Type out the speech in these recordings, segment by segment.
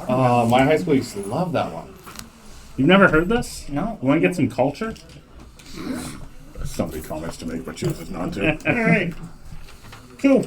My high school used to love that one. You've never heard this? No. You want to get some culture? Somebody comments to make, but chooses not to. All right. Cool.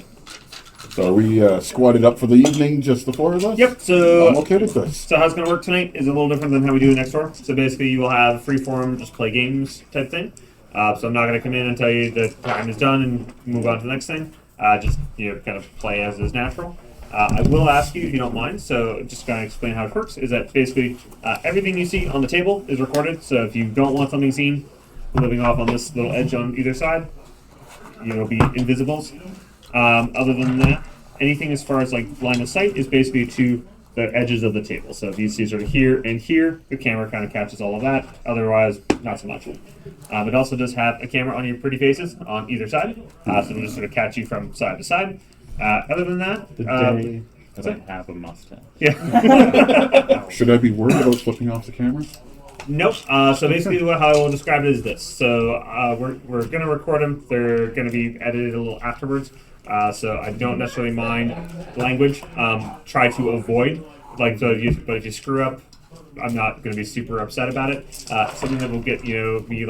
So are we squatted up for the evening, just the four of us? Yep, so I'm okay with this. So how it's going to work tonight is a little different than how we do it next door. So basically you will have free form, just play games type thing. So I'm not going to come in and tell you the time is done and move on to the next thing. Just kind of play as is natural. I will ask you if you don't mind, so just kind of explain how it works, is that basically everything you see on the table is recorded. So if you don't want something seen living off on this little edge on either side, you'll be invisibles. Other than that, anything as far as like line of sight is basically to the edges of the table. So if you see sort of here and here, the camera kind of captures all of that. Otherwise, not so much. It also does have a camera on your pretty faces on either side, so it'll just sort of catch you from side to side. Other than that, The day that I have a mustache. yeah. Should I be worried about flipping off the camera? Nope. So basically, how I will describe it is this. So we're going to record them. They're going to be edited a little afterwards. So I don't necessarily mind language. Try to avoid but if you screw up, I'm not going to be super upset about it. Something that will get be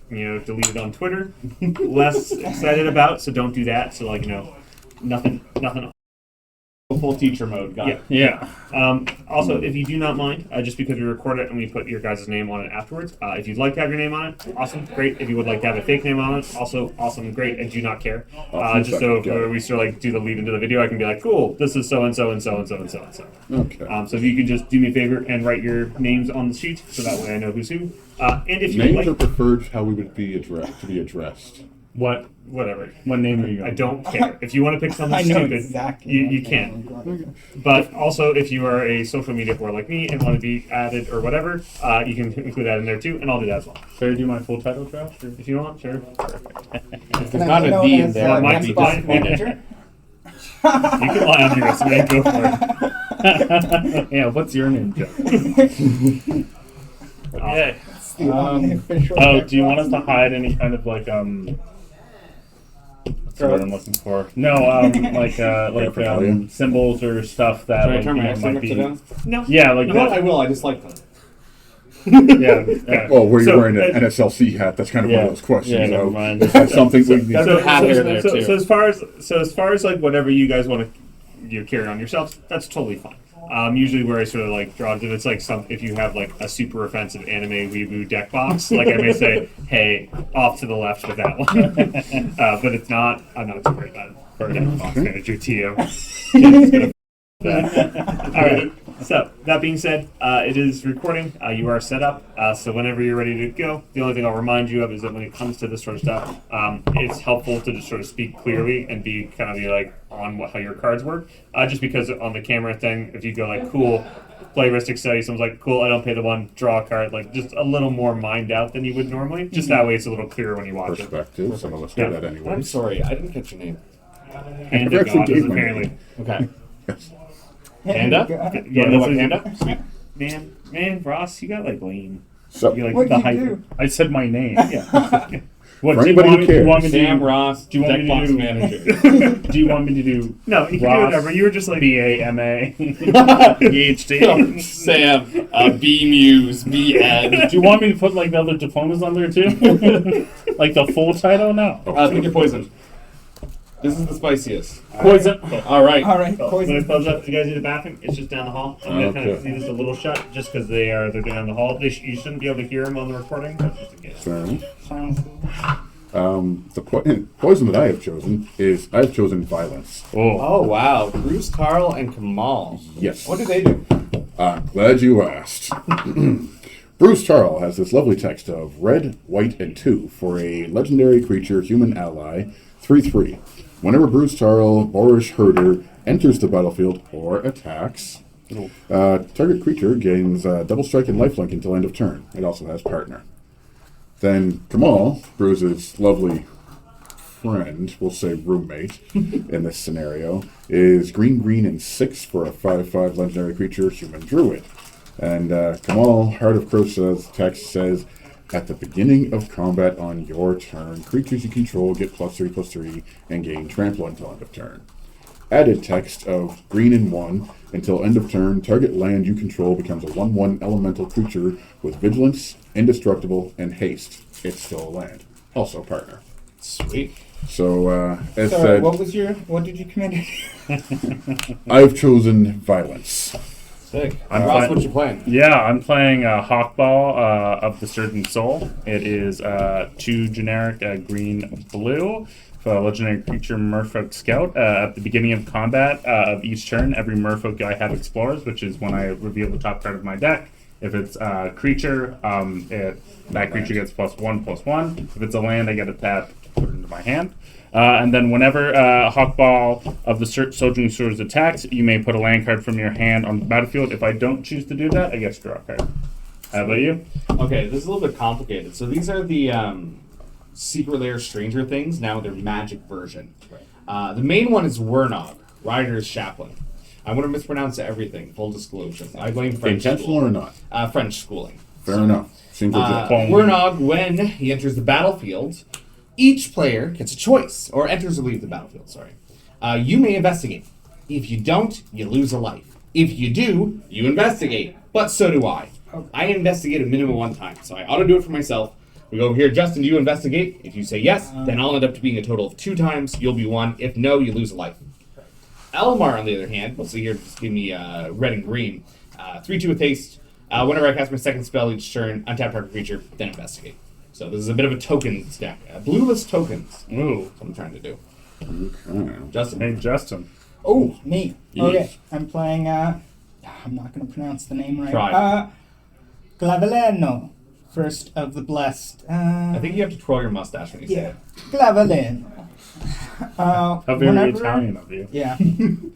deleted on Twitter. Less excited about. So don't do that. So nothing. Full teacher mode, got it. Yeah. Also, if you do not mind, just because we record it and we put your guys' name on it afterwards, if you'd like to have your name on it, awesome, great. If you would like to have a fake name on it, also awesome, great. I do not care. Just so if we sort of do the lead into the video, I can be like, cool, this is so and so and so and so and so and so. Okay. So if you could just do me a favor and write your names on the sheet, so that way I know who's who. And if you would Names like, are preferred how we would be addressed. whatever. What name are you I on? don't care. If you want to pick something I know stupid, exactly. you can. But also, if you are a social media whore like me and want to be added or whatever, you can include that in there too, and I'll do that as well. Should I do my full title, Josh? If you want, sure. If there's not a D in there, it might be Deckbox disappointed. You can lie on your resume and go for it. Yeah, what's your name, Joe? Okay. Oh, do you want us to hide any kind of like what's the word I'm looking for? No, symbols or stuff that Should I turn my might accent up be. to them? No. Yeah, like You know what? I that. will. I just like them. Yeah. Oh, where you're So, wearing an NSLC hat, that's kind of one of those questions. Yeah, though. never mind. That's something we That's a hat there too. So as far as like whatever you guys want to carry on yourselves, that's totally fine. Usually where I sort of like draw, if it's like if you have like a super offensive anime weeboo deck box, like I may say, hey, off to the left with that one. But it's not. I'm not too worried about it. For deck box manager TM. All right. So that being said, it is recording. You are set up. So whenever you're ready to go, the only thing I'll remind you of is that when it comes to this sort of stuff, it's helpful to just sort of speak clearly and be kind of on how your cards work. Just because on the camera thing, if you go like cool, play heuristic study, someone's like cool, I don't pay the one, draw a card, like just a little more mined out than you would normally. Just that way, it's a little clearer when you watch it. perspective. Some of us do that anyway. I'm sorry, I didn't catch your name. Panda actually God gave is my apparently. Okay. Yes. Panda? Yeah, know that's what what Panda? Sweet. Man, Ross, you got like lame. So, You like What'd the you hyper. do? I said my name. Yeah. What For do you anybody want who me? Do you cares. want me to Sam do? Ross, Do you want me to Deckbox do- manager. Do you want me to do? No, you can do Ross, whatever. You were just like BAMA, PhD. Sam, B Muse, B Ed. Do you want me to put like the other diplomas on there too? Like the full title? No. Pick your poison. This is the spiciest. Poison. All right. All right, when poison. it comes up, you guys need the bathroom. It's just down the hall. I'm gonna kind of Okay. leave this a little shut, just because they're down the hall. You shouldn't be able to hear them on the recording. That's just a guess. fair enough. Sounds The poison that I have chosen is violence. Oh, wow. Bruce, Carl, and Kamal. Yes. What do they do? I'm glad you asked. Bruce Tarl has this lovely text of red, white, and 2 for a legendary creature, human ally, 3/3. Whenever Bruce Tarl, Boorish Herder, enters the battlefield or attacks, target creature gains double strike and lifelink until end of turn. It also has partner. Then Kamal, Bruce's lovely friend, we'll say roommate in this scenario, is green, and 6 for a 5/5 legendary creature, human druid. And Kamal, Heart of Krosa's text says, at the beginning of combat on your turn, creatures you control get +3/+3 and gain trample until end of turn. added text of green and 1 until end of turn. Target land you control becomes a 1/1 elemental creature with vigilance, indestructible, and haste. It's still a land. Also partner. Sweet. So, as Sorry, said, what did you commit? I've chosen violence. Sick. I'm Ross, fine. what you playing? Yeah, I'm playing Hakbal of the Surging Soul. It is 2 generic green-blue for a legendary creature Merfolk Scout. At the beginning of combat of each turn, every Merfolk I have explores, which is when I reveal the top card of my deck. If it's a creature, that creature gets +1/+1. If it's a land, I get a tap, put it into my hand. And then whenever Hakbal of the Surging Swords attacks, you may put a land card from your hand on the battlefield. If I don't choose to do that, I get to draw a card. How about you? Okay, this is a little bit complicated. So these are the Secret Lair Stranger Things, now their magic version. The main one is Wernog, Rider's Chaplain. I'm going to mispronounce everything, full disclosure. I blame French Intentional or schooling. not? French schooling. Fair enough. Seems legit. Wernog, when he enters the battlefield, each player gets a choice, or enters or leaves the battlefield, sorry. You may investigate. If you don't, you lose a life. If you do, you investigate. But so do I. I investigate a minimum 1 time, so I ought to do it for myself. We go over here, Justin, do you investigate? If you say yes, then I'll end up being a total of 2 times. You'll be 1. If no, you lose a life. Elmar, on the other hand, let's see here, just give me red and green. 3/2 with haste. Whenever I cast my second spell each turn, untap target creature, then investigate. So this is a bit of a tokens deck. Blueless tokens. Ooh. That's what I'm trying to do. Okay. Justin. Hey, Justin. Oh, me. Yes. Okay, I'm playing, I'm not going to pronounce the name right. Try. Cavileno, first of the blessed. I think you have to twirl your mustache when you say Yeah, it. Cavileno. How very Italian of you. Yeah.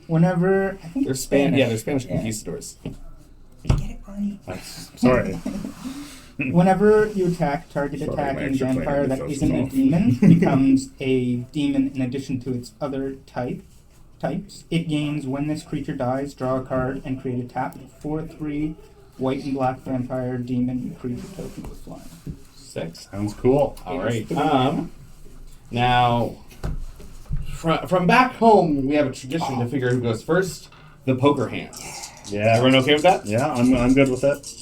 Whenever, I think They're it's Spanish. Yeah, they're Spanish Yeah. conquistadors. Get it right. Sorry. Whenever you attack, target Sorry, attacking my extra vampire player that myself isn't a off. demon becomes a demon in addition to its other types. It gains when this creature dies, draw a card, and create a tap 4/3 white and black vampire demon creature token with flying. 6. Sounds cool. All right. Now, from back home, we have a tradition to figure who goes first. The poker hands. Yeah. Everyone okay with that? Yeah, I'm good with it.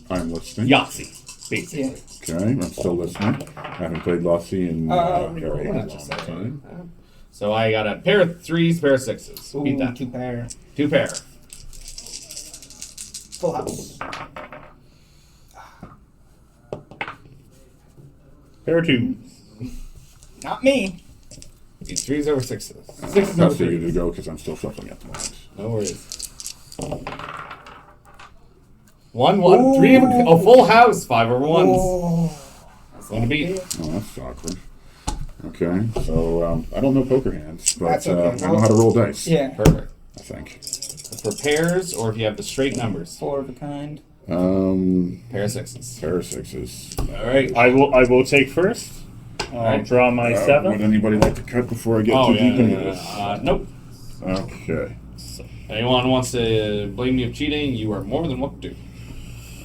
I'm listening. Yahtzee, basically. Yeah. Okay, I'm still listening. I haven't played Yahtzee in a very Why long not just say time. So I got a pair of 3s, pair of 6s. Beat Ooh, that. 2 pair. 2 pair. Full house. Pair 2. Not me. Beat 3s over 6s. I'll 6s over have to you to 3s. go because I'm still shuffling at the moment. No worries. 1, 1, 3 of a full house, 5 over 1s. Oh. That's one to beat. Oh, that's awkward. Okay, so I don't know poker hands, but That's okay. I know how to roll dice. Yeah. Perfect. I think. For pairs, or if you have the straight numbers. 4 of a kind. Pair of 6s. Pair of 6s. All right. I will take first. I'll draw my Would 7. anybody like to cut before I get Oh, too yeah. deep into this? Nope. Okay. Anyone wants to blame me of cheating, you are more than welcome to.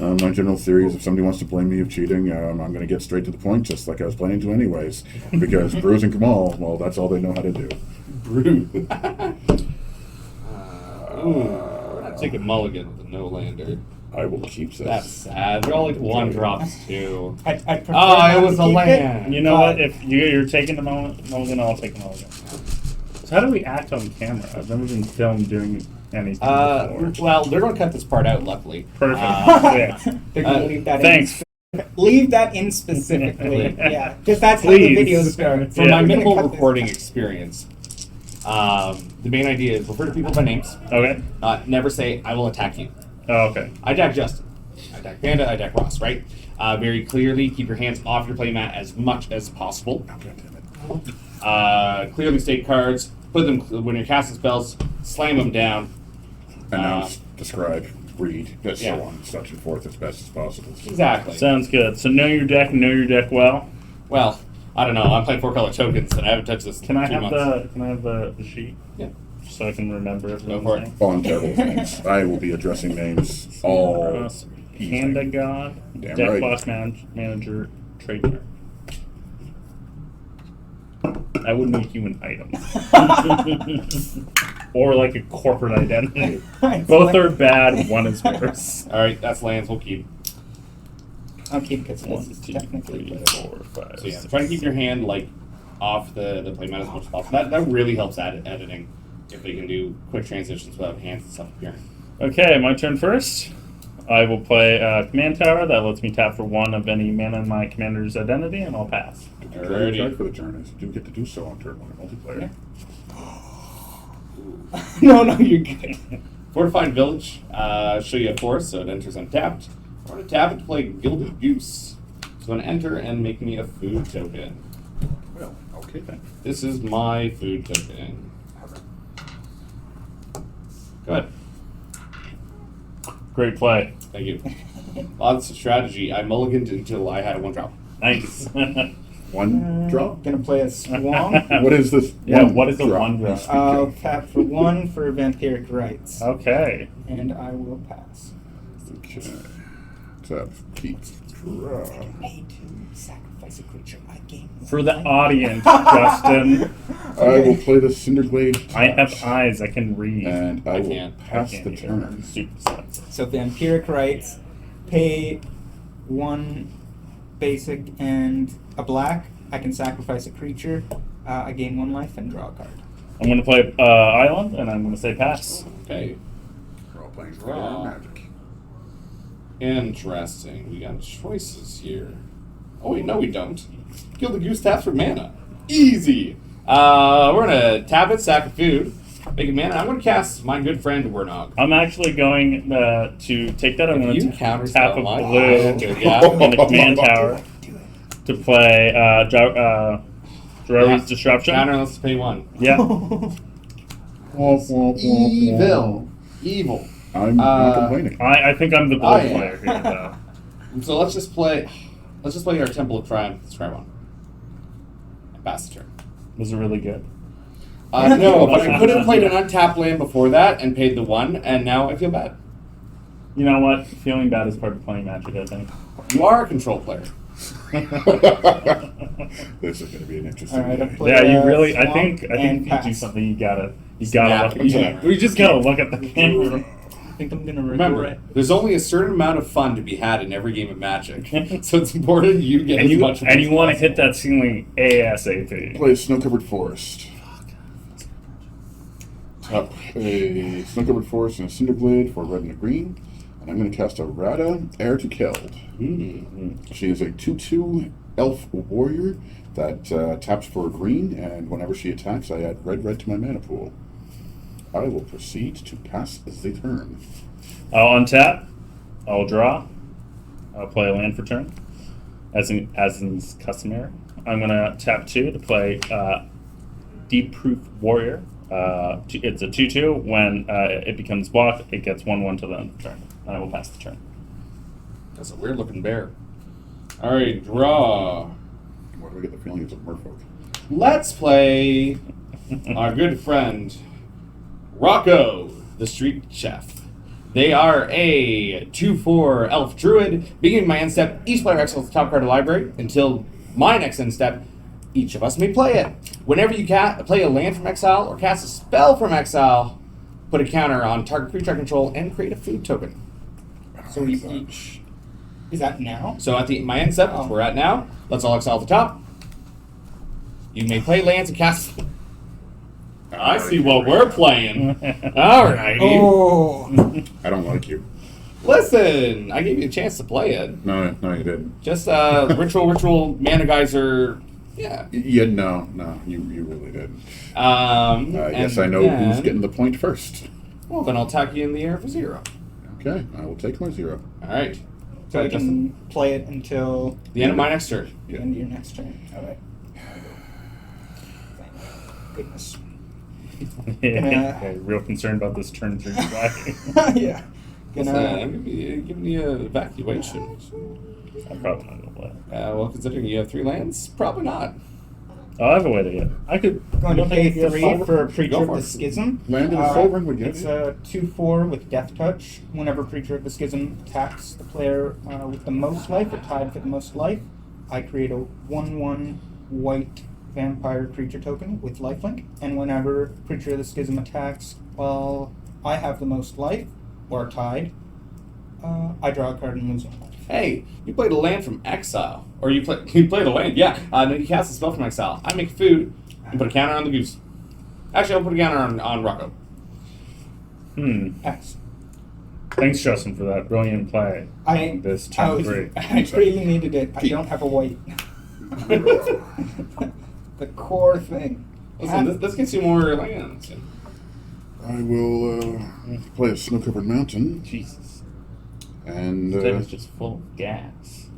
My general theory is if somebody wants to blame me of cheating, I'm going to get straight to the point, just like I was planning to anyways. Because Bruce and Kamal, well, that's all they know how to do. Brew. We're not taking mulligan with a no-lander. I will keep this. That's sad. They're all like 1-drops, too. I prefer Oh, not it to was a keep it. You land. know what? If you're taking the mulligan, I'll take the mulligan. So how do we act on camera? I've never been filmed doing anything before. Well, they're going to cut this part out, luckily. Perfect. Yeah. They're gonna leave that Thanks. in. Leave that in specifically. Yeah, because that's how Please. the video starts. From Yeah. my We're gonna minimal cut this. recording experience, the main idea is refer to people by names. Okay. Never say, I will attack you. Oh, okay. I attack Justin. I attack Panda. I attack Ross, right? Very clearly, keep your hands off your playmat as much as possible. Clearly state cards. Put them, when you're casting spells, slam them down. Announce, describe, read, Yeah. so on, such and forth as best as possible. Exactly. Sounds good. So know your deck well. Well, I don't know. I'm playing 4-color tokens, and I haven't touched this Can I in 2 have months. the sheet? Yeah. So I can remember Go everything. for it. On terrible things. I will be addressing names all Panda evening. God, Damn Deckbox right. Manager, trademark. I would make you an item. or like a corporate identity. It's Both like- are bad. One is worse. All right, that's lands. We'll keep. I'll keep because this 1, is 2, technically 3, playable. 4, 5. So yeah, 6. try to keep your hand like off the playmat as much as possible. That really helps editing if they can do quick transitions without hands and stuff appearing. Okay, my turn first. I will play Command Tower. That lets me tap for 1 of any mana in my commander's identity, and I'll pass. Draw your Alrighty. card for the turn. As you do get to do so on turn 1 in multiplayer. No, you're good. Fortified Village. Show you a force, so it enters untapped. I want to tap it to play Gilded Goose. So I'm going to enter and make me a food token. Well, okay then. This is my food token. Go ahead. Great play. Thank you. Lots of strategy. I mulliganed until I had a 1-drop. Nice. One drop. Gonna play a Swamp. What is this? Yeah, one what is a drop 1 you drop? speak I'll of? tap for 1 for Vampiric Rights. Okay. And I will pass. Okay. Tap, keep, draw. Pay to sacrifice a creature. I gain For the audience, Justin, I will play the Cinderglade. I have eyes. I can read. And I will can't. pass I can't the either. turn. Super sense. So Vampiric Rights, pay 1 basic and a black. I can sacrifice a creature. I gain 1 life and draw a card. I'm going to play Island, and I'm going to say pass. Okay. We're all playing Draw. Magic. Interesting. We got choices here. Oh wait, no we don't. Gilded Goose taps for mana. Easy. We're gonna tap it, sack of food, make it mana. I'm gonna cast my good friend Wernog. I'm actually going to take that. I'm If going you to counter tap a spell my blue yeah. in the command tower to play Drari's Disruption. Counter let's pay 1. Yeah. Evil. I'm not complaining. I think I'm the blue I am. player here, though. So let's just play our Temple of Triumph. Let's try 1. And pass the turn. Was it really good? No, but I could have played an untapped land before that and paid the 1, and now I feel bad. You know what? Feeling bad is part of playing Magic, I think. You are a control player. This is going to be an interesting Alright, I'll game. play Yeah, you really. I Swamp think and if you do pass. something, you gotta Snap look. it. We just gotta look at the camera. I think I'm gonna Remember, regret. there's only a certain amount of fun to be had in every game of Magic, so it's important you get And as you much. and you want to hit that ceiling ASAP. Play Snow-Covered Forest. Tap a Snow-Covered Forest and a Cinderblade for red and a green. And I'm going to cast a Rada, Heir to Keld. She is a 2/2 elf warrior that taps for a green, and whenever she attacks, I add red to my mana pool. I will proceed to pass the turn. I'll untap. I'll draw. I'll play a land for turn, as is customary. I'm gonna tap 2 to play Deep Proof Warrior. It's a 2/2. When it becomes blocked, it gets 1/1 till the end of the turn. And I will pass the turn. That's a weird looking bear. All right, draw. Why do I get the feeling it's a merfolk? Let's play our good friend Rocco, the Street Chef. They are a 2/4 elf druid. Beginning my end step, each player exiles the top card of the library until my next end step. Each of us may play it. Whenever you play a land from exile or cast a spell from exile, put a counter on target creature I control and create a food token. So we each. Is that now? So at my end step, which we're at now, let's all exile the top. You may play lands and cast. I see what we're playing. Alrighty. Oh. I don't like you. Listen, I gave you a chance to play it. No, you didn't. Just ritual mana guys yeah. Yeah, no, you really didn't. Yes, I and know who's then- getting the point first. Well, then I'll attack you in the air for 0. Okay, I will take my 0. All right. So I Justin. can play it until The end of my next turn. the end of your next turn. Alright. Goodness. Okay, real concerned about this turn 3 flag. Yeah. Listen, Gonna, I'm giving you an evacuation. I'm probably not gonna play. Well, considering you have 3 lands, probably not. I'll have a way to get. I could. going to pay 3 for a Go Preacher of for the it. Schism. Land of the Sovereign would get It's it. a 2/4 with Death Touch. Whenever Preacher of the Schism attacks the player with the most life or tied for the most life, I create a 1/1 white vampire creature token with lifelink. And whenever Preacher of the Schism attacks Well, I have the most life, or tied. I draw a card and lose one life. Hey, you played a land from exile. Or you played a land, yeah. No, you cast a spell from exile. I make food and put a counter on the goose. Actually, I'll put a counter on Rocco. X. Thanks, Justin, for that brilliant play. This turn 3. I really needed it. I don't have a white. The core thing. Listen, this gets you more lands. I will play a snow-covered mountain. Jesus. And That was just full of gas.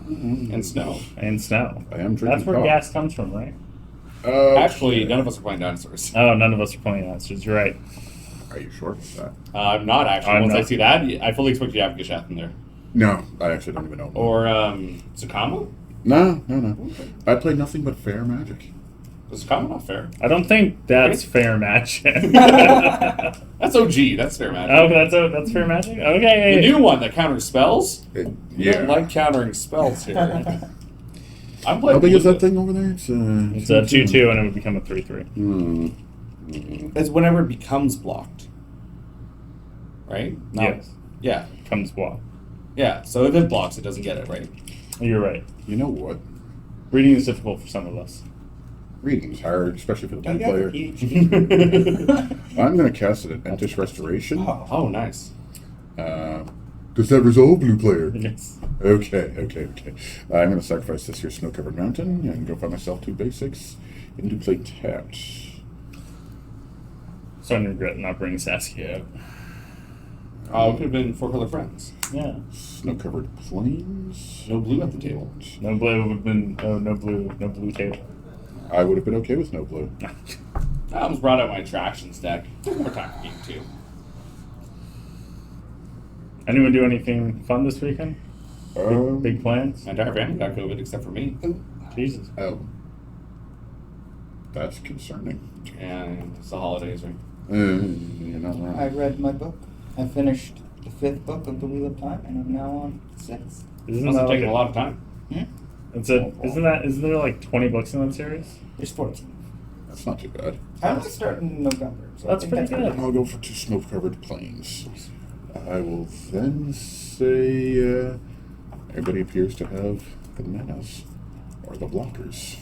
And snow. And snow. I am drinking That's where coffee. gas comes from, right? Actually, none of us are playing dinosaurs. Oh, none of us are playing Monsters. You're right. Are you sure about that? I'm not actually. I'm Once I not. see that, I fully expect you to have Geshath in there. No, I actually don't even know. Or Tsukama? No. I play nothing but fair magic. Is Tsukama not fair? I don't think that's fair magic. That's OG. That's fair magic. Oh, that's fair magic? Okay. The new one that counters spells? We Yeah. don't like countering spells here. I'm How playing big is blue. that thing over there? It's It's a 2-2 and it would become a 3-3. It's whenever it becomes blocked. Right? No. Yes. Yeah. Comes block. Yeah. So if it blocks, it doesn't get it, right? You're right. You know what? Reading is difficult for some of us. Reading's hard, especially for the Don't blue you have a player. PhD? I'm going to cast it at Entish Restoration. Oh, nice. Does that resolve, blue player? Yes. Okay. I'm going to sacrifice this here snow-covered mountain and go find myself 2 basics into play tapped. So I regret not bringing Saskia out. Oh, it could have been 4-color friends. Yeah. Snow-covered plains. No blue at the table. No blue would have been no blue table. I would have been okay with no blue. I almost brought out my attractions deck. Took more time for game 2. Anyone do anything fun this weekend? Big plans? My entire family got COVID except for me. Jesus. Oh. That's concerning. And it's the holidays, right? You're not wrong. I read my book. I finished the 5th book of The Wheel of Time, and I'm now on 6th. Isn't Must that have like taken a lot of time. Isn't there like 20 books in that series? There's 14. That's not too bad. I only start in November. So That's I think pretty good. I'll go for 2 snow-covered plains. I will then say everybody appears to have the manas or the blockers.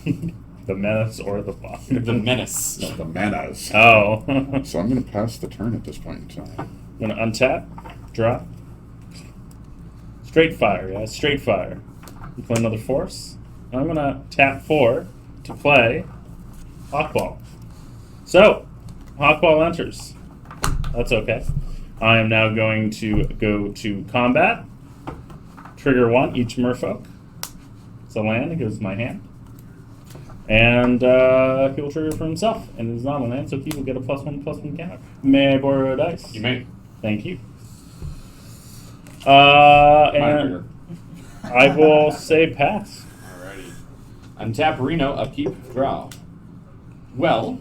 The menace or the block? The menace. No, the manas. Oh. So I'm going to pass the turn at this point in time. I'm gonna untap, drop. Straight fire, yeah, straight fire. You play another force. And I'm gonna tap 4 to play Hakbal. So, Hakbal enters. That's okay. I am now going to go to combat. Trigger 1, each merfolk. It's a land, it goes to my hand. And he will trigger for himself. And it is not a land, so he will get a +1/+1 counter. May I borrow a dice? You may. Thank you. Mine And trigger. I will say pass. Alrighty. Untap Reno, upkeep, draw. Well,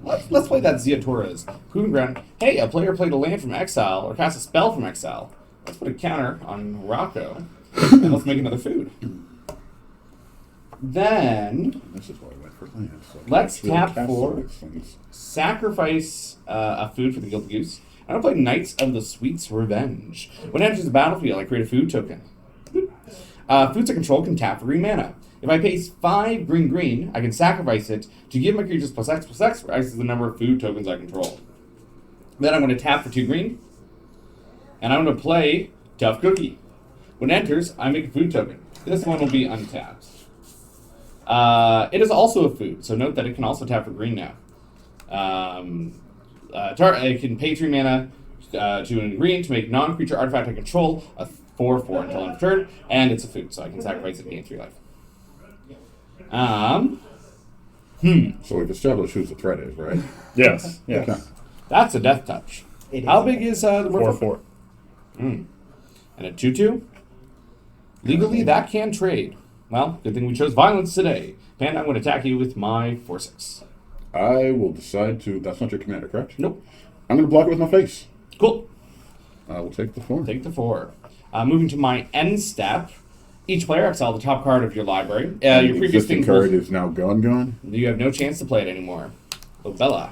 let's play that Zia Torres. Proving ground. Hey, a player played a land from exile or cast a spell from exile. Let's put a counter on Rocco. And let's make another food. Then This is why I went for land. So Let's really tap cast for- these things. sacrifice a food for the Guilty Goose. I'm going to play Knights of the Sweet's Revenge. When it enters the battlefield, I create a food token. Foods I control can tap for green mana. If I pay 5 green, I can sacrifice it to give my creatures +X/+X, where X is the number of food tokens I control. Then I'm going to tap for 2 green, and I'm going to play Tough Cookie. When it enters, I make a food token. This one will be untapped. It is also a food, so note that it can also tap for green now. It can pay 3 mana to an green to make non-creature artifact I control a 4/4 until end of turn, and it's a food, so I can sacrifice it and gain 3 life. So we've established who the threat is, right? Yes. Okay. Yes. That's a death touch. It How is. big is the merfolk? 4/4. And a 2/2? Legally, that can trade. Well, good thing we chose violence today. Panda, I'm going to attack you with my 4/6. I will decide to... That's not your commander, correct? Nope. I'm going to block it with my face. Cool. I will take the 4. Take the 4. Moving to my end step. Each player exile the top card of your library. Your The previous existing thing card is now gone. You have no chance to play it anymore. Lobella.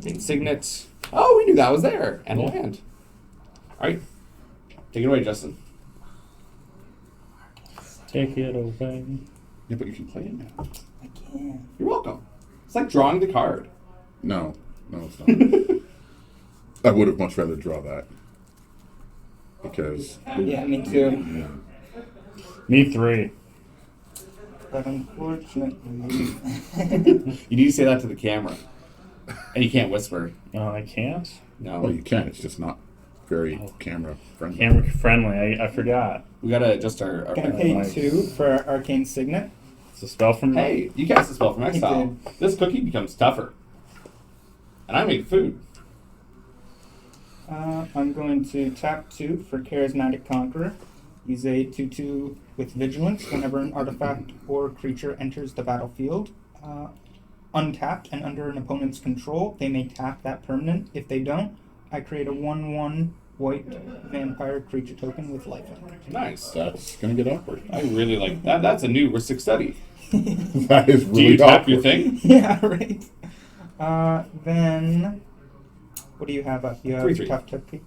Big Signet. Oh, we knew that was there. And a land. All right. Take it away, Justin. Take it away. Yeah, but you can play it now. I can. You're welcome. It's like drawing the card. No, it's not. I would have much rather draw that. Because Yeah, me too. Me 3. But unfortunately, You need to say that to the camera. And you can't whisper. No, I can't. No. well, you can. It's just not very camera friendly. Camera friendly. I forgot. We gotta adjust our gonna pay 2 for Arcane Signet. It's a spell from. Hey, you cast a spell from exile. This cookie becomes tougher. And I make food. I'm going to tap 2 for Charismatic Conqueror. He's a 2/2 with Vigilance. Whenever an artifact or creature enters the battlefield, untapped and under an opponent's control, they may tap that permanent. If they don't, I create a 1/1 white vampire creature token with lifelink. Nice. That's gonna get awkward. I really like that. That's a new Ristic Study. That is Do really you tap awkward. your thing? Yeah, right. Then, what do you have up? You have 3/3. Tough Cookie.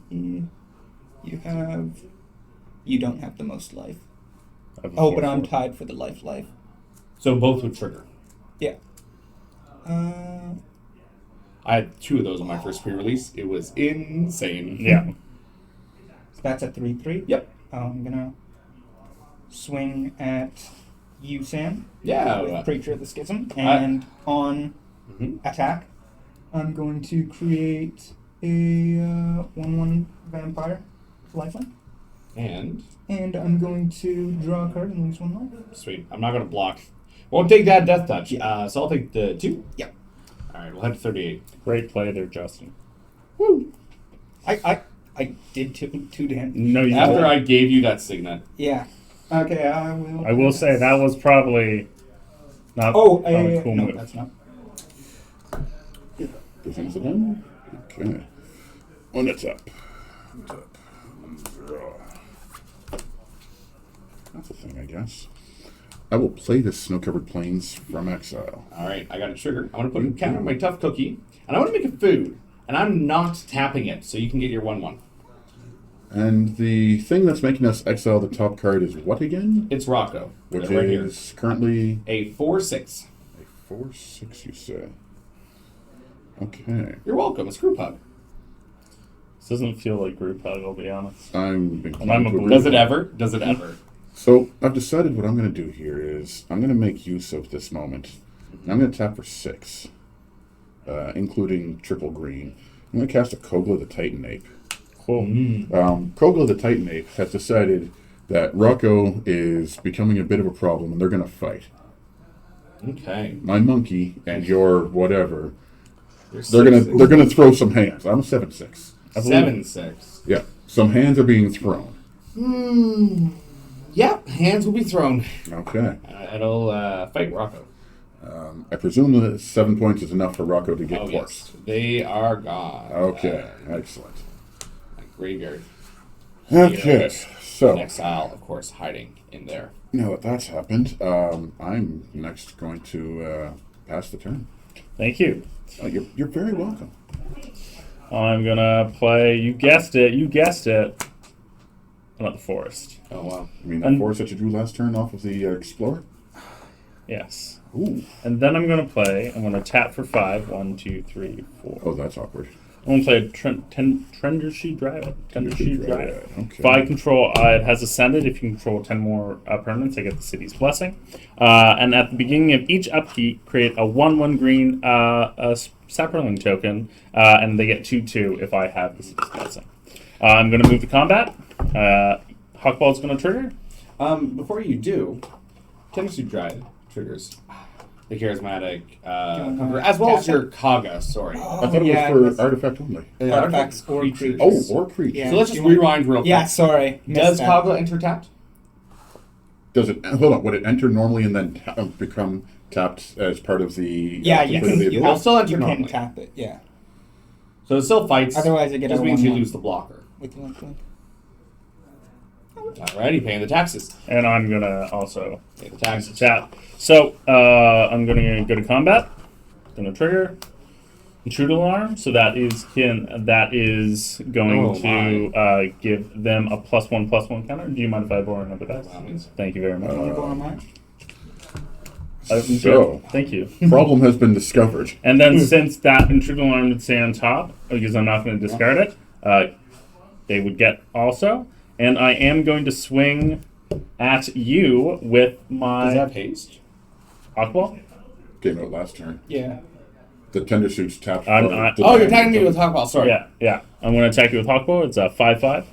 You don't have the most life. Oh, but I'm tied for the life. So both would trigger. Yeah. I had 2 of those on my first pre-release. It was insane. Yeah. So that's a 3/3. Yep. I'm gonna swing at you, Sam. Yeah. With Preacher of the Schism, and on Mhm. attack, I'm going to create a 1/1 vampire lifeline, And and I'm going to draw a card and lose 1 life. sweet. I'm not gonna block. Won't take that death touch. So I'll take the 2. Yep. All right. We'll head to 38. Great play there, Justin. Woo. I did two to him. No, you After didn't. I gave you that signet. Yeah. Okay, I will. I will say that was probably not. Oh, probably a cool no, move. that's not. Presents it in. Okay. When it's up. Draw. That's a thing, I guess. I will play the Snow-Covered Plains from exile. All right. I got a trigger. I'm gonna put a counter on my tough cookie, and I want to make a food, and I'm not tapping it, so you can get your 1/1. And the thing that's making us exile the top card is what again? It's Rocco. Which right is currently here. A 4/6. a 4/6, you say. Okay. You're welcome. It's group hug. This doesn't feel like group hug, I'll be honest. I'm I'm a Does it ever? Does it ever? So I've decided what I'm going to do here is I'm going to make use of this moment. And I'm going to tap for 6, including triple green. I'm going to cast a Kogla the Titan Ape. Cool. Kogla the Titan Ape has decided that Rocco is becoming a bit of a problem, and they're going to fight. Okay. My monkey and your whatever, You're they're gonna throw some hands. I'm a 7/6. 7/6. Yeah, some hands are being thrown. Yep. Hands will be thrown. Okay. It'll fight Rocco. I presume that 7 points is enough for Rocco to get Oh forced. yes. They are gone. Okay, excellent. Graveyard. Okay, In so exile, of course, hiding in there. now that that's happened, I'm next going to pass the turn. Thank you. You're very welcome. I'm gonna play. You guessed it. Not the forest. Oh wow. I mean, the And- force that you drew last turn off of the Explorer? Yes. Ooh. And then I'm gonna play. I'm gonna tap for 5. 1, 2, 3, 4. Oh, that's awkward. I'm gonna play a Trendershy Drive. Trendershy Drive. Okay. If I control, it has ascended. If you control 10 more permanents, I get the city's blessing. And at the beginning of each upkeep, create a 1/1 green Saproling token, and they get 2/2 if I have the city's blessing. I'm gonna move to combat. Hakbal's gonna trigger. Before you do, Tennessee Drive triggers the charismatic conqueror, as well as your Kaga. Sorry. I thought it was for artifact only. Artifacts or creatures. creatures. Oh, or creature. Yeah. So let's Do just you want- rewind real quick. Yeah, sorry. Does missed that. Kaga enter tapped? Does it? Hold on. Would it enter normally and then become tapped as part of the? Yeah, you part can. of the You, It'll still enter you can normally. tap it. Yeah. So it still fights. Otherwise, I get just a means you 1/1. lose the blocker. With the link. Alrighty, paying the taxes. And I'm gonna also Pay the taxes. tap. So I'm gonna go to combat. Gonna trigger. Intruder Alarm, so that is going to give them a +1/+1 counter. Do you mind if I borrow another dice? Thank you very much. You go on mine? So, Thank you. problem has been discovered. And then since that Intruder Alarm would stay on top, because I'm not going to discard it, they would get also. And I am going to swing at you with my... Does that have haste? Hakbal? Came out last turn. Yeah. The tender shoots tapped. I'm Oh, you're attacking me with Hakbal, sorry. Yeah. I'm going to attack you with Hakbal. It's a 5/5.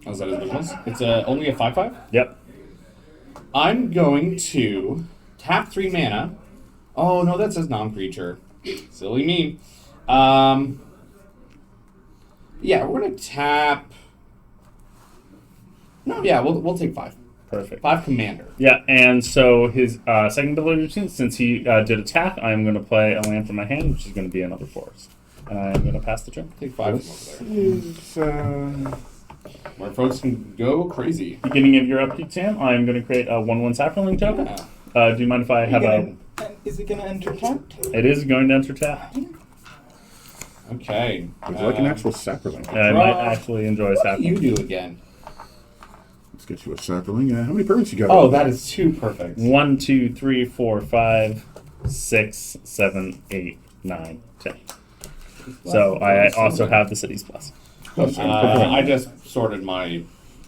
Oh, is that his weakness? It's only a 5/5? Yep. I'm going to tap 3 mana. Oh, no, that says non-creature. Silly me. Yeah, we're going to tap... No, yeah, we'll take 5. Perfect. 5 commander. Yeah, and so his second ability routine, since he did attack, I'm going to play a land from my hand, which is going to be another forest. And I'm going to pass the turn. Take 5 from over there. Where folks can go crazy. Beginning of your upkeep, Sam, I'm going to create a 1/1 Saffronling token. Yeah. Do you mind if I have Is it going to enter tapped? It is going to enter tap. Okay. Would you like an actual sapperling? I might actually enjoy What do you Saffronling. do again? Let's get you a sapperling. How many permits you got? Oh, that is too perfect. 1, 2, 3, 4, 5, 6, 7, 8, 9, 10. So I also have the city's plus. I just sorted my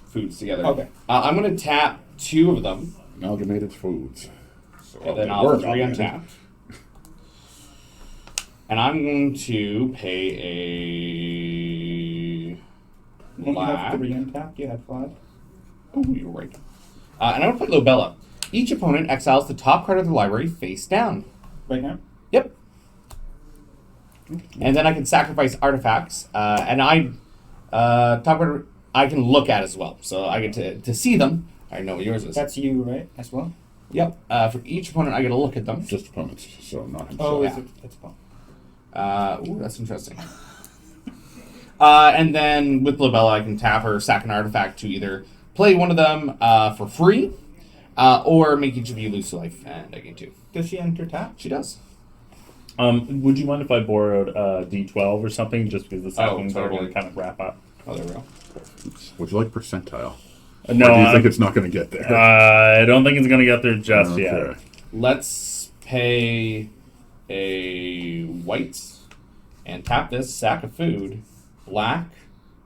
foods together. Okay. I'm going to tap 2 of them, Amalgamated foods. So and then they I'll were 3 amalgamated. untap. And I'm going to pay a When you have black. 3 untapped, you had 5. Oh, you're right. And I'm going to play Lobella. Each opponent exiles the top card of the library face down. Right now? Yep. And then I can sacrifice artifacts, and top card I can look at as well, so I get to see them. I know what yours is. That's you, right? As well? Yep. For each opponent, I get to look at them. Just opponents, so not himself. Oh, Yeah. is it? That's fine. Ooh, that's interesting. And then with Lobella, I can tap or sack an artifact to either play one of them for free, or make each of you lose to life, and I gain 2. Does she enter tap? She does. Would you mind if I borrowed D12 or something, just because the Saffronlings are going totally. to kind of wrap up? Oh, there we go. Would you like percentile? No, Or do you think it's not going to get there? I don't think it's going to get there just yet. Okay. Let's pay a white and tap this sack of food, black,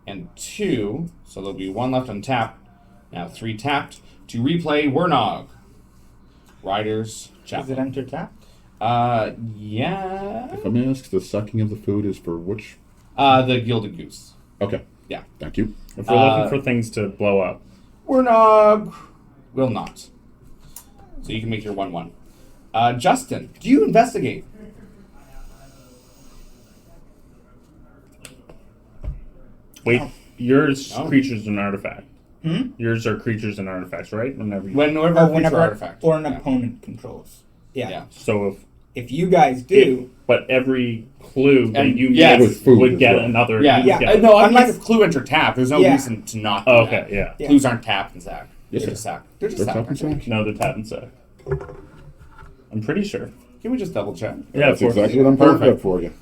and 2. So there'll be 1 left untapped. Now 3 tapped to replay Wernog. Riders Is it Chapel. enter tap? Yeah. If I may ask, the sucking of the food is for which? The Gilded Goose. Okay. Yeah. Thank you. If we're looking for things to blow up. Wernog will not. So you can make your 1/1. Justin, do you investigate? Wait, yours Oh. creatures and artifact. Hmm? Yours are creatures and artifacts, right? Whenever you, Whenever Or a creature whenever artifact. or an Yeah. opponent controls. Yeah. Yeah. so If you guys do, but every clue that And you yes. make With food would as get well. another. Yeah, would Yeah. get- No, I mean, Unless- if Clue enter tap, there's no Yeah. reason to not do Okay, that. yeah. Yeah. Clues aren't tapped and sack. Yes, They're sir. just sack. They're just They're sack. tapped and aren't they? sack. No, they're tap and sack. I'm pretty sure. Can we just double check? Yeah, That's of course. exactly what I'm pulling Perfect. up for you.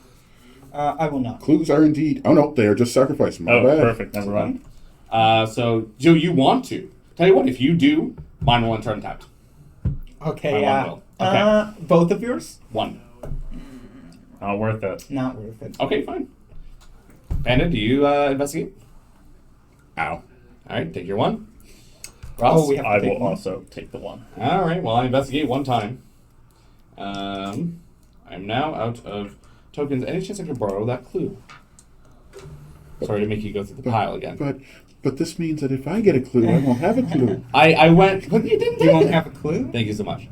I will not. Clues are indeed. Oh no, they are just sacrificed. My Oh, bad. perfect. Never mind. So, do you want to? Tell you what, if you do, mine will enter untapped. Okay, My yeah. one will. Okay. Both of yours? 1. Not worth it. Not worth it. Okay, fine. Panda, do you investigate? Ow. Alright, take your 1. Ross? Oh, we have to I take will one. also take the 1. Alright, well, I investigate 1 time. I'm now out of tokens. Any chance I could borrow that clue? Sorry to make you go through the pile again. But this means that if I get a clue, I won't have a clue. I went, but you didn't You take won't it. have a clue? Thank you so much.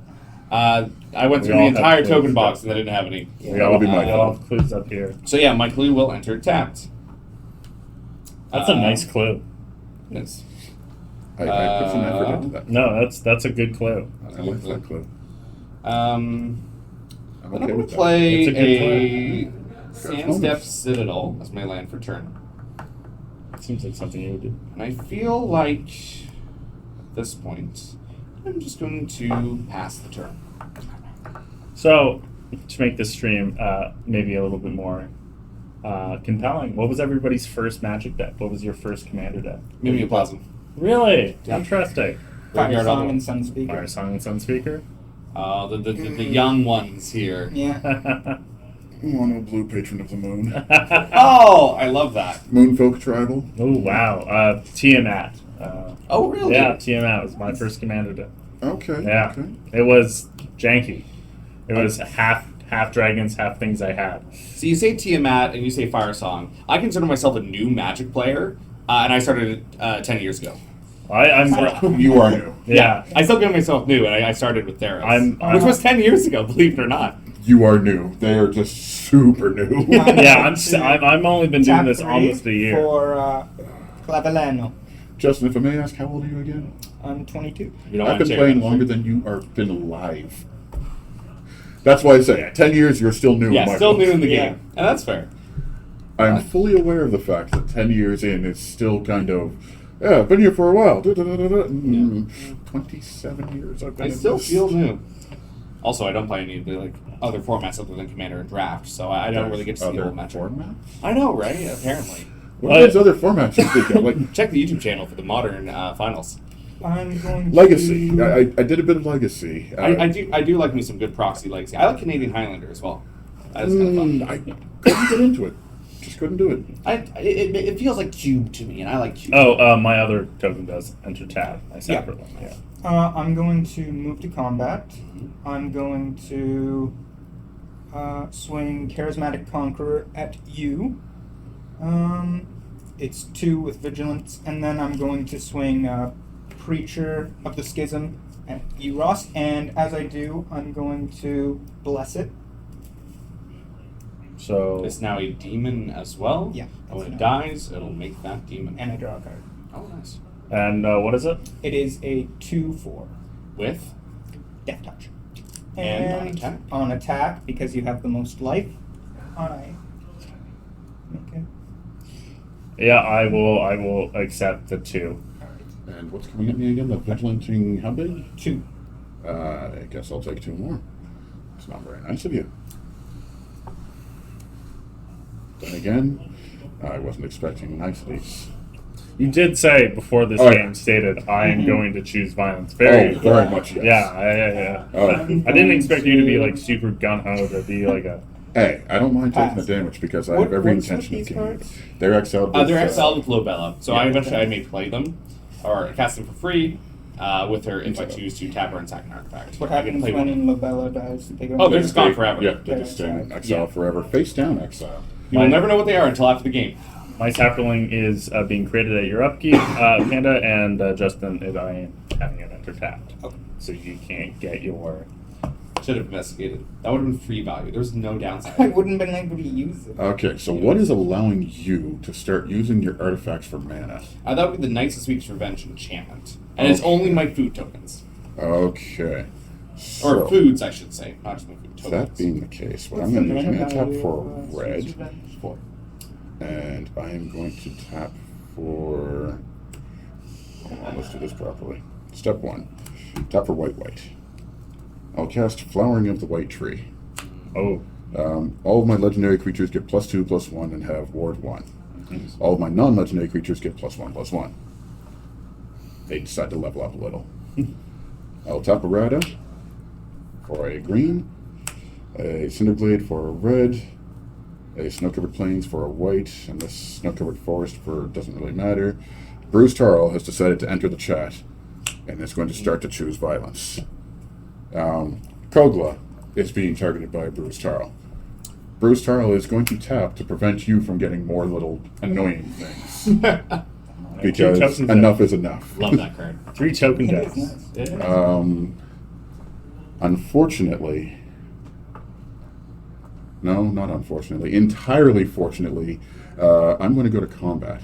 I went We through all the have entire clues, token so- box and I didn't have any. We That'll all, be my we all fault. have clues up here. So yeah, my clue will enter tapped. That's a nice clue. Yes. I put some effort into that. No, that's a good clue. I like that clue. I'm I'm gonna okay with that. play That's a good Sandstep Citadel as my land for turn. Seems like something you would do. And I feel like at this point, I'm just going to pass the turn. So, to make this stream maybe a little bit more compelling, what was everybody's first Magic deck? What was your first Commander deck? Mimeoplasm. Really? Yeah. Interesting. Fire Graveyard Song Auto. and Sunspeaker. Fire Song and Sunspeaker? The young ones here. Yeah. Mono blue patron of the moon. Oh, I love that. Moonfolk tribal. Oh, wow. Tiamat. Oh, really? Yeah, Tiamat was my first Commander deck. Okay. Yeah. Okay. It was janky. It was half dragons, half things I had. So you say Tiamat and you say Fire Song. I consider myself a new Magic player, and I started 10 years ago. I'm You are new. yeah. I still consider myself new, and I started with Theros, I'm- which was 10 years ago, believe it or not. You are new. They are just super new. Yeah, I'm only been doing Tap this 3 almost a year. For Cavileno. Justin, if I may ask, how old are you again? I'm 22. You don't I've want been to playing longer than you are been alive. That's why I say 10 years, you're still new. Yeah, in my still book. new in the Yeah. game, and that's fair. I'm fully aware of the fact that 10 years in, it's still kind of, yeah, I've been here for a while. 27 years I've been I in still this. feel new. Also, I don't play any of the other formats other than Commander and Draft, so I don't really get to see the Other whole Magic. formats? I know, right? Apparently. What are these other formats you speak of? Like Check the YouTube channel for the modern finals. I'm going Legacy. to... I did a bit of Legacy. I do like me some good proxy legacy. I like Canadian Highlander as well. That is kind of fun. I couldn't get into it. Just couldn't do it. It feels like Cube to me, and I like Cube. Oh, my other token does enter tab. My separate one. Yeah. I'm going to move to combat. I'm going to swing Charismatic Conqueror at you. It's 2 with Vigilance, and then I'm going to swing Preacher of the Schism at you, Ross. And as I do, I'm going to bless it. So It's now a demon as well. Yeah, And when it it's dies, it'll make that demon. And I draw a card. Oh, nice. and what is it? It is a 2/4 With? Death Touch. And on attack? On attack, because you have the most life, I make it. Yeah, I will accept the 2. And what's coming at me again? The Vigilanting how big? 2. I guess I'll take 2 more. It's not very nice of you. Then again, I wasn't expecting niceties. You did say before this Oh, yeah. game stated, I am going to choose violence. Very much yes. Yeah. Oh. I didn't expect you to be like super gung ho to be like a. Hey, I don't mind taking Pass. the damage because I What- have every what's with intention of these keeping cards? it. They're exiled. with, They're exiled with Lobella, so yeah. I eventually I may play them, or cast them for free with her if I choose to tap her and sack an artifact. What I can happens play when one. Lobella dies? They go Oh, they're just gone forever. Yeah, they just stay in exile Yeah. forever. Face down exile. You will never know what they are until after the game. My sapperling is being created at your upkeep, Panda, and Justin is I am having it enter tapped. Okay. So you can't get your. Should have investigated. That would have been free value. There's no downside. I wouldn't have been able to use it. Okay, so what is allowing you to start using your artifacts for mana? That would be the Knights of Sweet's Revenge enchantment. And it's only my food tokens. Okay. Or So, foods, I should say. Not just my food tokens. that being the case, what What's I'm the going to do is I'm mana going to tap value for of, red. Sweet's Revenge? 4. And I am going to tap for. Hold on, let's do this properly. Step 1. Tap for white. I'll cast Flowering of the White Tree. Oh. All of my legendary creatures get +2/+1 and have ward 1. All of my non-legendary creatures get +1/+1. They decide to level up a little. I'll tap a Rada for a green, a Cinderglade for a red, a Snow-Covered Plains for a white, and this Snow-Covered Forest for doesn't really matter. Bruce Tarl has decided to enter the chat, and is going to start to choose violence. Kogla is being targeted by Bruce Tarl. Bruce Tarl is going to tap to prevent you from getting more little annoying things. Because tokens enough is enough. Love that card. 3 token It decks. is nice. Unfortunately, no, not unfortunately, entirely fortunately, I'm going to go to combat.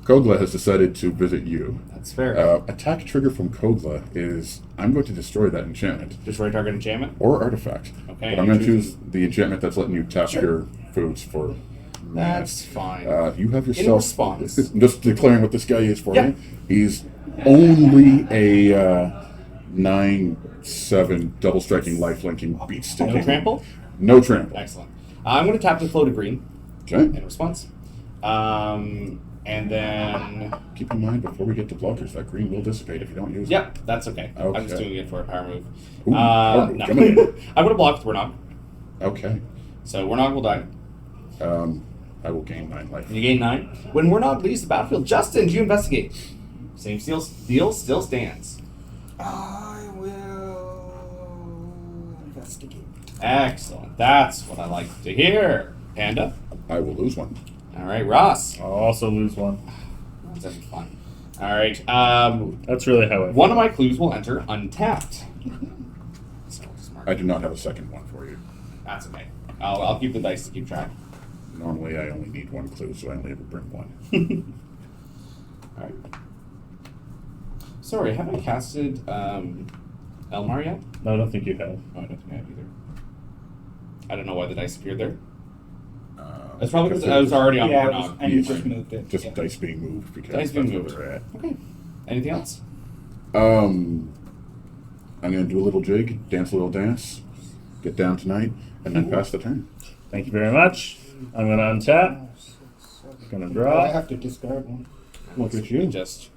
Kogla has decided to visit you. That's fair. Attack trigger from Kogla is I'm going to destroy that enchantment Destroy target enchantment? or artifact. Okay, But I'm going to you choose the enchantment that's letting you tap your foods for. That's fine. You have yourself. response. Just declaring what this guy is for Yeah. you. He's only a 9 7 double striking, life linking, beat stick. No trample? No trample. Excellent. I'm going to tap to float a green Okay. in response. And then... Keep in mind, before we get to blockers, that green will dissipate if you don't use it. Yep, that's okay. I'm just Okay. doing it for a power move. Ooh, power move, No. coming in. I'm going to block with Wernog. Okay. So Wernog will die. I will gain 9 life. You gain 9. When Wernog leaves the battlefield, Justin, do you investigate? Same deal still stands. I will investigate. Excellent. That's what I like to hear. Panda. I will lose 1. All right, Ross. I'll also lose one. That's gonna be fun. All right. That's really how I One of my clues will enter untapped. So I'll just mark I it. do not have a second one for you. That's okay. I'll keep the dice to keep track. Normally, I only need 1 clue, so I only ever bring 1. All right. Sorry, have I casted Elmar yet? No, I don't think you have. Oh, I don't think I have either. I don't know why the dice appeared there. It's probably because I was already on Yeah, Wernog. and you just moved it. Just Yeah. dice being moved because Dice being that's moved. where they're at. Okay. Anything else? I'm going to do a little jig, dance a little dance, get down tonight, and then pass the turn. Thank you very much. I'm going to untap. Going to I draw. have to discard one. Look at you. Just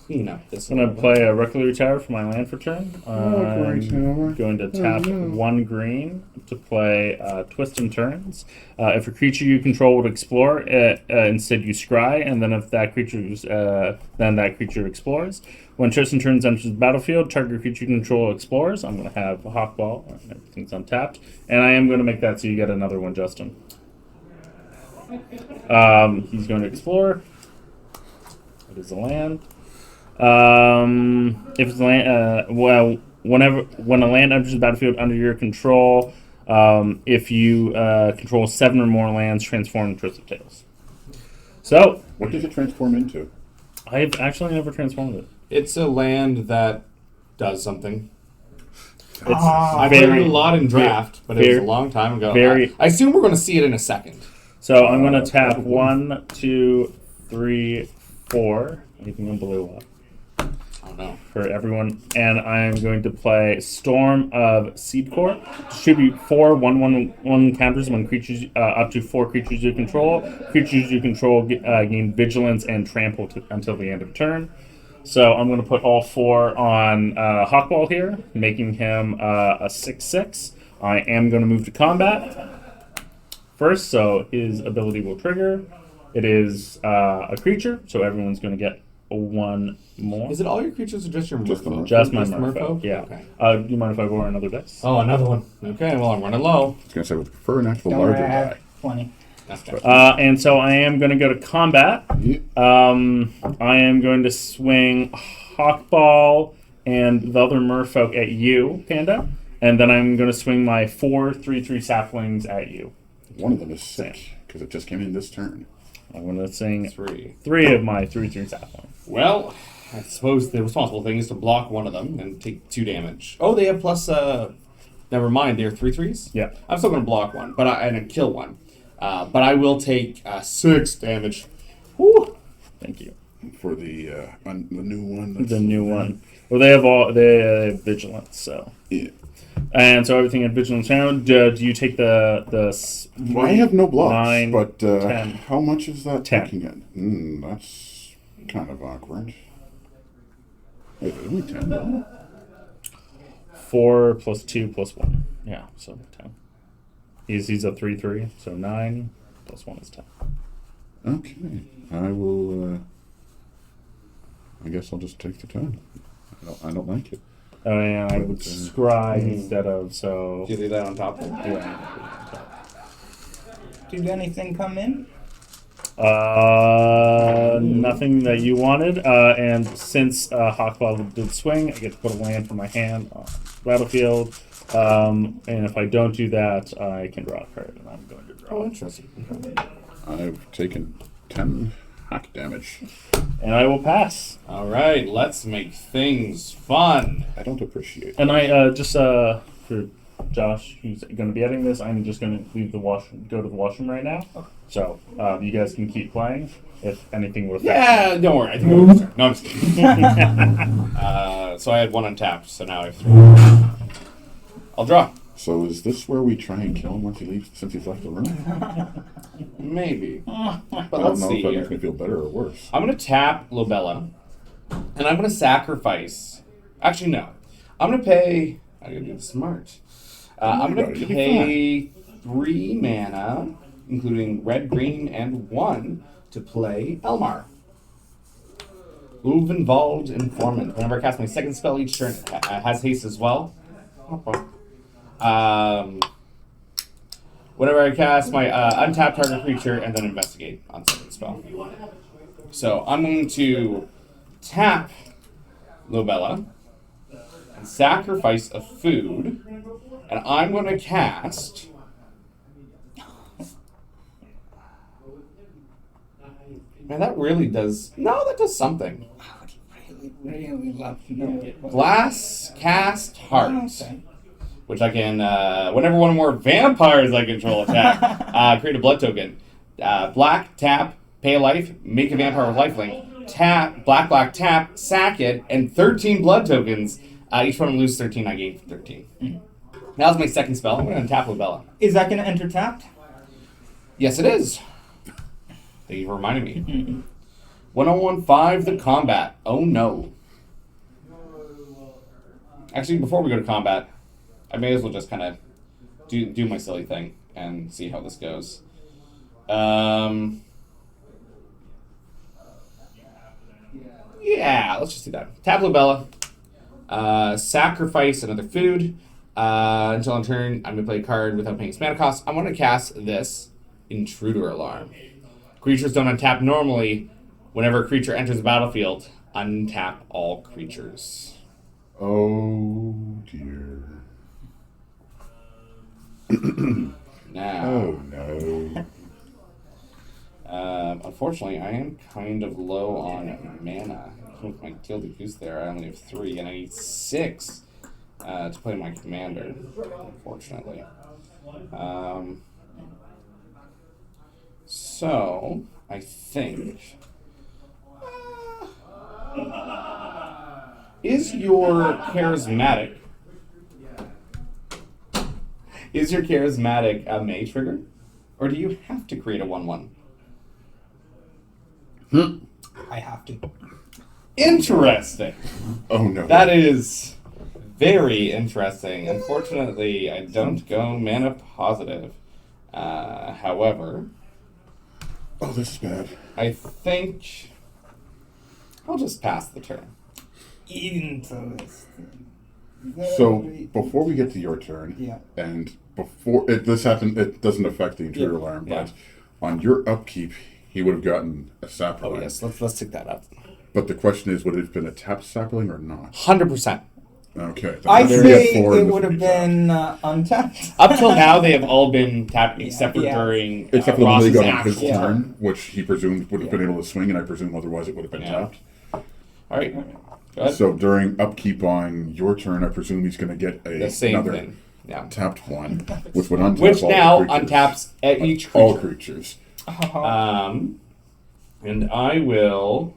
clean up this. I'm going to play a Recluse Tower for my land for turn. Recluse Tower. I'm going to tap 1 green to play Twist and Turns. If a creature you control would explore, instead you scry, and then if that creature's then that creature explores. When Twist and Turns enters the battlefield, target creature you control explores. I'm going to have a Hakbal. Everything's untapped, and I am going to make that so you get another one, Justin. He's going to explore. It is a land. If it's land, when a land enters the battlefield under your control, if you control 7 or more lands, transform into Twisted Tails. So, What does it transform into? I've actually never transformed it. It's a land that does something. It's I've played it a lot in draft, but it was a very- long time ago. very- I assume we're going to see it in a second. So I'm going to tap 1, 2, 3, 4. Anything in blue up. Oh no. For everyone, and I'm going to play Storm of Seed Core. Distribute 4 1/1 counters when creatures up to 4 creatures you control. Creatures you control gain Vigilance and Trample until the end of turn. So I'm going to put all 4 on Hakbal here, making him a 6/6. I am going to move to combat first, so his ability will trigger. It is a creature, so everyone's going to get 1 more. Is it all your creatures or just your Just the merfolk? Just my the merfolk, yeah. Okay. Do you mind if I borrow another dice? Oh, another one. Okay, well, I'm running low. I was going to say, would prefer an actual Don't worry, larger I have die. 20. Okay. And so I am going to go to combat. Yeah. I am going to swing Hakbal and the other merfolk at you, Panda. And then I'm going to swing my 4 3/3 saplings at you. One of them is sick because it just came in this turn. I'm going to swing 3. 3 of my 3/3 saplings. Well, I suppose the responsible thing is to block one of them and take 2 damage. Oh, they have plus, never mind, they're 3/3s? Yeah. I'm still going to block one, and kill one. But I will take 6 damage. Whew. Thank you. For the new one. That's, The new one. Well, they have vigilance, so. Yeah. And so everything in vigilance now. Do you take the I have no blocks, 9, but 10. how much is that 10. taking it? That's kind of awkward. Wait, only 10 though? 4 plus 2 plus 1. Yeah, so 10. He's a 3/3, so 9 plus 1 is 10. Okay. I will, I guess I'll just take the 10. I don't like it. Oh, and I would scry instead of, so. Do you leave that on top? Yeah. Did anything come in? Nothing that you wanted. And since Hakbal did swing, I get to put a land from my hand on the battlefield. And if I don't do that, I can draw a card, and I'm going to draw. Oh, interesting. I've taken 10 hack damage. And I will pass. All right, let's make things fun. I don't appreciate it. And I just for Josh, who's going to be editing this, I'm just going to go to the washroom right now. So you guys can keep playing if anything would affect Yeah, don't worry. I think I'm no, I'm just kidding. So I had 1 untapped, so now I have 3. I'll draw. So is this where we try and kill him once he leaves, since he's left the room? Maybe. But I don't let's know see if that here. makes me feel better or worse. I'm going to tap Lobella, and I'm going to sacrifice. Actually, no. I'm going to pay. I'm going to do smart. I'm going to You'll be pay 3 mana, including red, green, and 1, to play Elmar. Move involved informant. Whenever I cast my second spell each turn, it has haste as well. Whenever I cast my untap target creature and then investigate on second spell. So I'm going to tap Lobella and sacrifice a food, and I'm going to cast. Man, that really does. No, that does something. I would really love to know it. Glass Cast Heart. Okay. Which I can, whenever one or more vampires I control attack, create a blood token. Black, tap, pay a life, make a vampire with lifelink. Tap, black, tap, sack it, and 13 blood tokens. Each one will lose 13, I gain 13. Mm-hmm. Now's my second spell. I'm going to tap Lobella. Is that going to enter tapped? Yes, it is. Thank you for reminding me. 1015, the combat. Oh no. Actually, before we go to combat, I may as well just kind of do my silly thing and see how this goes. Yeah, let's just do that. Tap Lobella. Sacrifice another food. Until on turn, I'm going to play a card without paying its mana cost. I'm going to cast this Intruder Alarm. Creatures don't untap normally. Whenever a creature enters the battlefield, untap all creatures. Oh dear. Now, Oh no. unfortunately, I am kind of low on mana. With my Gilded Goose there, I only have 3, and I need 6 to play my commander, unfortunately. So, I think... Is your charismatic a May trigger? Or do you have to create a 1/1? I have to. Interesting. Oh no. That is very interesting. Unfortunately, I don't go mana positive. However, Oh, this is bad. I think I'll just pass the turn. Interesting. So before we get to your turn, Yeah. and before this happened, it doesn't affect the intruder Yeah. alarm, Yeah. but on your upkeep, he would have gotten a sapling. Oh yes, let's take that up. But the question is, would it have been a tapped sapling or not? 100%. Okay. then I'd there say is 4 it in this would have reach. been untapped. Up till now, they have all been tapped except for Yeah. during Except for the one Ross's he got on his actual turn, which he presumed would have been able to swing, and I presume otherwise it would have been Yeah. tapped. All right. Go ahead. So during upkeep on your turn, I presume he's going to get The same another thing. Yeah. tapped one, which would untap Which all now the creatures. untaps at each all creature. creatures. And I will.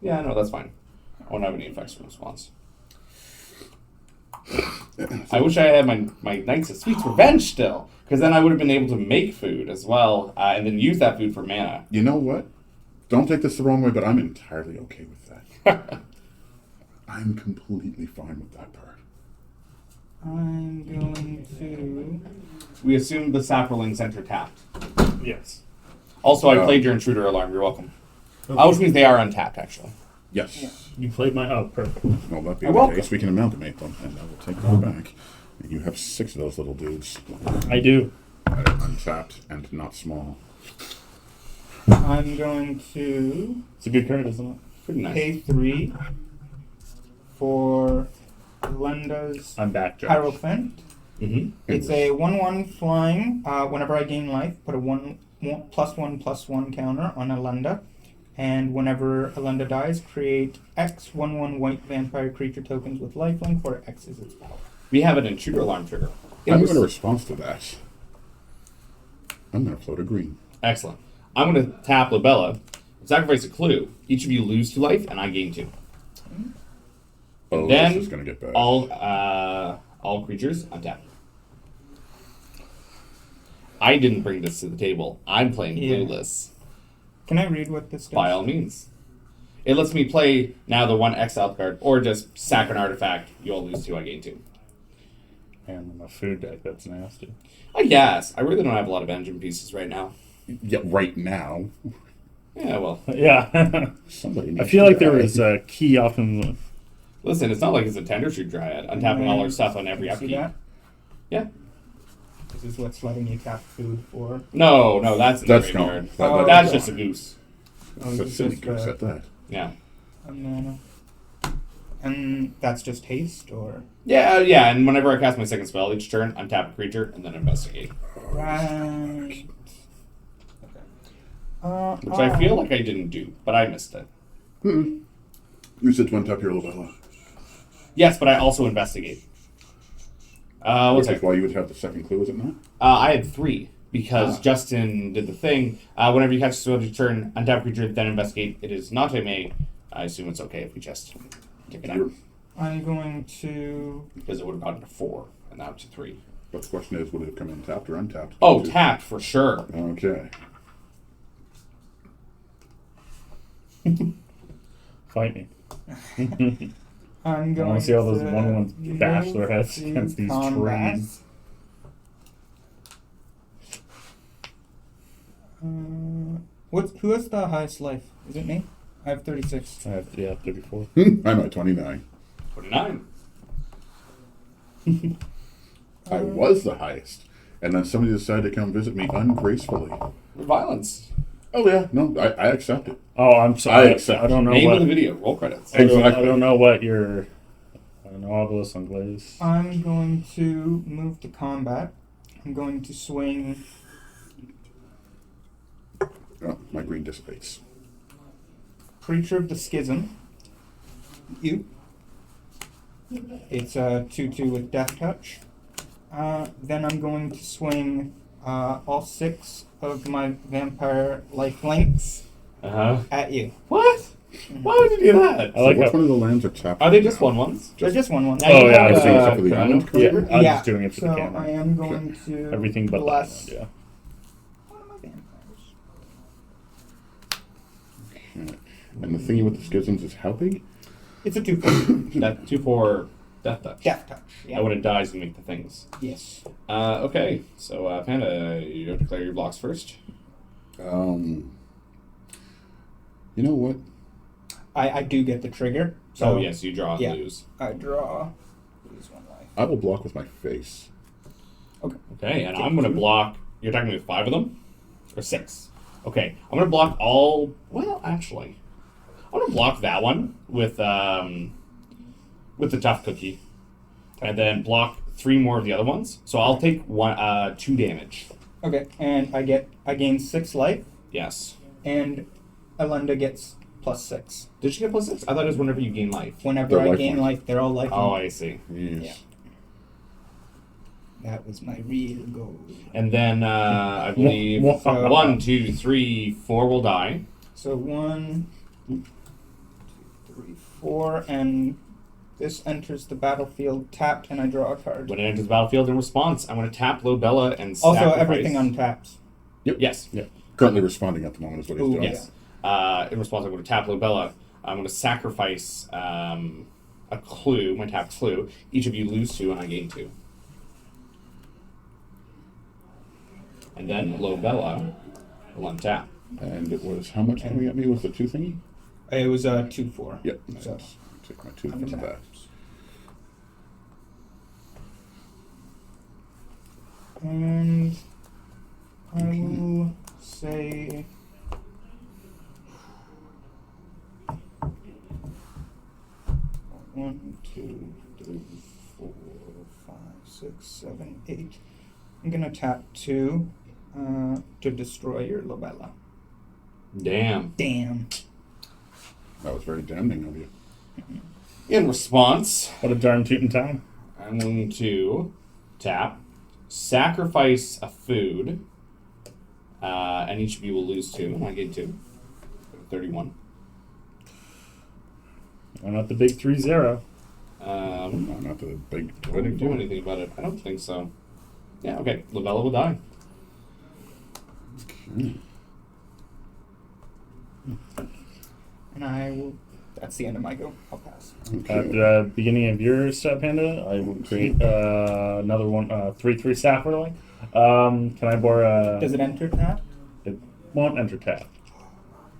Yeah, no, that's fine. I won't have any effects from response. I wish I had my Knights of Sweet's Revenge still, because then I would have been able to make food as well, and then use that food for mana. You know what? Don't take this the wrong way, but I'm entirely okay with that. I'm completely fine with that part. I'm going to. We assume the Saprolings enter tapped. Yes. Also, I Oh. played your Intruder Alarm. You're welcome. Which means they are untapped, actually. Yes. You played my... Oh, perfect. Well, that being You're the welcome. case, we can amalgamate them, and I will take them back. And you have 6 of those little dudes I do. that are untapped and not small. I'm going to It's a good card, isn't it? Pretty nice. pay 3 for Lenda's I'm back, Josh. Hierophant. Mm-hmm. It's a 1/1 flying. Whenever I gain life, put a 1/1/+1/+1 counter on a Lenda. And whenever a Lenda dies, create X 1/1 white vampire creature tokens with lifelink, where X is its power. We have an Intruder Alarm trigger. I'm going to respond to that. I'm going to float a green. Excellent. I'm going to tap Lobella, sacrifice a clue. Each of you lose 2 life, and I gain 2. Oh, Then this is going to get bad. I'll All creatures untap. I didn't bring this to the table. I'm playing Yeah. Clueless. Can I read what this does? By all means. It lets me play now the one exile card, or just sack an artifact. You all lose 2, I gain 2. And a food deck, that's nasty. I guess. I really don't have a lot of engine pieces right now. Yeah, right now. Yeah, well. Yeah. Somebody needs I feel to like there die. was a key often. Listen, it's not like it's a Tender Shoot Dryad. Untapping all our stuff on every You see upkeep. that? Yeah. This is what's letting you tap food for. No, that's in the That's graveyard. gone. Oh, That's okay. just a goose. That's a silly goose at that. Yeah. A mana. And that's just haste, or? Yeah, and whenever I cast my second spell each turn, untap a creature and then investigate. Right. Okay. Which I feel like I didn't do, but I missed it. You said to untap your Lobella. Yes, but I also investigate. One Which is second. why you would have the second clue, is it not? I had 3 because Justin did the thing. Whenever you catch a spell each turn, untap a creature, then investigate. It is not a may. I assume it's okay if we just take it out. I'm going to... Because it would have gotten to 4 and now to 3. But the question is, would it have come in tapped or untapped? Oh, tapped for sure. Okay. Fight me. I'm I going want to see all those to 1/1s bash their heads move against these combat. trees. Who has the highest life? Is it me? I have 36. I have 34. I'm at 29. 29. I was the highest. And then somebody decided to come visit me ungracefully. Violence. Oh, yeah. No, I accept it. Oh, I'm sorry. I accept. I don't know Name what. of the video. Roll credits. I don't Exactly. know what your. I don't know Obelisk on Glaze. I'm going to move to combat. I'm going to swing Oh, my green dissipates. Creature of the Schism. You. It's a 2/2 with Death Touch. Then I'm going to swing all 6 of my vampire lifelinks at you. What? Why would you do that? I like Which how. one of the lands are tapped? Are they just now? 1/1s? They're just 1/1. Now Oh, you yeah, have, everything except for the Cavileno. island. Yeah, I was Yeah, just doing it for so the I camera. am going to Everything but bless that one, one of my vampires. Okay. And the thingy with the schisms is how big? It's a 2/4. That 2/4 Death Touch. Death Touch. Yeah. That when it dies, you make the things. Yes. Okay, so Panda, you have to declare your blocks first. You know what? I do get the trigger. So Oh, yes, you draw and yeah. lose. I draw. Lose 1 life. I will block with my face. Okay, and I'm going to block. You're attacking me with 5 of them? Or 6? Okay, I'm going to block all. Well, actually, I'm going to block that one with the tough cookie. And then block 3 more of the other ones. So I'll take 2 damage. Okay, and I gain 6 life, Yes. and Alenda gets +6. Did you get +6? I thought it was whenever you gain life. Whenever They're I life gain points. life, they're all life. Oh, points. I see. Yes. That was my real goal. And then I believe Wow. 1, 2, 3, 4 will die. So 1, 2, 3, 4, and this enters the battlefield tapped, and I draw a card. When it enters the battlefield in response, I'm going to tap Lobella and Also, sacrifice. everything untaps. Yes. Yeah. Currently responding at the moment is what he's Ooh, doing. Yes. In response, I'm going to tap Lobella. I'm going to sacrifice a clue, my tap clue. Each of you lose 2, and I gain 2. And then Lobella will untap. And it was how much coming at me with the 2 thingy? It was 2/4. Yep. So Nice. Take my 2 from untapped. that. And I will say one, two, three, 4, 5, 6, 7, 8. I'm gonna tap 2 to destroy your Lobella. Damn. Damn. That was very damning of you. In response, What a darn tootin' time. I'm going to tap, sacrifice a food, and each of you will lose 2, and I gain 2. 31. Why not the big 3-0? No, not the big I wouldn't do anything about it. I don't think so. Yeah, okay. Lavella will die. And I will. That's the end of my go. I'll pass. At the beginning of your step, Panda, I will create another one, 3/3 staff whirling. Can I borrow? Does it enter that? It won't enter tap.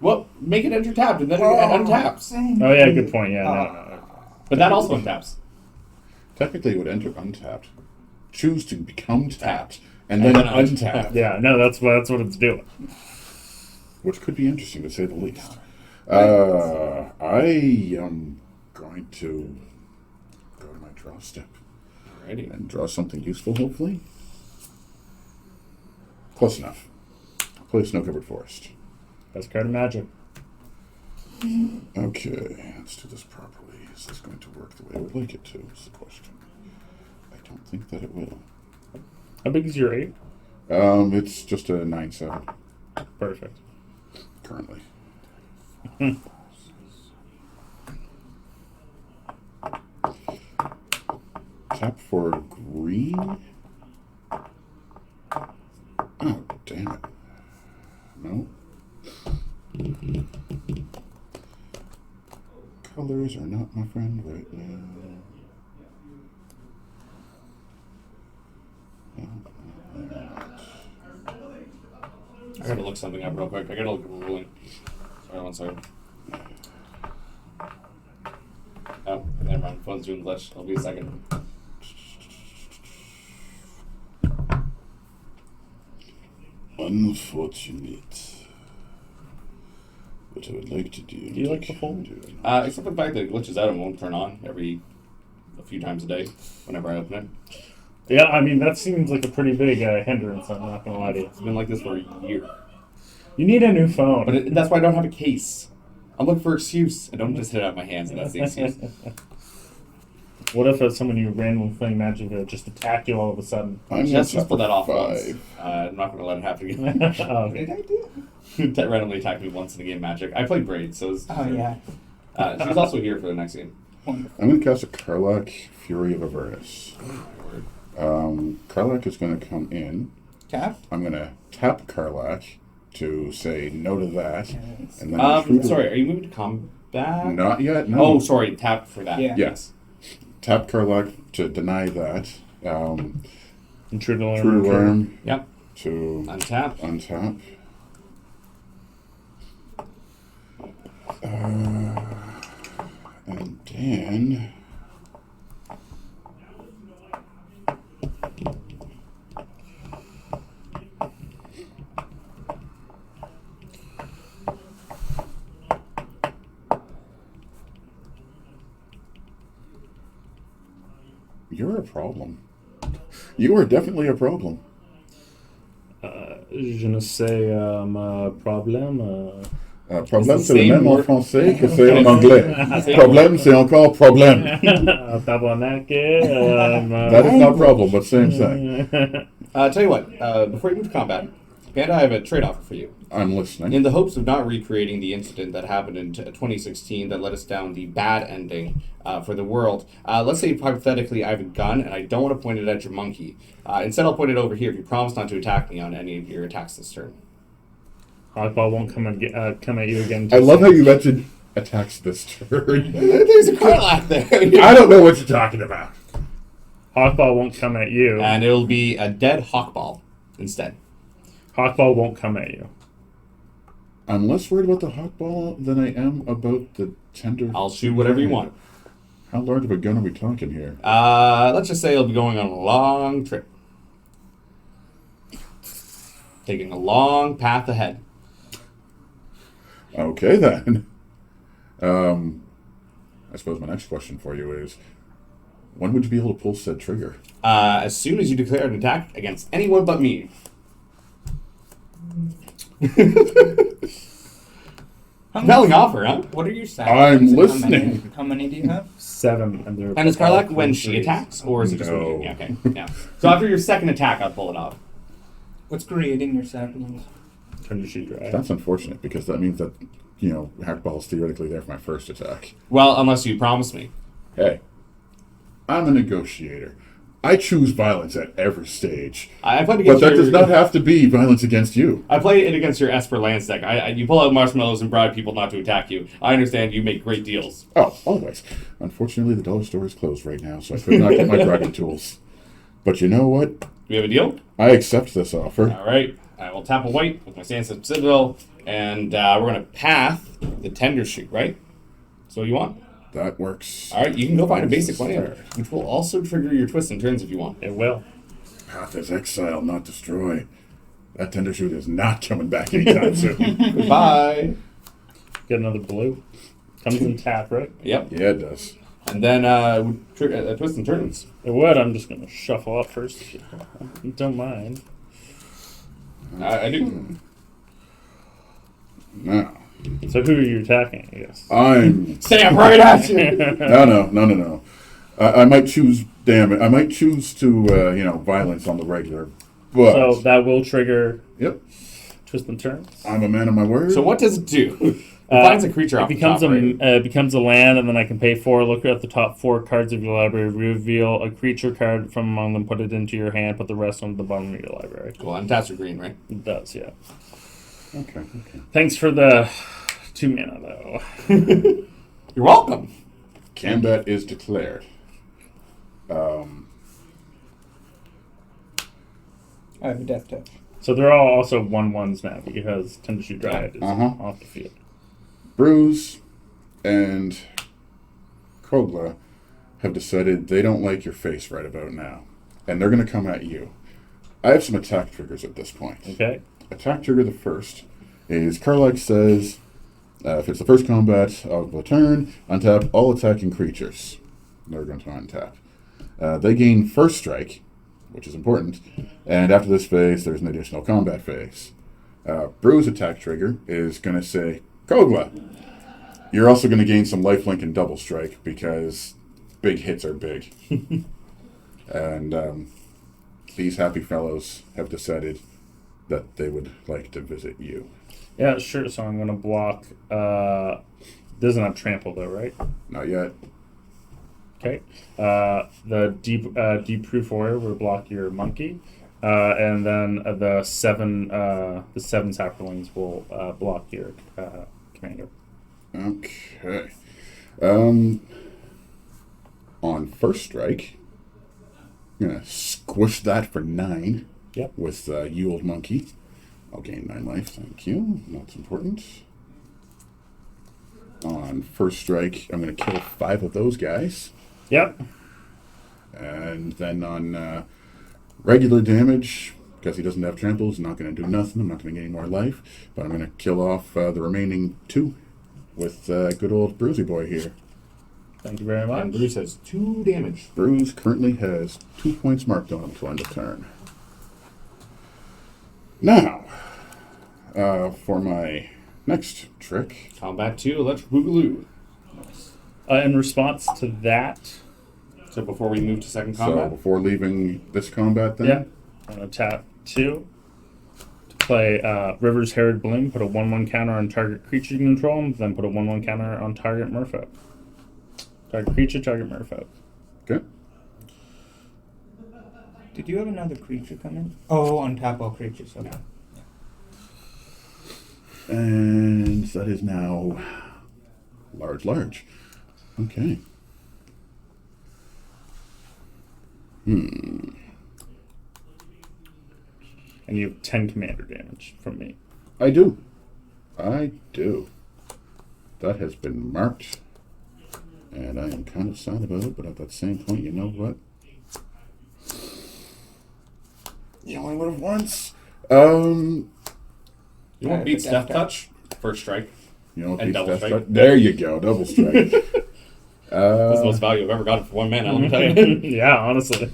Well, make it enter tapped and then it untaps. Oh yeah, good point. Yeah, no. But that also untaps. Technically, it would enter untapped, choose to become tapped, and And then then untap, Yeah, no, that's what it's doing. which could be interesting to say the least. I am going to go to my draw step Alrighty. and draw something useful, hopefully. Close enough. Play Snow-Covered Forest. Best card of Magic. Okay, let's do this properly. Is this going to work the way I would like it to? Is the question. I don't think that it will. How big is your 8? It's just a 9/7 Perfect. currently. Tap for green. Oh, damn it. No. Colors are not my friend right now. I gotta look something up real quick. I gotta look at the ruling. Sorry, one second. Oh, never mind. Phone's doing glitch. It'll be a second. Unfortunate. What I would like to do. Do you like the phone? Except for the fact that it glitches out and won't turn on a few times a day whenever I open it. Yeah, I mean, that seems like a pretty big hindrance, I'm not going to lie to you. It's been like this for a year. You need a new phone. But that's why I don't have a case. I'm looking for excuse. I don't just hit it out of my hands and that's the excuse. What if someone you randomly playing Magic just attacked you all of a sudden? I'm Just gonna pull that off 5. once. I'm not going to let it happen again. Oh, okay. Did I do? That randomly attacked me once in a game Magic. I played Braid, so it was, Oh yeah. she was also here for the next game. Wonderful. I'm going to cast a Karlach, Fury of Avernus. Karlach is going to come in. Tap. I'm going to tap Karlach to say no to that. Yes. And then intrude- Sorry, are you moving to combat? Not yet, no. Oh, sorry, tap for that. Yeah. Yes. Tap Karlach to deny that. Intrude alarm. True Alarm Yep. to Untap. untap. And then... You're a problem. You are definitely a problem. Je ne sais problème. Problème, It's c'est the le same même en word. français que c'est en anglais. Same Problème, c'est encore problème. Tabarnak. That is not problem, but same thing. Tell you what, before you move to combat, Panda, I have a trade offer for you. I'm listening. In the hopes of not recreating the incident that happened in 2016 that led us down the bad ending for the world, let's say hypothetically I have a gun and I don't want to point it at your monkey. Instead, I'll point it over here if you promise not to attack me on any of your attacks this turn. Hakbal won't come at you again. I love how you mentioned attacks this turn. There's a Karlach there. I don't know what you're talking about. Hakbal won't come at you. And it'll be a dead Hakbal instead. Hakbal won't come at you. I'm less worried about the Hakbal than I am about the tender. I'll shoot whatever you want. How large of a gun are we talking here? Let's just say it'll be going on a long trip. Taking a long path ahead. Okay, then. I suppose my next question for you is, when would you be able to pull said trigger? As soon as you declare an attack against anyone but me. Compelling offer, huh? What are your stats? I'm How listening. many- How many do you have? 7. And, they're And is Karlach all when she threes. attacks, or is it just when No. you... Yeah, okay, yeah. So after your second attack, I'll pull it off. What's creating your saplings? Turn your sheet dry. That's unfortunate, because that means that, Hakbal is theoretically there for my first attack. Well, unless you promise me. Hey, I'm a negotiator. I choose violence at every stage. I played But against that your, does not have to be violence against you. I played it against your Esper Lance deck. You pull out marshmallows and bribe people not to attack you. I understand you make great deals. Oh, always. Unfortunately, the dollar store is closed right now, so I could not get my bribing tools. But you know what? Do we have a deal? I accept this offer. All right. I will tap a white with my Sandstorm Citadel, and we're going to path the Tender Shoot, right? So what you want? That works. All right, you can go find a basic Sir. land, which will also trigger your twists and turns if you want. It will. Path is exile, not destroy. That tender shoot is not coming back anytime soon. Goodbye. Get another blue. Comes in tap, right? Yep. Yeah, it does. And then twists and turns. It would. I'm just going to shuffle up first. If you don't mind. I do. Now, So who are you attacking, I guess? I'm... Stamp right at you. No. I might choose damage. I might choose to, violence on the regular. But... So that will trigger Yep. twist and turns. I'm a man of my word. So what does it do? It finds a creature off It becomes the top, right? it becomes a land, and then I can pay 4. Look at the top 4 cards of your library. Reveal a creature card from among them. Put it into your hand. Put the rest on the bottom of your library. Cool, and taps are green, right? It does, yeah. Okay. Thanks for the 2 mana, though. You're welcome. Combat is declared. I have a death touch. So they're all also 1/1s now because Tender Shoot Dryad is off the field. Bruce and Kogla have decided they don't like your face right about now. And they're going to come at you. I have some attack triggers at this point. Okay. Attack trigger the first is Karlak says, if it's the first combat of the turn, untap all attacking creatures. They're going to untap. They gain first strike, which is important, and after this phase, there's an additional combat phase. Brew's attack trigger is going to say, Kogla, you're also going to gain some lifelink and double strike because big hits are big. And these happy fellows have decided that they would like to visit you. Yeah, sure. So I'm going to block. Doesn't have trample though, right? Not yet. Okay. The deep proof warrior will block your monkey, and then the seven saprolings will block your commander. Okay. On first strike, I'm going to squish that for 9. Yep. With you old monkey. I'll gain 9 life, thank you. That's important. On first strike, I'm going to kill 5 of those guys. Yep. And then on regular damage, because he doesn't have trample, he's not going to do nothing. I'm not going to gain more life. But I'm going to kill off the remaining 2 with good old Bruisey Boy here. Thank you very And much. Bruce has 2 damage. Bruce currently has 2 points marked on him to end of turn. Now, for my next trick. Combat 2, Electric Boogaloo. In response to that, So before we move to second So combat? before leaving this combat then? yeah, I'm going to tap 2 to play River's Herald Bloom. Put a 1/1 counter on target creature you control, then put a 1/1 counter on target merfolk. Target creature, target merfolk. Okay. Did you have another creature come in? Oh, untap all creatures. Okay. And that is now large. Okay. And you have 10 commander damage from me. I do. That has been marked. And I am kind of sad about it, but at that same point, you know what? You only live once. You won't beat Death Touch. First strike. You know, And double strike. There you go, double strike. That's the most value I've ever gotten for 1 mana, let me tell you. Yeah, honestly.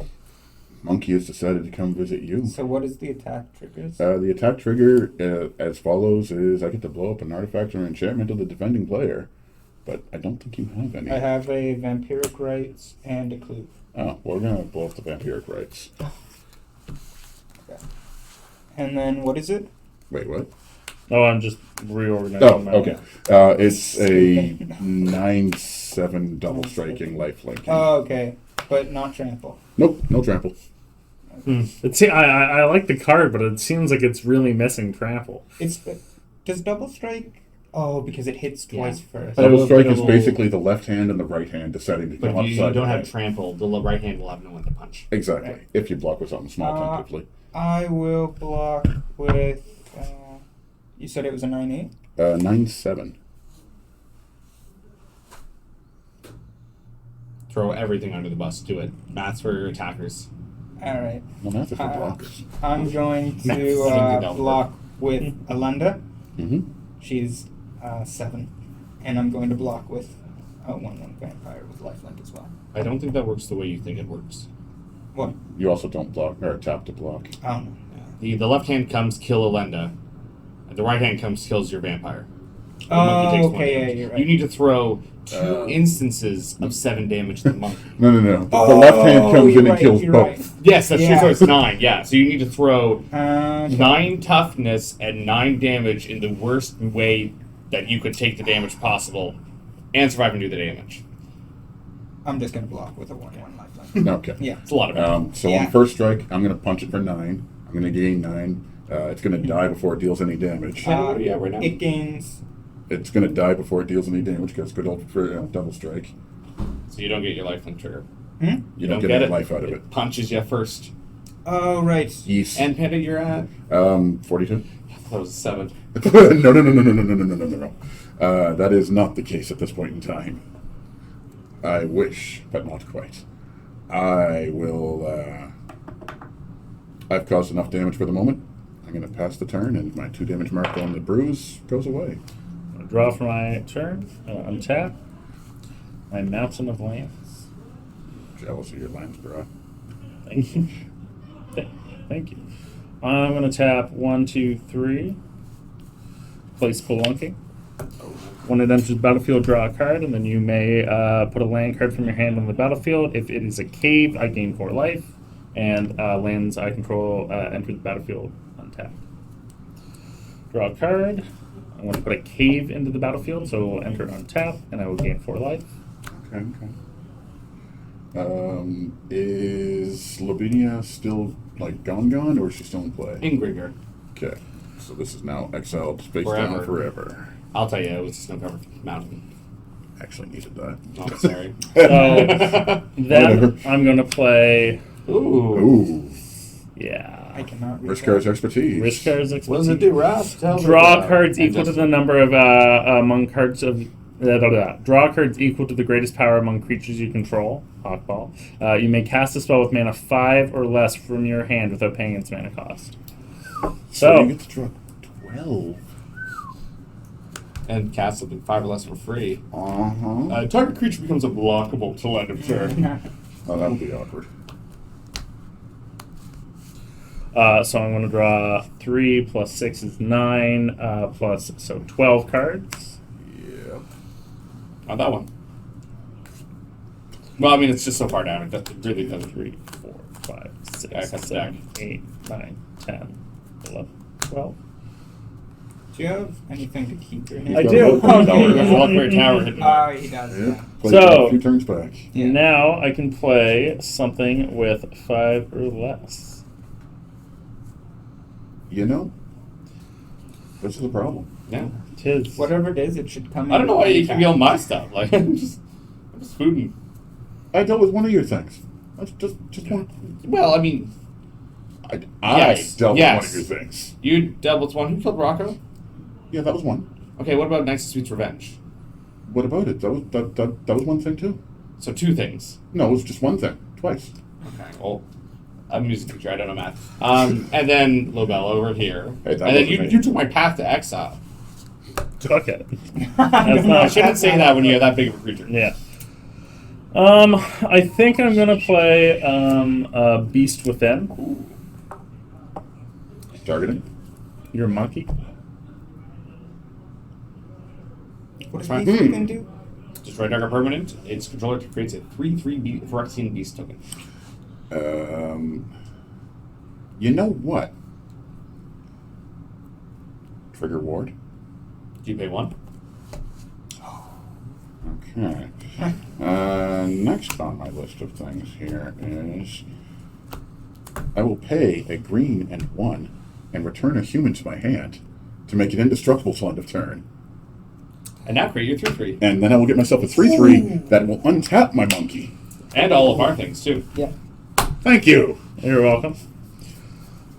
Monkey has decided to come visit you. So what is the attack triggers? The attack trigger as follows is I get to blow up an artifact or enchantment of the defending player. But I don't think you have any. I have a Vampiric Rites and a Clue. Oh, well, we're going to blow up the Vampiric Rites. Okay. And then what is it? Wait, what? Oh, I'm just reorganizing Oh, my okay. It's a 9/7 double striking lifelink. Oh, okay. but not trample. Nope, no trample. I like the card, but it seems like it's really missing trample. Does double strike? Oh, because it hits twice first. But Double strike is it'll- basically the left hand and the right hand deciding to But come if you upside don't the have head. trample, the right hand will have no one to punch. Exactly. Right. If you block with something small, tentatively. I will block with. You said it was a 9-8? 9-7. Throw everything under the bus. Do it. Maths for your attackers. Alright. Well, that's for blockers. I'm going Nice. to That'll block with Alenda. Mm-hmm. She's 7. And I'm going to block with a 1/1 vampire with lifelink as well. I don't think that works the way you think it works. What? You also don't block, or tap to block. Oh, no. The left hand comes kill Elenda, and the right hand comes kills your vampire. The Oh, monkey takes one okay, yeah, damage. you're right. You need to throw 2 instances of 7 damage to the monkey. No. The Oh, left hand comes you're in and right, kills you're both. right. Yes, that's true. Yeah. So it's 9. Yeah, so you need to throw Okay. 9 toughness and 9 damage in the worst way that you could take the damage possible, and survive and do the damage. I'm just going to block with a 1/1 lifelink. Okay. Yeah. It's a lot of it. So Yeah. on first strike, I'm going to punch it for 9. I'm going to gain 9. It's going to die before it deals any damage. Yeah, right now. It gains. It's going to die before it deals any damage because good old for double strike. So you don't get your lifelink trigger. You don't get any it. life out of it. Punches you first. Oh, right. Yes. And Panda, you're at? 42. That was 7. No. That is not the case at this point in time. I wish, but not quite. I will. I've caused enough damage for the moment. I'm going to pass the turn, and my 2 damage mark on the bruise goes away. I'll draw for my turn. Untap. My Mountain of Lands. Jealous of your lands, bro. Thank you. Thank you. I'm going to tap 1, 2, 3. Place Spelunking. When it enters the battlefield, draw a card, and then you may put a land card from your hand on the battlefield. If it is a cave, I gain 4 life, and lands I control enter the battlefield untapped. Draw a card. I'm going to put a cave into the battlefield, so it will enter untapped, and I will gain 4 life. Okay. Is Lavinia still gone, or is she still in play? In Graveyard. Okay. So this is now exiled face Forever. down forever. I'll tell you, it was a snow-covered mountain. Actually needed that. Oh, sorry. So then I'm going to play. Ooh. Ooh. Yeah. I cannot read Rishkar's that. expertise. Risk cards. What does it do, Ross? Tell me Draw about it. cards And equal to just- the number of among cards of. Draw cards equal to the greatest power among creatures you control. Hakbal. You may cast a spell with mana 5 or less from your hand without paying its mana cost. So you get to draw 12. And cast something 5 or less for free. Uh-huh. Target creature becomes unblockable till end of turn. Oh, that'll be awkward. So I'm going to draw 3 plus 6 is 9 plus 12 cards. Yeah. Not that one. Well, I mean, it's just so far down. It really doesn't. 3, 4, 5, 6, Yeah, that's 7, 8, 9, 10, 11, 12. Do you have anything to keep your hand? I Got do. a tower. There's a Walker Tower hidden. Oh, he does. Yeah. Yeah. Play So- a few turns back. Yeah. Now I can play something with 5 or less. You know, this is a problem. Yeah. Tis. Whatever it is, it should come in. I don't know why you keep yelling my stuff. Like, I'm just fooding. I dealt with one of your things. That's just one. Well, I mean, I Yes, dealt yes. with one of your things. you dealt with one. Who killed Rocco? Yeah, that was one. Okay, what about Nice and Sweet's Revenge? What about it? That was one thing too. So 2 things. No, it was just one thing. Twice. Okay. Well, I'm a music teacher. I don't know math. And then Lobel over here. Hey, that and then wasn't me. you took my path to exile. Took it. That's I not. shouldn't say that when you have that big of a creature. Yeah. I think I'm gonna play Beast Within. Targeting. Your monkey. What does Fine. Beast Within do? Destroy target permanent. Its controller creates a 3/3 Phyrexian Beast token. You know what? Trigger ward. Do you pay 1? Okay. Next on my list of things here is I will pay a green and 1 and return a human to my hand to make it indestructible till end of turn. And now create your 3/3. And then I will get myself a 3/3 that will untap my monkey. And all of our things, too. Yeah. Thank you. You're welcome.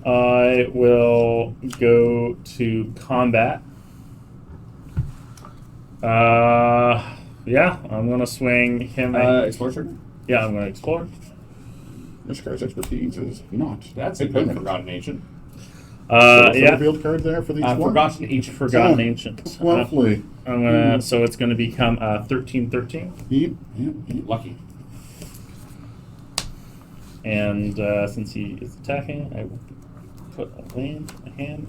I will go to combat. Yeah, I'm gonna swing him. Explore trigger? Yeah, I'm gonna explore. This card's expertise is not. That's a good Forgotten Ancient. Yeah, Revealed card there for these ones? Forgotten Ancient. Forgotten Ancient. Lovely. I'm gonna. So it's gonna become 13/13, Yep. Lucky. and since he is attacking, I will put a hand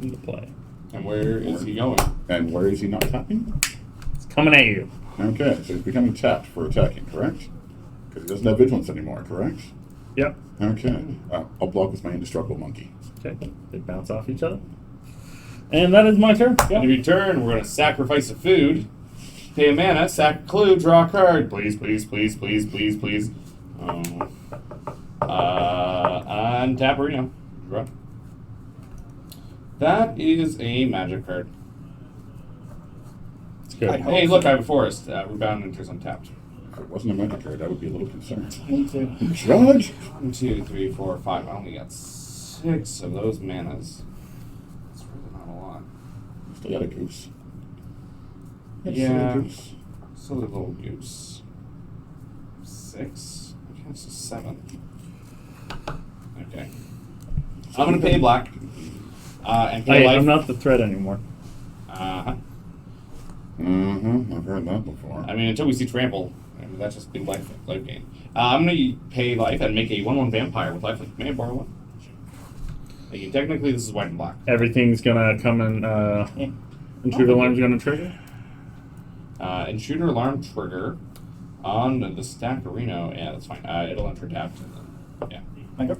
into play. And where is he going? And where is he not tapping? It's coming at you. Okay, so he's becoming tapped for attacking, correct? Because he doesn't have vigilance anymore, correct? Yep. Okay. I'll block with my indestructible monkey. Okay. They bounce off each other, and that is my turn. End of your turn, we're going to sacrifice a food, pay a mana, sack a clue, draw a card. Please, please, please, please, please, please. Untap Reno. Draw. That is a magic card. It's good. I'd hope Hey, so. look, I have a forest. Rebound enters untapped. If it wasn't a magic card, I would be a little concerned. Me too. Judge? 1, 2, 3, 4, 5. I only got 6 of those manas. That's really not a lot. Still got a goose. Yeah. Silly goose. Silly little goose. 6? I guess it's 7. Okay. I'm going to pay black. And pay Hey, life. I'm not the threat anymore. Uh-huh. Mm-hmm. I've heard that before. I mean, until we see trample, I mean, that's just big life gain. I'm going to pay life and make a 1/1 vampire with lifelink. May I borrow one? Like, technically, this is white and black. Everything's gonna come in. Intruder alarm's gonna trigger. Intruder alarm trigger on the stack Reno. Yeah, that's fine. It'll enter tapped. And then, yeah. I go.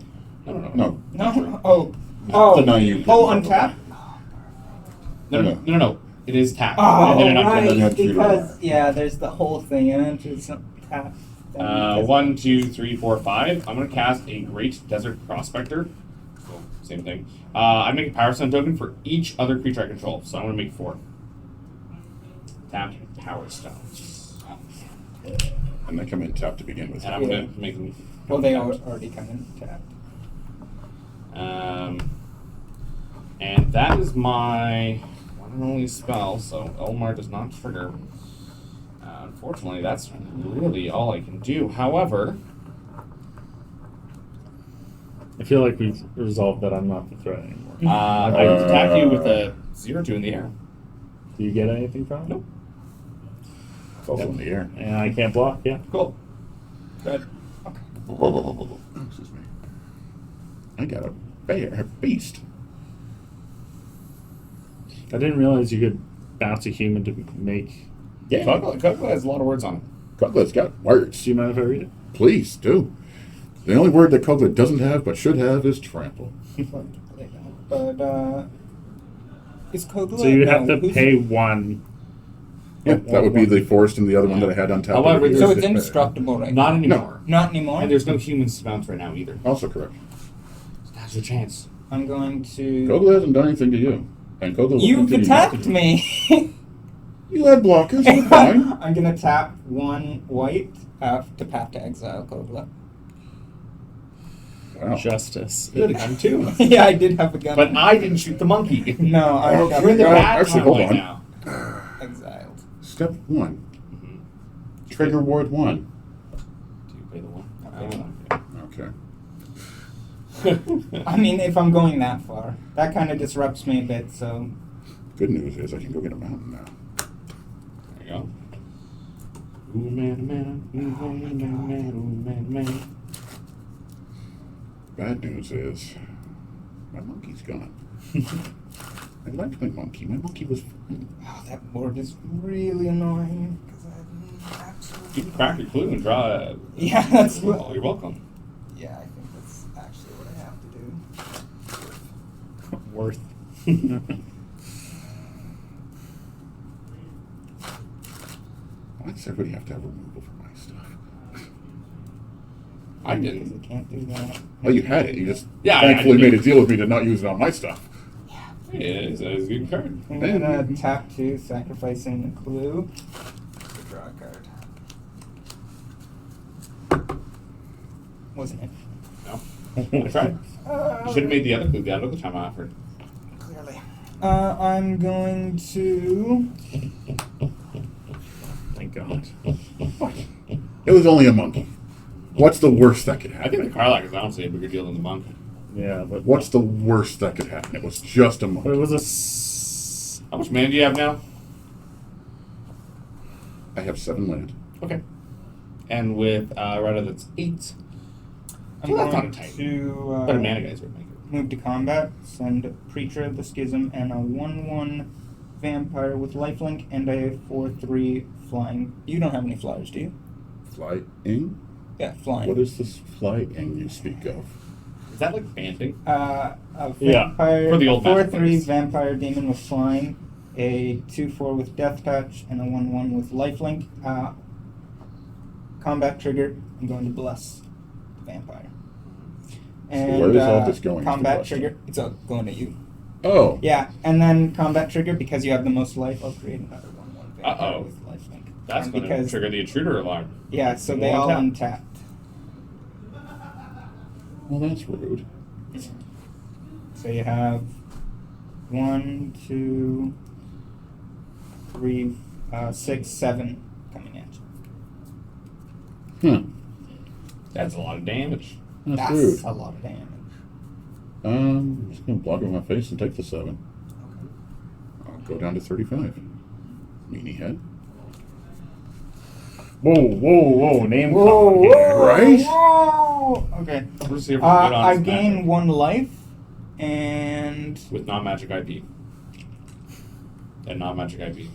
No. No. Oh. Deny you. Oh, untap. No. It is tapped. Oh, and then it right. untaps. have to do Because there's the whole thing in it. It's not tap. 1, 2, 3, 4, 5. I'm going to cast a Great Desert Prospector. So, same thing. I make a Power Stone token for each other creature I control. So I'm going to make 4. Tapped Power Stones. And they come in tapped to begin with. And I'm going to make them. Well, they already come in tapped. And that is my one and only spell. So Elmar does not trigger. Unfortunately, that's really all I can do. However, I feel like we've resolved that I'm not the threat anymore. I can attack you with a 0/2 in the air. Do you get anything from it? Nope. It's also in the air. And I can't block. Yeah. Cool. Good. Excuse me. I got a beast. I didn't realize you could bounce a human to make. Yeah. Kugla has a lot of words on it. Kugla's got words. Do you mind if I read it? Please do. The only word that Kugla doesn't have but should have is trample. But is Kogla? So you have to pay 1. Yeah, that would be the forest and the other one that I had on top. However, of it. So it's indestructible right Not now. anymore. Not anymore. And there's no humans to bounce right now either. Also correct. Now's your chance. I'm going to. Kogla hasn't done anything to you. And Kogla will You've continue not to attacked do. me. You had blockers, you're fine. I'm gonna tap 1 white to path to exile Kogla. Wow. Justice. Good, I'm too. Yeah, I did have a gun. But I didn't shoot the monkey. No, I Oh, got We're in the a gun. bad actually, time hold right on. now. Exiled. Step 1. Trigger ward 1. Do you pay the 1? I pay Okay. I mean, if I'm going that far, that kind of disrupts me a bit. So Good news is I can go get a mountain now. There you go. Ooh, man, man. Bad news is my monkey's gone. I liked my monkey. My monkey was fun. that board is really annoying because I have absolutely. You can crack your clue and draw a... Yeah, that's what. Oh, you're welcome. Yeah, I think that's actually what I have to do. Worth. Why does everybody have to have removal for my stuff? I Because didn't. you can't do that. Well, you had it. You just Yeah, thankfully I made a deal with me to not use it on my stuff. Yeah, it's a good card. I'm gonna tap 2, sacrificing the clue. To draw a card. Wasn't it? No. I tried. You should have made the other clue the other time I offered. Clearly. I'm going to. Thank God. It was only a monkey. What's the worst that could I think the happen? Karlak is honestly a bigger deal than the monk. Yeah, but What's the worst that could happen? It was just a But it monkey. was a. How much mana do you have now? I have 7 land. Okay. And with Rada, that's 8. I'm Well, that's going not a type. to But a mana guys would make it. move to combat, send Preacher of the Schism and a 1/1 vampire with lifelink and a 4/3 flying. You don't have any flyers, do you? Flying? Yeah, flying. What is this flying you speak of? Is that like Banting? A Yeah, vampire, for the old a Magic 4/3 players. vampire demon with flying, a 2/4 with death touch, and a 1/1 with lifelink. Combat trigger. I'm going to bless the vampire. And where is all this going? combat Mr. trigger. It's going at you. Oh. Yeah, and then combat trigger because you have the most life. I'll create another 1/1 vampire Uh-oh. with lifelink. That's And going to because trigger the intruder alarm. yeah, so they One all tap. untapped. Well, that's rude. So you have 1, 2, 3, 6, 7 coming at you. That's a lot of damage. That's rude. a lot of damage. I'm just going to block it with my face and take the 7. I'll go down to 35. Meanie head. Whoa! Name Whoa, calling here. Right? whoa. Okay. We're just here for good I honest gain magic. 1 life, and With non-magic IP. And non-magic IP.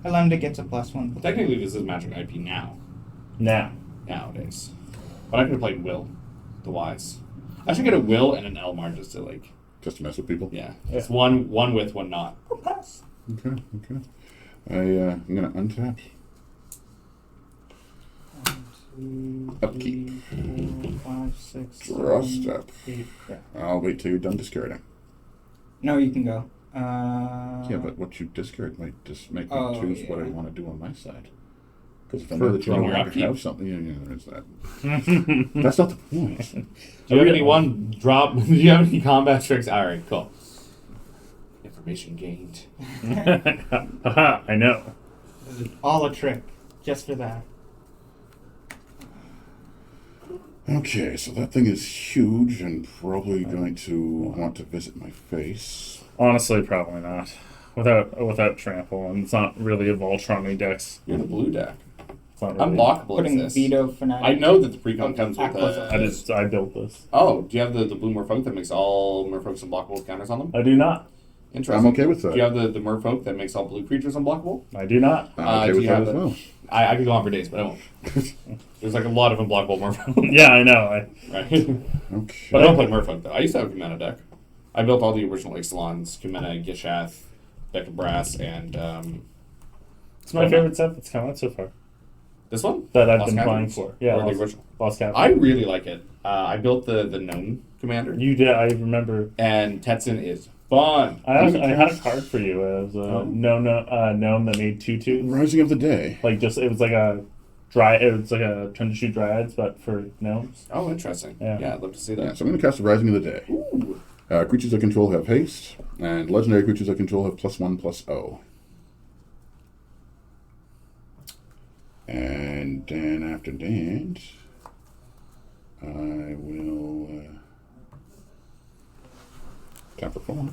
Alenda gets a +1. Technically, this is magic IP now. Nowadays. But I could have played Will, the Wise. I should get a Will and an Elmar just to like, Just to mess with people? yeah. It's one with, one not. Okay. I'm going to untap. 1, 2, Upkeep. 3, 4, 5, 6, Draw 7, step. 8. Yeah. I'll wait till you're done discarding. No, you can go. Yeah, but what you discard might just make me Oh, choose what I yeah. want to do on my side. Because if I For know that you no your longer upkeep? have something, yeah, there's that. That's not the point. Do you have any one drop? Do you have any combat tricks? All right, cool. Information gained. Haha, I know. This is all a trick, just for that. Okay, so that thing is huge and probably going to want to visit my face. Honestly, probably not. Without trample, and it's not really a Voltron dex. You're the blue deck. It's not really. Unblockable Putting is this. veto fanatic. I know that the precon comes with I built this. Oh, do you have the blue Merfolk that makes all Merfolks unblockable with counters on them? I do not. Interesting. I'm okay with that. Do you have the Merfolk that makes all blue creatures unblockable? I do not. I'm do okay with you that have as the- well. I could go on for days, but I won't. There's like a lot of unblockable Merfolk. Yeah, I know. Right. Okay. But I don't play Merfolk though. I used to have a Kumena deck. I built all the original Ixalons, Kumena, Gishath, Deck of Brass, and It's my favorite set that's come out so far. this one That I've Lost been playing Caverns? for. Yeah, Or the Lost, original. Lost Caverns. I really like it. I built the gnome commander, You did. I remember. and Tetsun is fun. I had a card for you. It was a Oh. gnome that made 2/2. Rising of the Day. Like it was like a dry. It was like a trying to shoot dryads, but for gnomes. Oh, interesting. Yeah. Yeah, I'd love to see Yeah, that. so I'm going to cast the Rising of the Day. Ooh. Creatures I control have haste, and legendary creatures I control have +1/+0. And then after that, I will tap for 4.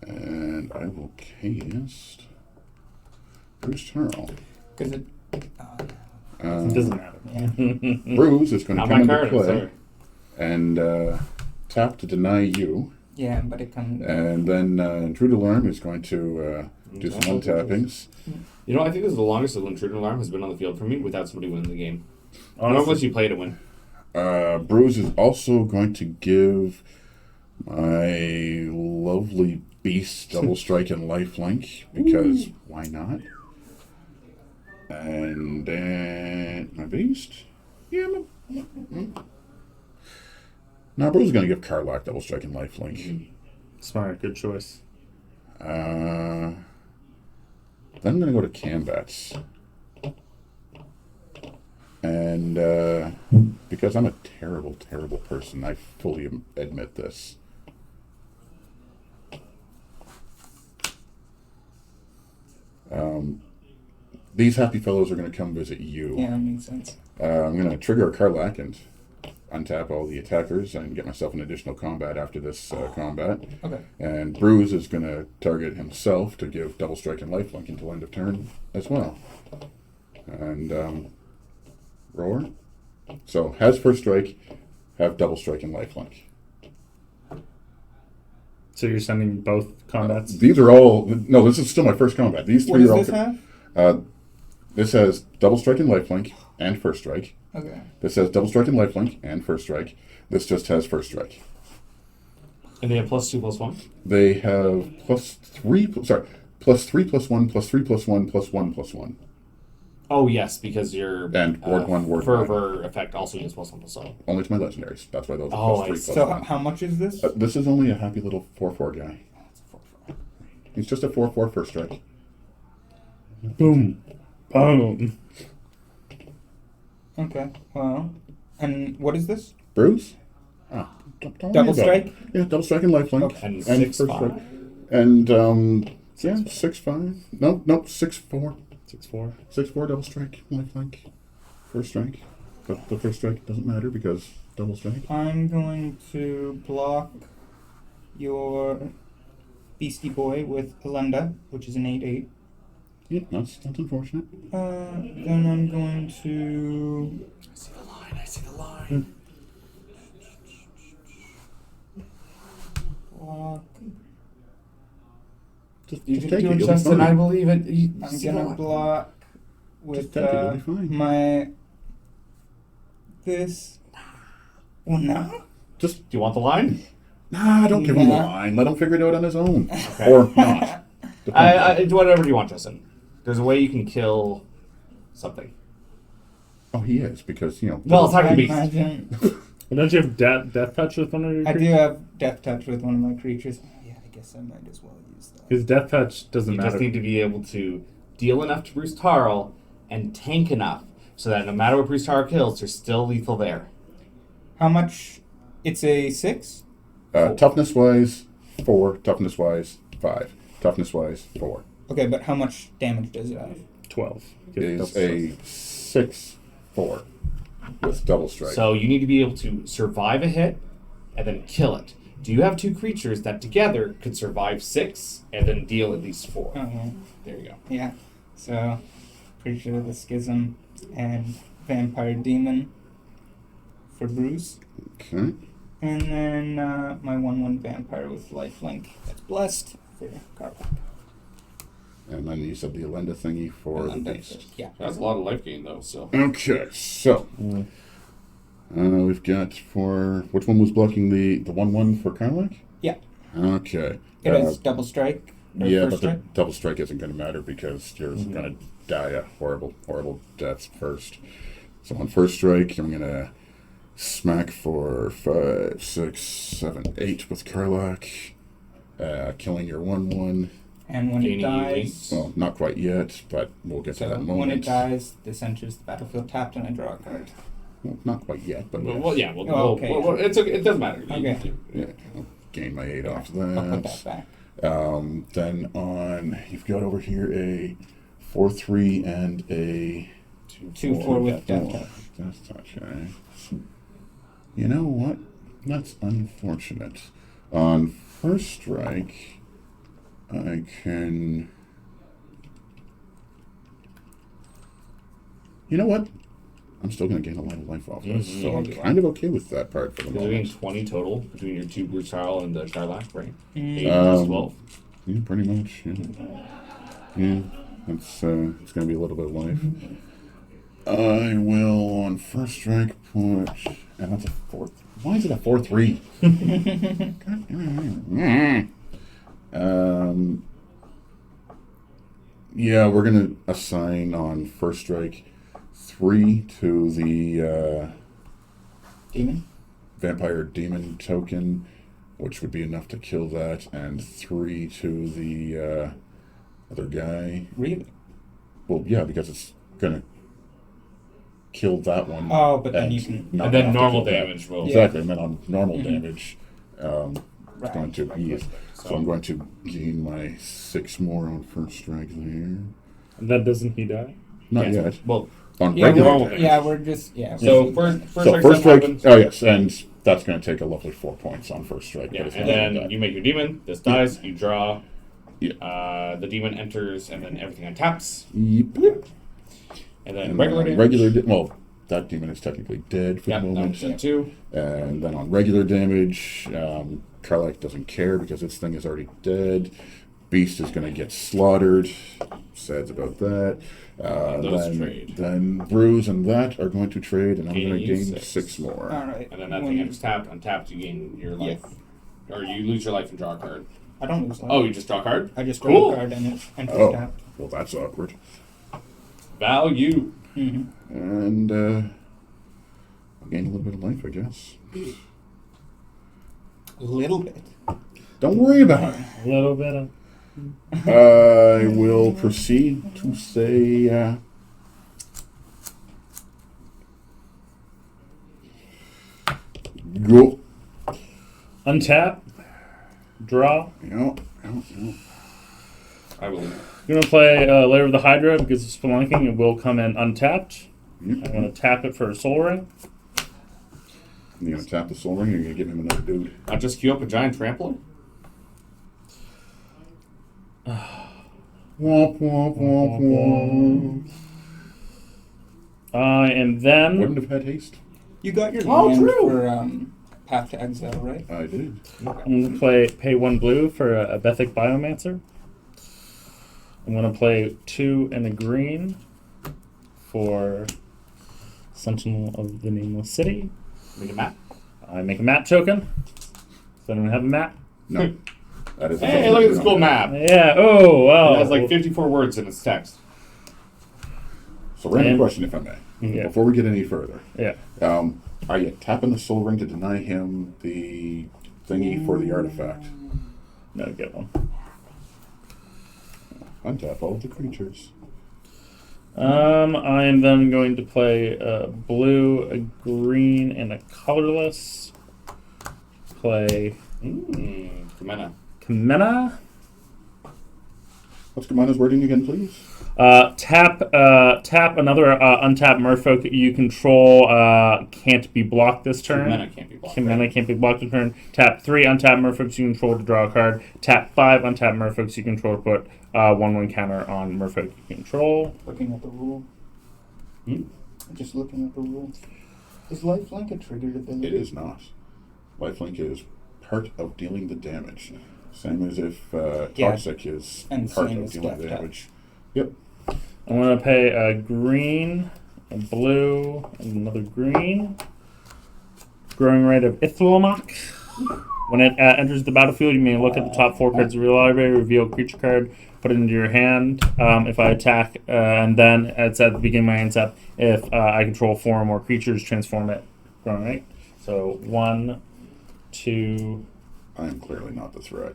And I will cast Bruce Turl. Because it. It doesn't matter. Yeah. Bruce is going to Not come my into card, I'm play sorry. and tap to deny you. Yeah, but it comes. And then Intruder Alarm is going to do some one-tappings. You know, I think this is the longest that Intruder Alarm has been on the field for me without somebody winning the game. Honestly, Unless you play to win. Bruce is also going to give My lovely beast, double strike and lifelink, because why not? And then my beast. Yeah, Nah, Bro's gonna give Karlak double strike and lifelink. Smart, good choice. Then I'm gonna go to Cambats. And because I'm a terrible, terrible person, I fully admit this. These happy fellows are going to come visit you. Yeah, that makes sense. I'm going to trigger a Karlak and untap all the attackers and get myself an additional combat after this combat. Okay. And Bruise is going to target himself to give double strike and lifelink until end of turn as well. And Roar. So has first strike, have double strike and lifelink. So you're sending both combats? These are all no. This is still my first combat. These What three does are all. this have? This has double strike and lifelink and first strike. Okay. This has double strike and lifelink and first strike. This just has first strike. And they have +2/+1. They have +3. Sorry, +3/+1 +3/+1 +1/+1. Oh yes, because your And ward 1, ward 1. forever effect also gives +1/+1. Only to my legendaries. That's why those are Oh, I +3/+1. see. So how much is this? This is only a happy little 4/4 guy. He's just a 4/4 first strike. Boom. Boom. Okay. Well, and what is this? Bruise? Ah, don't worry Double about it. strike? Yeah, double strike and lifelink. Okay. And first 6/5. strike. And, yeah, 6/5. No, 6/4. 6/4. 6/4 double strike, lifelink. First strike. But the first strike doesn't matter because double strike. I'm going to block your Beastie Boy with Elenda, which is an 8/8. Yeah, that's unfortunate. Then I'm going to I see the line. block. You Just can take do it, it, you'll be Justin. fine. I believe it. I'm gonna block with take it, you'll be fine. my this. Well, no. Just, Do you want the line? nah, don't give him a Nah. line. Let him figure it out on his own. Or not. Whatever you want, Justin. There's a way you can kill something. Oh, he is, because, you know. Well, it's not I gonna be. imagine. Well, don't you have death touch with one of your I do creatures? have Death Touch with one of my creatures. Oh, yeah, I guess I might as well use that. Because death touch doesn't You matter. just need to be able to deal enough to Bruce Tarl and tank enough so that no matter what Bruce Tarl kills, there's still lethal there. How much? It's a 6? Toughness-wise, 4. Toughness-wise, 5. Toughness-wise, 4. Okay, but how much damage does it have? 12. Is a 6/4 with double strike. So you need to be able to survive a hit and then kill it. Do you have two creatures that together could survive 6 and then deal at least 4? Oh, There you go. yeah. So, Creature of the Schism and Vampire Demon for Bruce. Okay. And then my 1/1 Vampire with Lifelink. That's blessed for Karlak. And then you said the Elenda thingy for the beast. Yeah. That's a lot of life gain, though, so. Okay, so we've got for which one was blocking the 1/1 for Karlak? Yeah. Okay. It has double strike. Or Yeah, first but the strike. double strike isn't going to matter because you're going to die a horrible, horrible death first. So on first strike, I'm going to smack for 5, 6, 7, 8 with Karlak, killing your 1/1. And when it Gaining dies, Well, not quite yet, but we'll get to so that moment. when it dies, this enters the battlefield tapped and I draw a card. Well, not quite yet, but Well, yeah, we'll, Oh, okay. it's okay. It doesn't matter. You Okay. can do- yeah, I'll gain my 8 off I'll put that. that back. Then on, you've got over here a 4/3 and a 2/4 with Death Touch. Death Touch, eh? You know what? That's unfortunate. On first strike, I can. You know what? I'm still going to gain a lot of life off this, so I'm kind of okay with that part for the You're doing moment. 20 total between your two Bruce Tarl and the Karlak, right? 8 Mm. plus 12. Yeah, pretty much. Yeah, it's going to be a little bit of life. I will on first strike put, and that's a 4/3. Why is it a 4-3? Yeah, we're gonna assign on first strike 3 to the Demon? vampire demon token, which would be enough to kill that, and 3 to the other guy. Really? Well, yeah, because it's gonna kill that one. Oh, but then you can- not And then enough to normal kill that. damage will. Exactly, and then on normal Mhm. damage, it's going to be. So I'm going to gain my 6 more on first strike there. That doesn't he die? Not Yeah, yet. Well, On Yeah, regular normal damage. we're just so first So strike first strike. happens. Oh yes, and that's going to take a lovely 4 points on first strike. Yeah, but it's and not then like that. you make your demon. This dies. You draw. Yeah. The demon enters, and then everything untaps. Yep. And then And regular then damage. well, that demon is technically dead for Yeah, the that moment. was it too. And then on regular damage, Karlak doesn't care because its thing is already dead. Beast is going to get slaughtered. Sads about that. Those trade. Then Bruise and that are going to trade, and I'm going to Gain gain 6. 6 more. Alright. And then that thing enters tapped. Untapped, you gain your life. Or you lose your life and draw a card. I don't lose life. Oh, you just draw a card? I just Cool. draw a card and it enters Oh, tapped. well, that's awkward. Value. Mm-hmm. And I'll gain a little bit of life, I guess. A little bit. Don't worry about it. A little bit of. I will proceed to say go. Untap. Draw. I will. You're going to play Lair of the Hydra because it's spelunking. It will come in untapped. I'm going to tap it for a soul ring. You're going to tap the soul ring, or you're going to give him another dude? I'll just queue up a giant trampler. Womp, womp, womp, womp. And then Wouldn't have had haste. You got your Oh, land true. for Path to Exile, right? I did. I'm going to pay 1 blue for a Bethic Biomancer. I'm going to play 2 and a green for Sentinel of the Nameless City. Make a map. I make a map token. Does anyone have a map? No. That is Hey, look at this cool map. Yeah. Oh, wow. It has like 54 words in its text. So, random And- question, if I may. Yeah. Before we get any further. Yeah. Are you tapping the soul ring to deny him the thingy for the artifact? No, get one. Untap all of the creatures. I am then going to play a blue, a green, and a colorless. Play Kamena. Kamena. What's Kamana's wording again, please? Tap another untapped merfolk you control can't be blocked this turn. Kamena can't be blocked. Kamena can't be blocked this turn. Tap 3 untapped merfolks you control to draw a card. Tap 5 untapped merfolks you control to put 1/1 counter on merfolk you control. Looking at the rule. Just looking at the rule. Is lifelink a triggered ability? It is not. Lifelink is part of dealing the damage. Same as if Toxic is And part same of as dealing Death damage. Yep. I'm going to pay a green, a blue, and another green. Growing Rite of Ithilomach. When it enters the battlefield, you may look at the top 4 cards of your library, reveal a creature card, put it into your hand. If I attack, and then it's at the beginning of my hand step, if I control 4 or more creatures, transform it. Growing Rite. So 1, 2, I am clearly not the threat.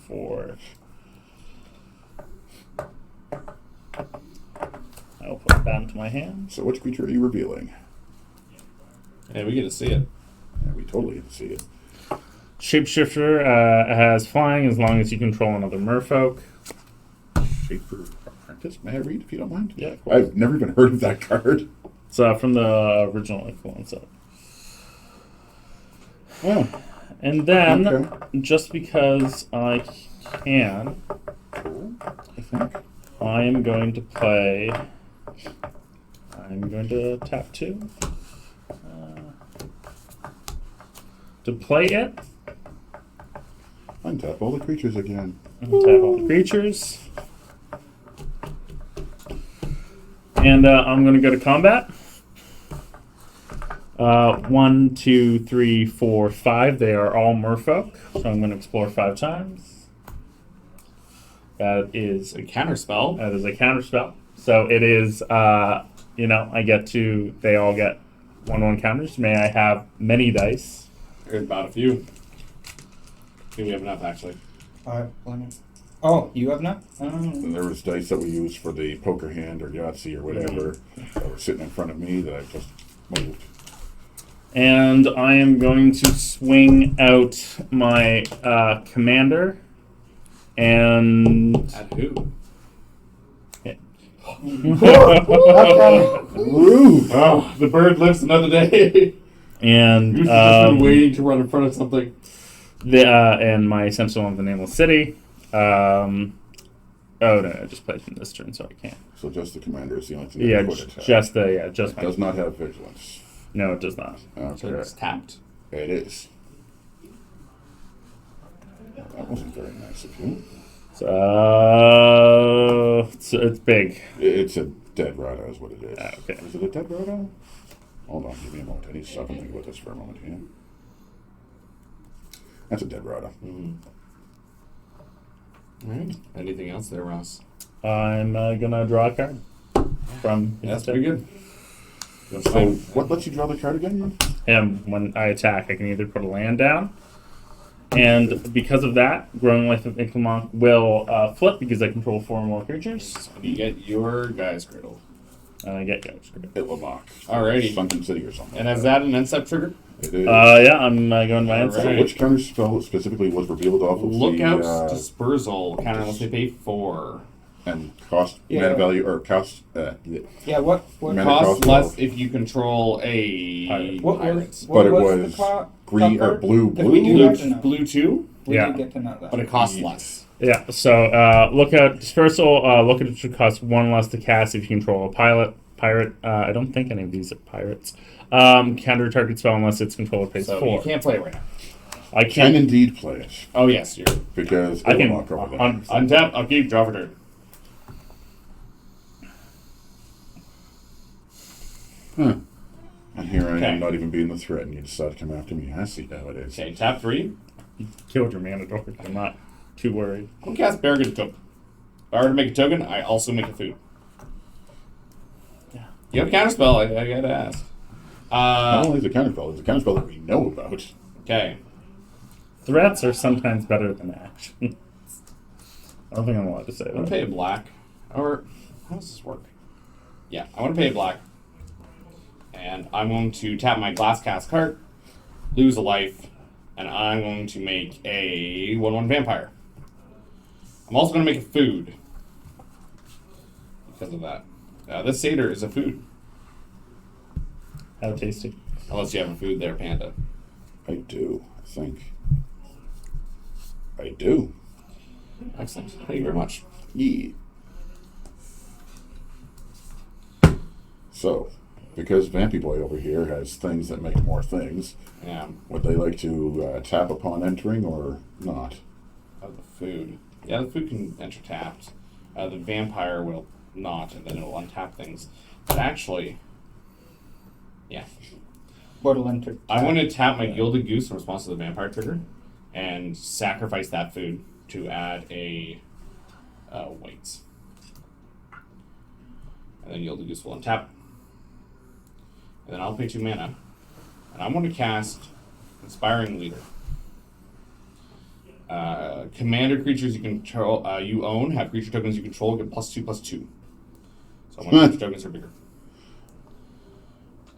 4. I'll put that into my hand. So which creature are you revealing? Yeah, we get to see it. Yeah, we totally get to see it. Shapeshifter has flying as long as you control another merfolk. Shape for Apprentice? May I read, if you don't mind? Yeah, of course. I've never even heard of that card. It's from the original influence set. Oh, And then, okay. just because I can, I think. I am going to play. I'm going to tap 2. To play it, Untap all the creatures again. I'm going to tap all the creatures. And I'm going to go to combat. 1, 2, 3, 4, 5. They are all merfolk, so I'm going to explore 5 times. That is A counter spell. That is a counter spell. So it is, I get to, they all get 1/1 counters. May I have many dice? There's about a few. I think we have enough, actually. Oh, you have not? And there was dice that we used for the poker hand or Yahtzee or whatever that were sitting in front of me that I just moved. And I am going to swing out my commander. And At who? Rude! Oh, the bird lives another day. and Goose has just been waiting to run in front of something. and my Sentinel of the Nameless City. Oh no, I just played from this turn, so I can't. So just the commander is the only thing Yeah, that could attack. just It my. does not have vigilance. No, it does not. So Okay. it's tapped. It is. Well, that wasn't very nice of you. So it's big. It's a dead rata is what it is. Okay. Is it a dead rata? Hold on, give me a moment. I need to stop and think about this for a moment here. That's a dead rata. All right. Anything else there, Ross? I'm gonna draw a card from. Yeah, that's pretty good. So, what lets you draw the card again? And when I attack, I can either put a land down, and because of that, Growing Life of Inclemonk will flip because I control 4 more creatures, And you get your guy's cradle. and I get Ghost Grip. Ilmar. Alrighty. Sunken City or something. And is that an end step trigger? It is. Yeah, I'm going to my Alright. So answer. which counter spell specifically was revealed off of Lookouts the dispersal. Counter unless they pay 4. and cost Yeah. mana value or cost Yeah, what Mana Costs cost less 12. if you control a Pirate. What pirates. was, what But it was was the green or card? blue Did we do blue. that or no? Blue 2, We Yeah. did get to know that. but it costs less. Yeah, so Lookout Dispersal. Lookout should cost 1 less to cast if you control a pirate. I don't think any of these are pirates. Counter target spell unless its controller pays So 4. you can't play it right now. I Can can't. indeed play it Oh, yes, you're. because I can. Ilmar covered it. Untap, I'll keep, draw for turn. And here I Okay. am, not even being the threat, and you decide to come after me. I see how it is. Okay, tap 3. Killed your mana door. I'm not too worried. I'll cast Barragan Token. If I were to make a token, I also make a food. Yeah. You have a counterspell, I gotta ask. Not only is it a counterspell, it's a counterspell that we know about. Okay. Threats are sometimes better than actions. I don't think I'm allowed to say I'm gonna that. pay a black. Or, how does this work? Yeah, I want to pay a black. And I'm going to tap my glass cast card, lose a life, and I'm going to make a 1/1 vampire. I'm also going to make a food. Because of that. This satyr is a food. How tasty. Unless you have a food there, Panda. I do, I think. I do. Excellent. Thank you very much. Yeah. So, because Vampy Boy over here has things that make more things, Yeah. would they like to tap upon entering or not? Oh, the food. Yeah, the food can enter tapped. The vampire will not, and then it will untap things. But actually, yeah. What'll enter? I want to tap my Gilded Goose in response to the vampire trigger and sacrifice that food to add a weights. And then Gilded Goose will untap. And then I'll pay 2 mana. And I'm going to cast Inspiring Leader. Commander creatures you control, you own have creature tokens you control get +2/+2. So my creature tokens are bigger.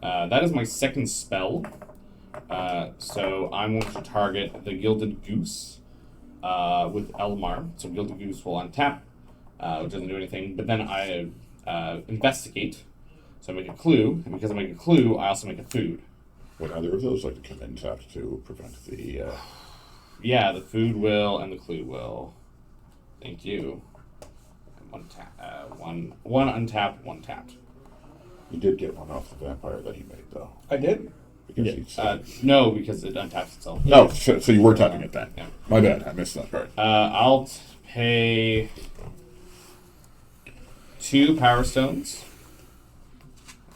That is my second spell. So I'm going to target the Gilded Goose with Elmar. So Gilded Goose will untap, which doesn't do anything. But then I investigate. So I make a clue, and because I make a clue, I also make a food. Would either of those like to come in tapped to prevent the... Yeah, the food will, and the clue will. Thank you. And one untapped, one tapped. You did get one off the vampire that he made, though. I did. Because Yeah. he said... No, because it untaps itself. Oh, so you were tapping it then. Yeah. My bad, I missed that part. I'll pay 2 Power Stones.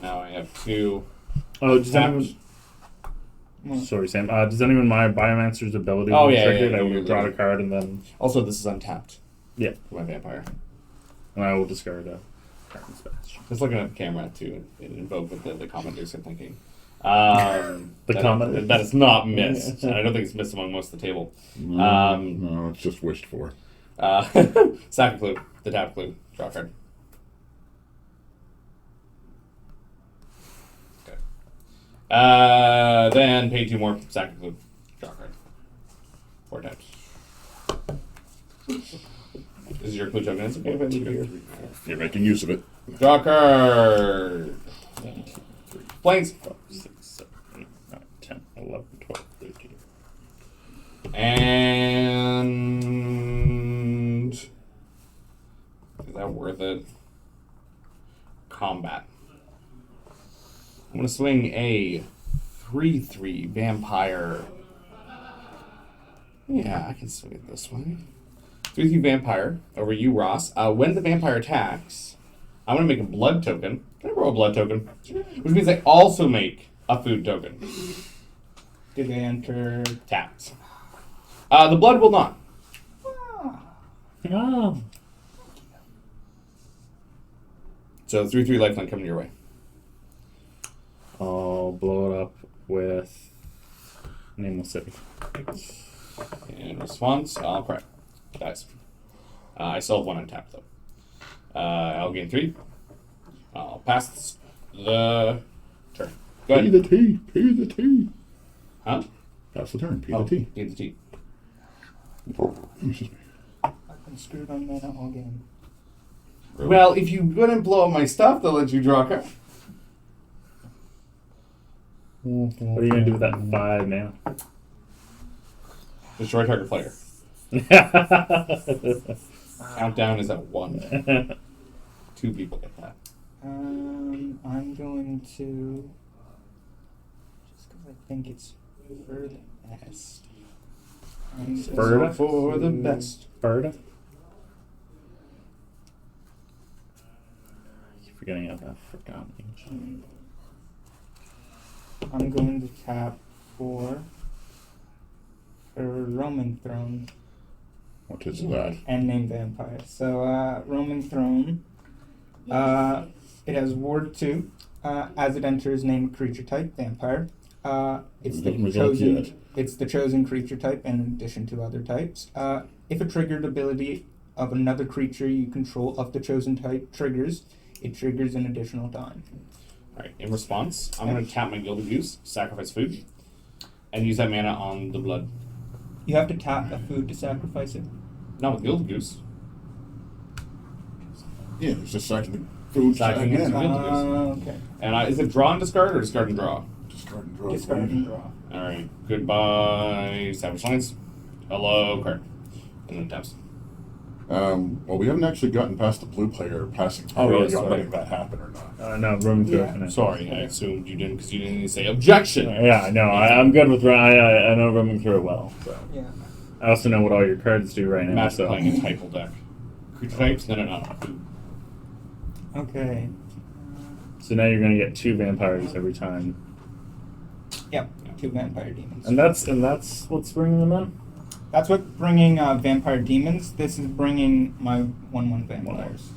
Now I have 2. Oh, does tapped. anyone Sorry, Sam. Does anyone mind Biomancer's ability? Oh, when yeah, triggered? yeah, I you're will draw a right. card and then Also, this is untapped yeah, for my vampire. and I will discard a card and smash. Just looking at the camera to invoke what the commenters are thinking. The comment- that is not missed. I don't think it's missed among most of the table. No, it's just wished for. Sack a clue. The tap clue. Draw a card. Okay. Then pay 2 more. Sack a clue. Draw a card. 4 times. This is your clue token. It's okay if I leave it here. You're making use of it. Draw a card. 1, 2, 3, Planes. 4, 5, 6, 7, 8, 9, 10, 11, 12, 13. And is that worth it? Combat. I'm gonna swing a 3/3 vampire. Yeah, I can swing it this way. 3/3 vampire over you, Ross. When the vampire attacks, I'm gonna make a blood token. Can I roll a blood token? Which means I also make a food token. Do they enter? Tapped. The blood will not. Oh. So 3/3 lifeline coming your way. I'll blow it up with Nameless City. In response, I'll cry. Dies. I still have 1 untapped though. I'll gain 3. I'll pass the turn. Go P ahead. the T. P the T. Huh? Pass the turn. P Oh, the T. P the T. Excuse me. I've been screwed on mana all game. Well, if you wouldn't blow up my stuff, they'll let you draw a card. What are you gonna do with that 5 now? Destroy target player. Countdown is at 1. 2 people get that. I'm going to just because I think it's for the best. Bird? For the best. Bird? Keep forgetting about forgotten. I'm going to tap for a Roman Throne What is that? and name Vampire. So Roman Throne. It has Ward 2. As it enters, name creature type Vampire. It's the Doesn't result chosen. yet. It's the chosen creature type in addition to other types. If a triggered ability of another creature you control of the chosen type triggers, it triggers an additional time. Alright, in response, I'm going to tap my Gilded Goose, sacrifice food, and use that mana on the blood. You have to tap a food to sacrifice it. Not with Gilded Goose. Yeah, it's just sacking the food. Sacking Sacking it. in. Okay. And is it draw and discard or discard and draw? Discard and draw. Discard and draw. Alright, goodbye, Savage Lines. Hello, card. And then taps. Well, we haven't actually gotten past the blue player passing through. Oh, yeah, Are you sorry. letting that happen or not? No, Roman Yeah. Throne. Sorry, I assumed you didn't because you didn't even say objection. Yeah, no, I'm good with I know Roman through it well. So. Yeah. I also know what all your cards do right now. Imagine So. playing a typal deck. Creature types? No. Okay. So now you're gonna get 2 vampires every time, Yep. 2 vampire demons. and that's what's bringing them in. That's what bringing vampire demons. This is bringing my 1/1 vampires.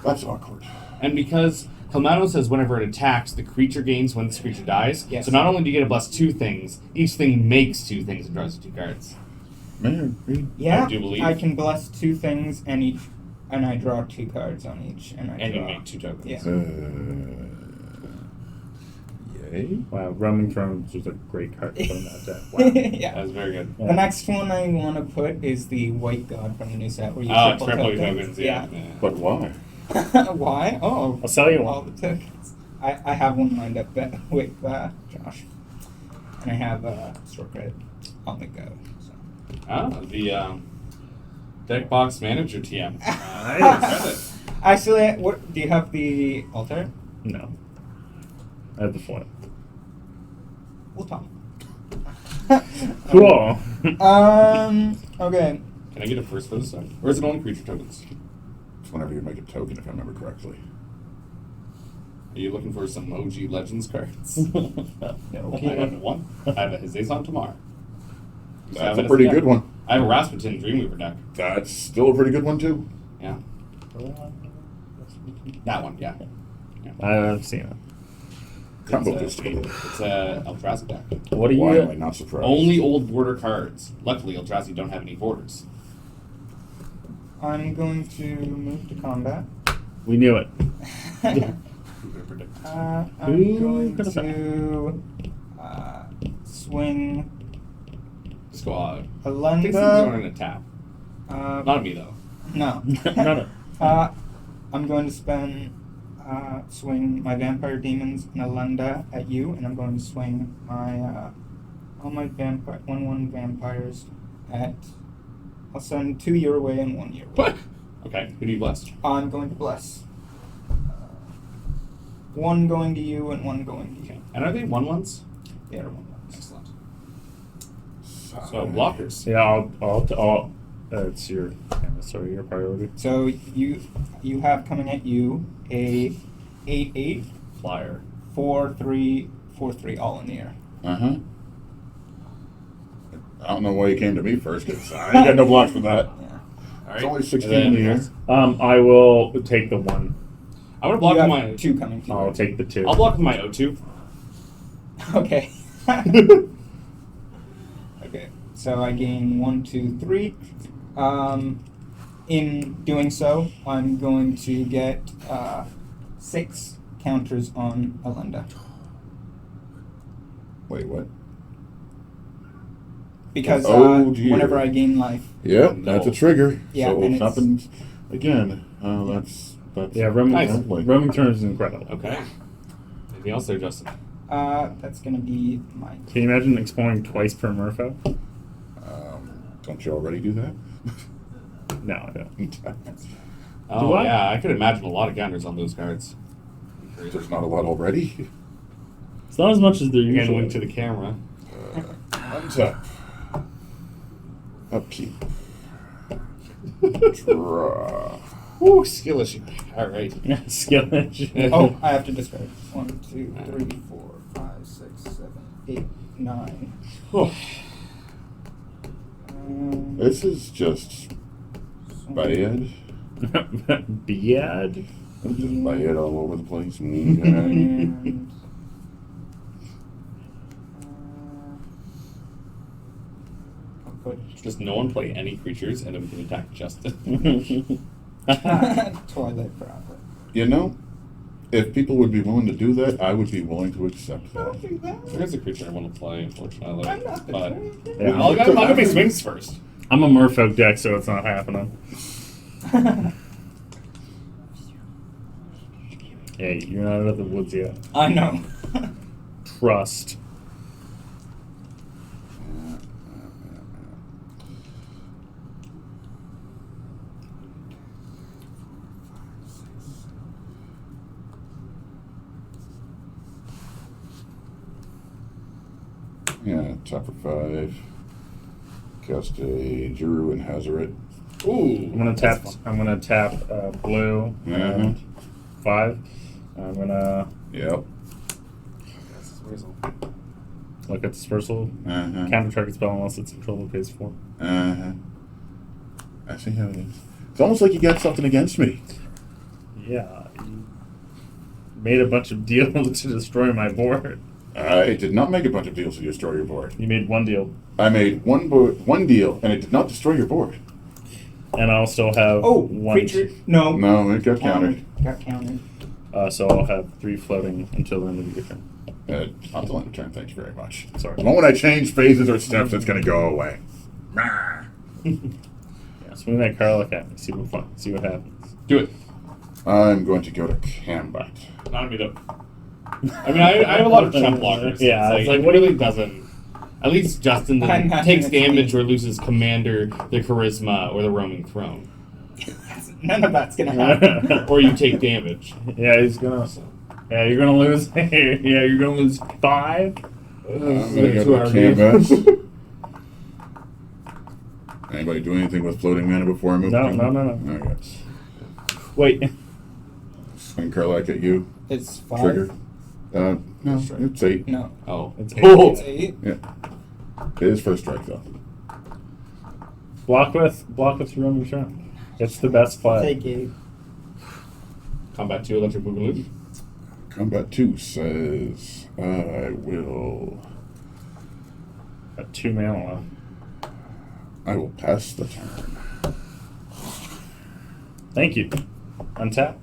That's awkward. And because Cavileno says whenever it attacks, the creature gains when this creature dies. Yes. So not only do you get to bless 2 things, each thing makes 2 things and draws 2 cards. Man, Yeah. I do believe. I can bless 2 things and I draw 2 cards on each, and And you draw. make 2 tokens. Yeah. yay. Wow, Roman Throne is just a great card to put in that deck. Wow. Yeah. That was very good. The next one I want to put is the White God from the new set, where you Triple tokens. tokens, yeah. But why? Why? Oh, I'll sell you all one. the tokens. I have one lined up with Josh, and I have store credit on the go. So. The Deckbox Manager TM. Nice. Actually, what do you have the altar? No. I have the foil. We'll talk. Cool. Okay. Can I get a first for this one? Or is it only creature tokens? It's whenever you make a token, if I remember correctly. Are you looking for some OG Legends cards? I Okay. have one. I have a Hizazon Tamar. That's a pretty good one. I have a Rasputin Dreamweaver deck. That's still a pretty good one, too. Yeah. That one, yeah. I've seen it. Combo It's booster. It's a Eldrazi deck. What do Why you? am I not surprised? Only old border cards. Luckily, Eldrazi don't have any borders. I'm going to move to combat. We knew it. I'm Who going could've to swing Squad. a I think someone's going Lunda. to tap. Uh, Not me, though. no. No. I'm going to swing my Vampire Demons and a Lunda at you, and I'm going to swing my all my 1/1 vampires at. I'll send 2 your way and 1 your way. What? Okay, who do you bless? I'm going to bless. 1 going to you and 1 going to you. Okay. And are they 1/1s? Yeah, 1/1. Excellent. So, blockers. Yeah, I'll it's your. Sorry, your priority. So you have coming at you a 8/8 Flyer. 4/3 4/3 all in the air. Uh-huh. I don't know why you came to me first, because I ain't got no blocks for that. Yeah. All It's only And 16 then- in here. I will take the 1. I'm going to block You with have my... 2 coming to you. I'll take the 2. I'll block with my O2. Okay. Okay. So I gain 1, 2, 3. In doing so, I'm going to get 6 counters on Alunda. Wait, what? Because Oh, dear. whenever I gain life, Yep, that's a trigger. Yeah, so and if it's- happens again, that's Yeah, roaming, Nice. roaming turn is incredible. Okay. Anything else there, Justin? that's going to be my. Can you imagine exploring twice per Murpho? Don't you already do that? No, I don't. Oh, Do I? yeah, I could imagine a lot of counters on those cards. There's not a lot already. It's not as much as they're You're going to usually. wink to the camera. Untap. Upkeep. Draw. Woo, skill issue. All right. Skillage. Oh, I have to discard. 1, 2, 3, 4, 5, 6, 7, 8, 9. Oh. This is just bad. Biad. Just bad all over the place. Okay. And, I'll put Just no one play any creatures, and then we can attack Justin. Twilight Prophet. You know, if people would be willing to do that, I would be willing to accept that. do that. There's a creature I want to play, unfortunately. I'm not the But train. Yeah. I'll get my swings first. I'm a Merfolk deck, so it's not happening. Hey, you're not out of the woods yet. I know. Trust. Yeah, top for 5. Cast a Juru and Hazaret. Ooh. I'm gonna tap. I'm gonna tap blue and 5. I'm gonna Yep. look at dispersal. Uh-huh. Counter target spell unless it's control of phase 4. Uh-huh. I see how it is. It's almost like you got something against me. Yeah, you made a bunch of deals to destroy my board. I did not make a bunch of deals to destroy your board. You made one deal, I made one deal, and it did not destroy your board. and I'll still have Oh, one. creature. No. No, it got countered. Got countered. So I'll have 3 floating until the end of your turn. I'll tell him to turn. Thank you very much. Sorry. The moment I change phases or steps, it's going to go away. Rah. Yeah, swing that Karlach at me. See what happens. Do it. I'm going to go to combat. Not me, though. I mean, I have a lot of chump blockers. Yeah, it's like, what it really doesn't. At least Justin I'm then not takes gonna damage change. or loses commander, the charisma, or the roaming throne. None of that's gonna happen. Or you take damage. Yeah, he's gonna. Yeah, you're gonna lose. Yeah, you're gonna lose 5. I'm going to go to combat. Anybody do anything with floating mana before I move? No, to no, combat? no, no. Okay. Wait. Swing Karlak at you. It's 5. Trigger. No, it's 8. No. Oh. It's Oh. It's 8. Yeah. It is first strike, though. Block with Running Wernog. It's the best play. Take 8. Combat 2, Electric Boogaloo. Combat 2 says, I will Got 2 mana left. pass the turn. Thank you. Untap.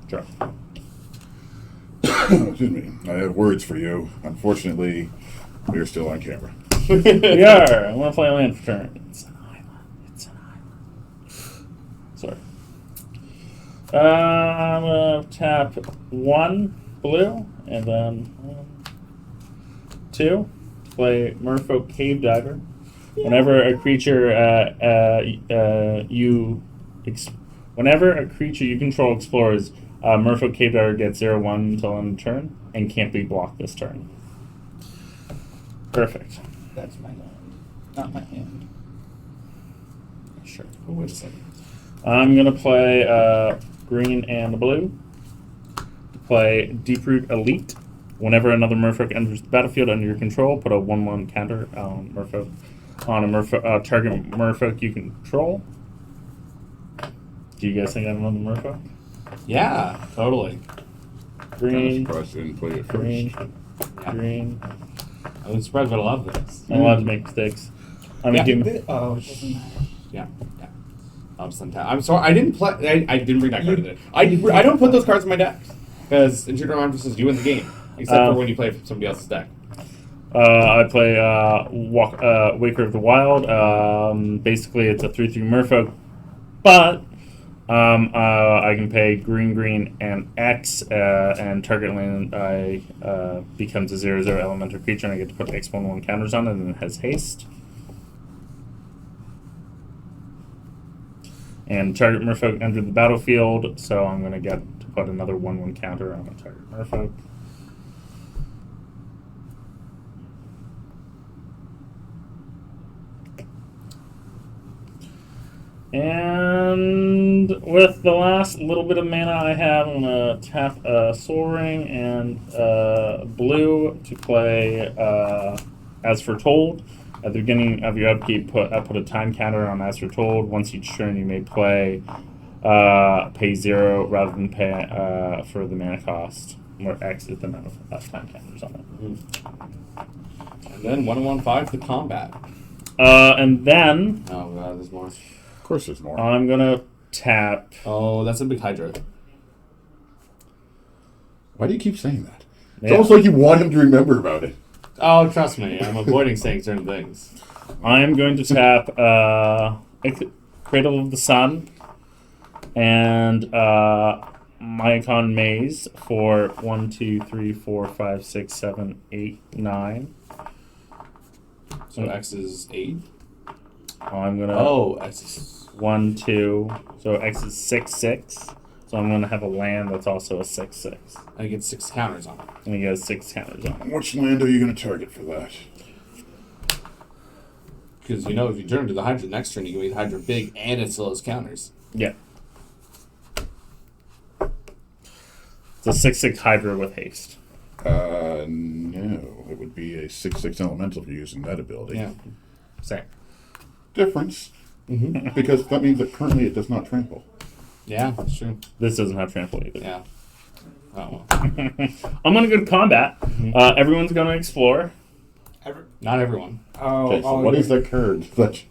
Draw. Excuse me. I have words for you. Unfortunately, we are still on camera. We are. I'm gonna play a land for turn. It's an island. It's an island. Sorry. I'm gonna tap 1 blue and then 2. Play Merfolk Cave Diver. Whenever a creature whenever a creature you control explores, Merfolk Cave Diver gets 0/1 until end of turn and can't be blocked this turn. Perfect. That's my land. Not my hand. Sure. Oh, wait a second. I'm gonna play green and blue. Play Deeproot Elite. Whenever another Merfolk enters the battlefield under your control, put a 1/1 counter on Merfolk on a target Merfolk you control. Do you guys think I have another Merfolk? Yeah, totally. Green, I'm surprised I didn't play it green, first. Yeah. green. I'm surprised about a lot of this. I'm allowed to make mistakes. I'm a human. Oh, it doesn't matter. Yeah. Yeah. I'll just untap. I'm sorry, I didn't play. I didn't bring that card today. I don't put those cards in my deck because Intruder Emphasis, you win the game, except for when you play from somebody else's deck. I play Waker of the Wild. Basically, it's a 3/3 Merfolk, but I can pay green, and X, and target land becomes a 0/0 elemental creature, and I get to put X/1/1 counters on it, and it has haste. And target Merfolk entered the battlefield, so I'm going to get to put another 1/1 counter on a target Merfolk. And with the last little bit of mana I have, I'm going to tap Soul Ring and blue to play As Foretold. At the beginning of your upkeep, put a time counter on As Foretold. Once each turn, you may pay 0 rather than pay for the mana cost, where X is the amount of time counters on it. And then 1/1/5 the combat. And then Oh god, there's more. Of course there's more. I'm going to tap. Oh, that's a big Hydra. Why do you keep saying that? It's Yeah. almost like you want him to remember about it. Oh, trust me, I'm avoiding saying certain things. I'm going to tap Cradle of the Sun and Mycon Maze for 1, 2, 3, 4, 5, 6, 7, 8, 9. So X is 8. I'm gonna Oh, X is 1, 2. So X is 6, 6. So I'm gonna have a land that's also a 6, 6. I get 6 counters on it. And he has 6 counters on it. Which land are you going to target for that? Because you know, if you turn to the Hydra next turn, you can make the Hydra big and it still has counters. Yeah. It's a 6/6 Hydra with haste. No. It would be a 6/6 elemental if you're using that ability. Yeah. Same. Difference. Mm-hmm. Because that means that currently it does not trample. Yeah, that's true. This doesn't have trample either. Yeah. Oh well. I'm gonna go to combat. Everyone's gonna explore. Not everyone. Oh, Okay, so what is that card? That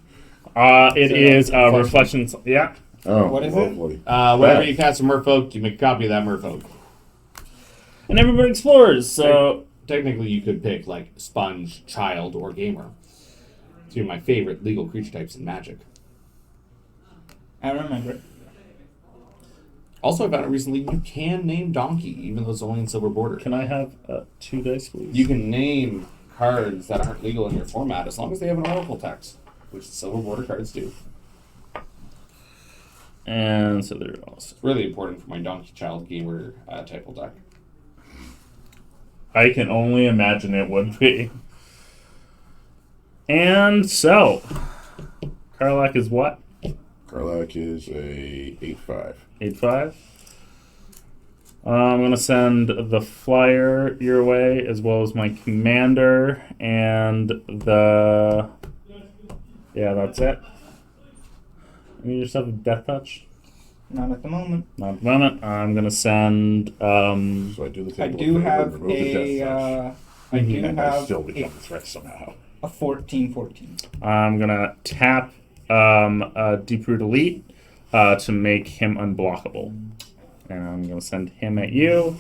It is Reflections. Yeah. Oh, What is it? lovely. Whenever That- you cast a Merfolk, you make a copy of that Merfolk. And everybody explores. So Technically, you could pick like Sponge, Child, or Gamer. Two of my favorite legal creature types in Magic. I remember it. Also, I found out recently you can name Donkey, even though it's only in Silver Border. can I have 2 dice, please? You can name cards that aren't legal in your format as long as they have an Oracle text, which the Silver Border cards do. And so they're also. It's really important for my Donkey Child Gamer type of deck. I can only imagine it would be. And so, Karlak is what? Karlak is a 8/5. 8/5. I'm going to send the flyer your way, as well as my commander, and the... Yeah, that's it. You just have a death touch? Not at the moment. Not at the moment. I'm going to send... So I do the I table do of favor, have remove the death touch, I do and I have still become a threat somehow. a 14/14. I'm going to tap Deep Root Elite to make him unblockable. And I'm going to send him at you.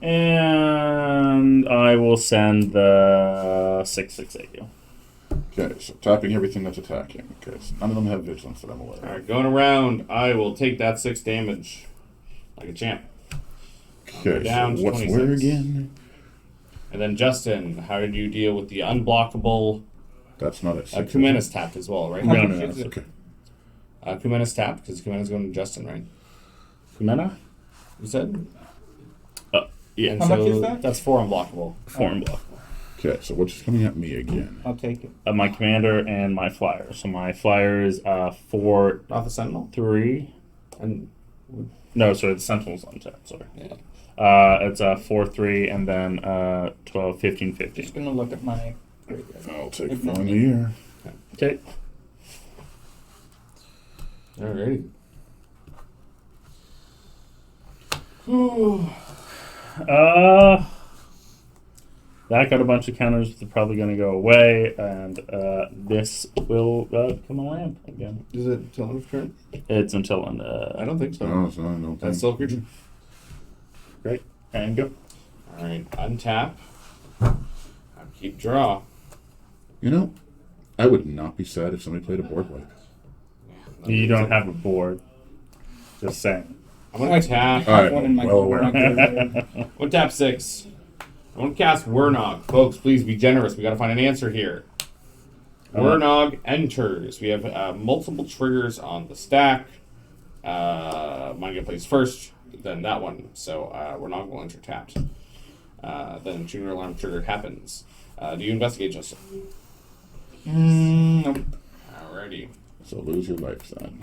And I will send the 6/6 at you. Okay, so tapping everything that's attacking. Okay, so none of them have vigilance that I'm aware of. All right, going around. I will take that 6 damage like a champ. Okay, down so to what's 26. where again? And then Justin, how did you deal with the unblockable? That's not at 6. Kumena's tapped as well, right? No, no, no. Okay. Kumena's tapped because Kumena's going to Justin, right? Kumena? You said? Yeah. And How so much is that? that's 4 unblockable. 4 unblockable. Okay, so what's coming at me again? I'll take it. My commander and my flyer. So my flyer is 4, Not the Sentinel? 3. And No, sorry, the Sentinel's on tap. Sorry. yeah. It's 4, 3, and then 12, 15, 15. Just gonna look at my graveyard. I'll take 4 in the air. Okay. Alrighty. That got a bunch of counters. They're probably going to go away, and this will become a land again. Is it till end of turn? It's until I don't think so. No, it's not. I don't That's think. still a creature. great and go. Alright, untap. Keep draw. You know, I would not be sad if somebody played a board wipe. You don't have a board. Just saying. I'm going to tap. All right, One in my well graveyard. I'm going to tap 6. I'm going to cast Wernog. Folks, please be generous. We got to find an answer here. Wernog enters. We have multiple triggers on the stack. Mine get placed first, then that one. So Wernog will enter tapped. Then Junior Alarm trigger happens. Do you investigate, Justin? Nope. Alrighty. So lose your life, son.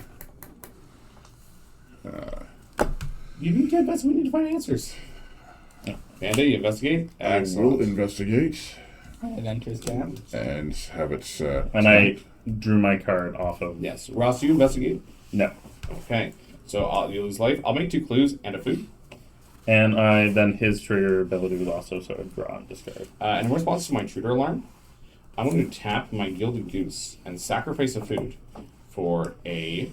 You need to invest. We need to find answers. Panda, you investigate? I will investigate It enters tab. and have it. And I drew my card off of. Yes. Ross, you investigate? No. Okay. So you lose life. I'll make 2 clues and a food. And then his trigger ability was also sort of draw and discard. In response to my intruder alarm, I'm going to tap my Gilded Goose and sacrifice a food for a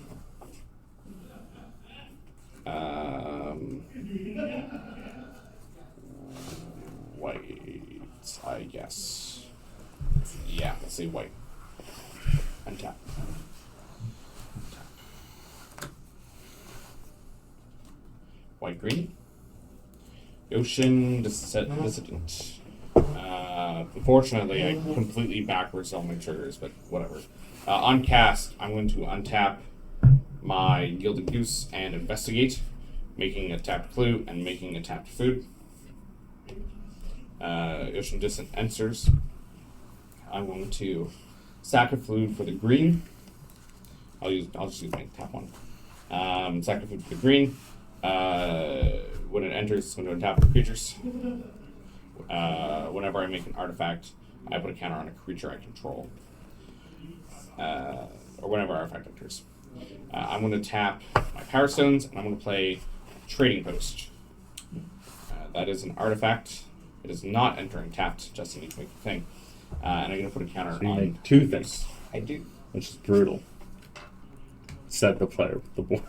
white, I guess. Yeah, let's say white. Untap. White green. Ocean Dissident. Unfortunately, I completely backwards all my triggers, but whatever. On cast, I'm going to untap my Gilded Goose and investigate, making a tapped clue and making a tapped food. Ocean Distant enters. I'm going to sack a food for the green. I'll just use my tap one. Sack a food for the green. When it enters, it's going to untap the creatures. Whenever I make an artifact, I put a counter on a creature I control. Or whenever artifact enters. I'm going to tap my Power Stones, and I'm going to play Trading Post. That is an artifact. It is not entering tapped, just to make the thing. And I'm going to put a counter So you on make 2 things, I do. which is brutal. Set the player with the board.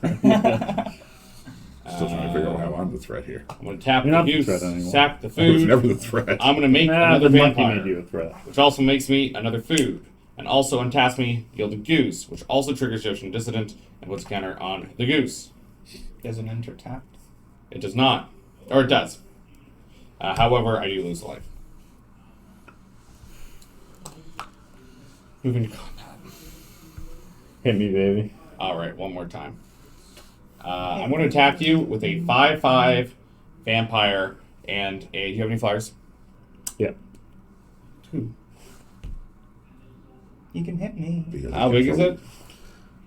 Still trying to figure out how I'm the threat here. I'm going to tap You're the not the goose, threat anymore. sack the I was food. never the threat. I'm going to make another the monkey vampire, made you a threat. which also makes me another food. And also untasks me Gilded Goose, which also triggers Ocean Dissident and puts a counter on the goose. Doesn't enter tapped. It does not. Or it does. However, I do lose a life. Moving to combat. Hit me, baby. Alright, one more time. I'm going to attack you with a 5/5 vampire and a. Do you have any flyers? Yeah. 2. You can hit me. Because How I big is control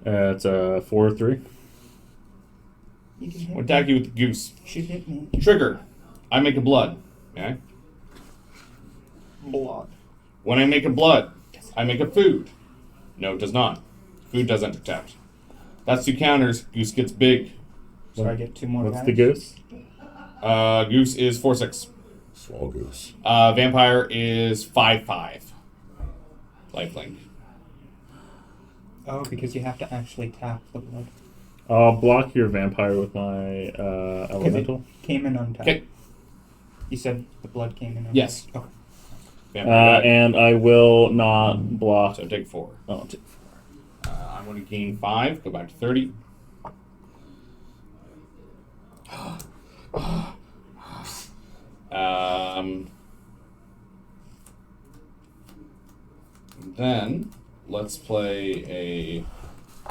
it? It's 4/3. You can hit We'll me. attack you with the goose. Should hit me. Trigger. I make a blood. Okay. Blood. When I make a blood, I make a food. No, it does not. Food does enter tapped. That's 2 counters. Goose gets big. So I get 2 more What's the damage. goose? Goose is 4/6. Small goose. Vampire is 5/5. Lifelink. Oh, because you have to actually tap the blood. I'll block your vampire with my Because elemental. it came in untapped. Okay. You said the blood came in untapped. Yes. Okay. Vampire. And I will not block. So take 4. Oh, I'll take 4. I'm going to gain 5. Go back to 30. Then let's play a